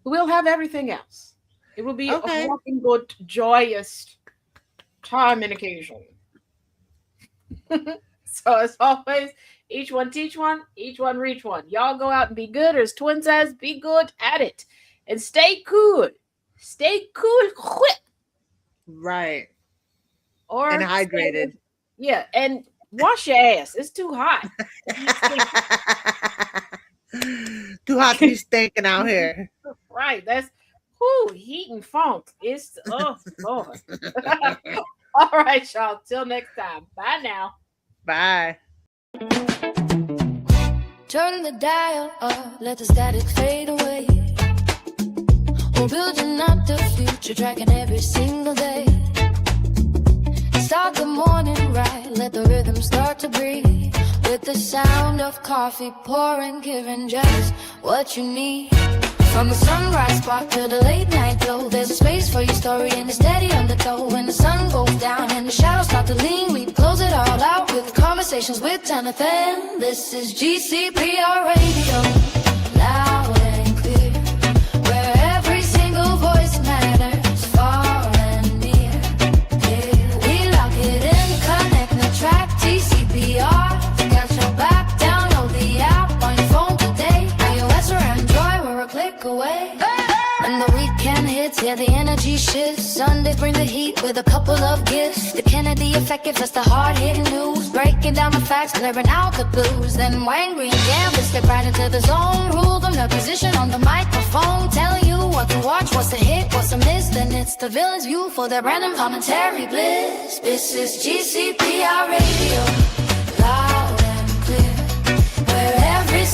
we'll have everything else. It will be a walking good, joyous time and occasion. So as always, each one teach one, each one reach one. Y'all go out and be good, or as Twin says, be good at it. And stay cool. Stay cool quick. Right. Or and hydrated. And wash your ass. It's too hot. Too hot to be stinking out here. Right. That's heat and funk. It's Lord. All right, y'all. Till next time. Bye now. Bye. Turn the dial up, let the static fade away. We're building up the future, tracking every single day. Start the morning right, let the rhythm start to breathe. With the sound of coffee pouring, giving just what you need. From the sunrise spot to the late night glow, there's a space for your story and it's steady undertow. When the sun goes down and the shadows start to lean, we close it all out with conversations with Jonathan. This is GCPR Radio, loud and clear, where every single voice matters, far and near. Yeah, we lock it in, connect the track, GCPR. Got your back, download the app on your phone today. iOS or Android, we're a click away. When the weekend hits, yeah, the energy shifts. Sundays bring the heat with a couple of gifts. The Kennedy effect gives us the hard-hitting news, breaking down the facts, clearing out the blues. Then Wangry and Gambler step right into the zone, rule them their position on the microphone, tell you what to watch, what's a hit, what's a miss. Then it's the villain's view for their random commentary bliss. This is GCPR Radio, loud and clear, where every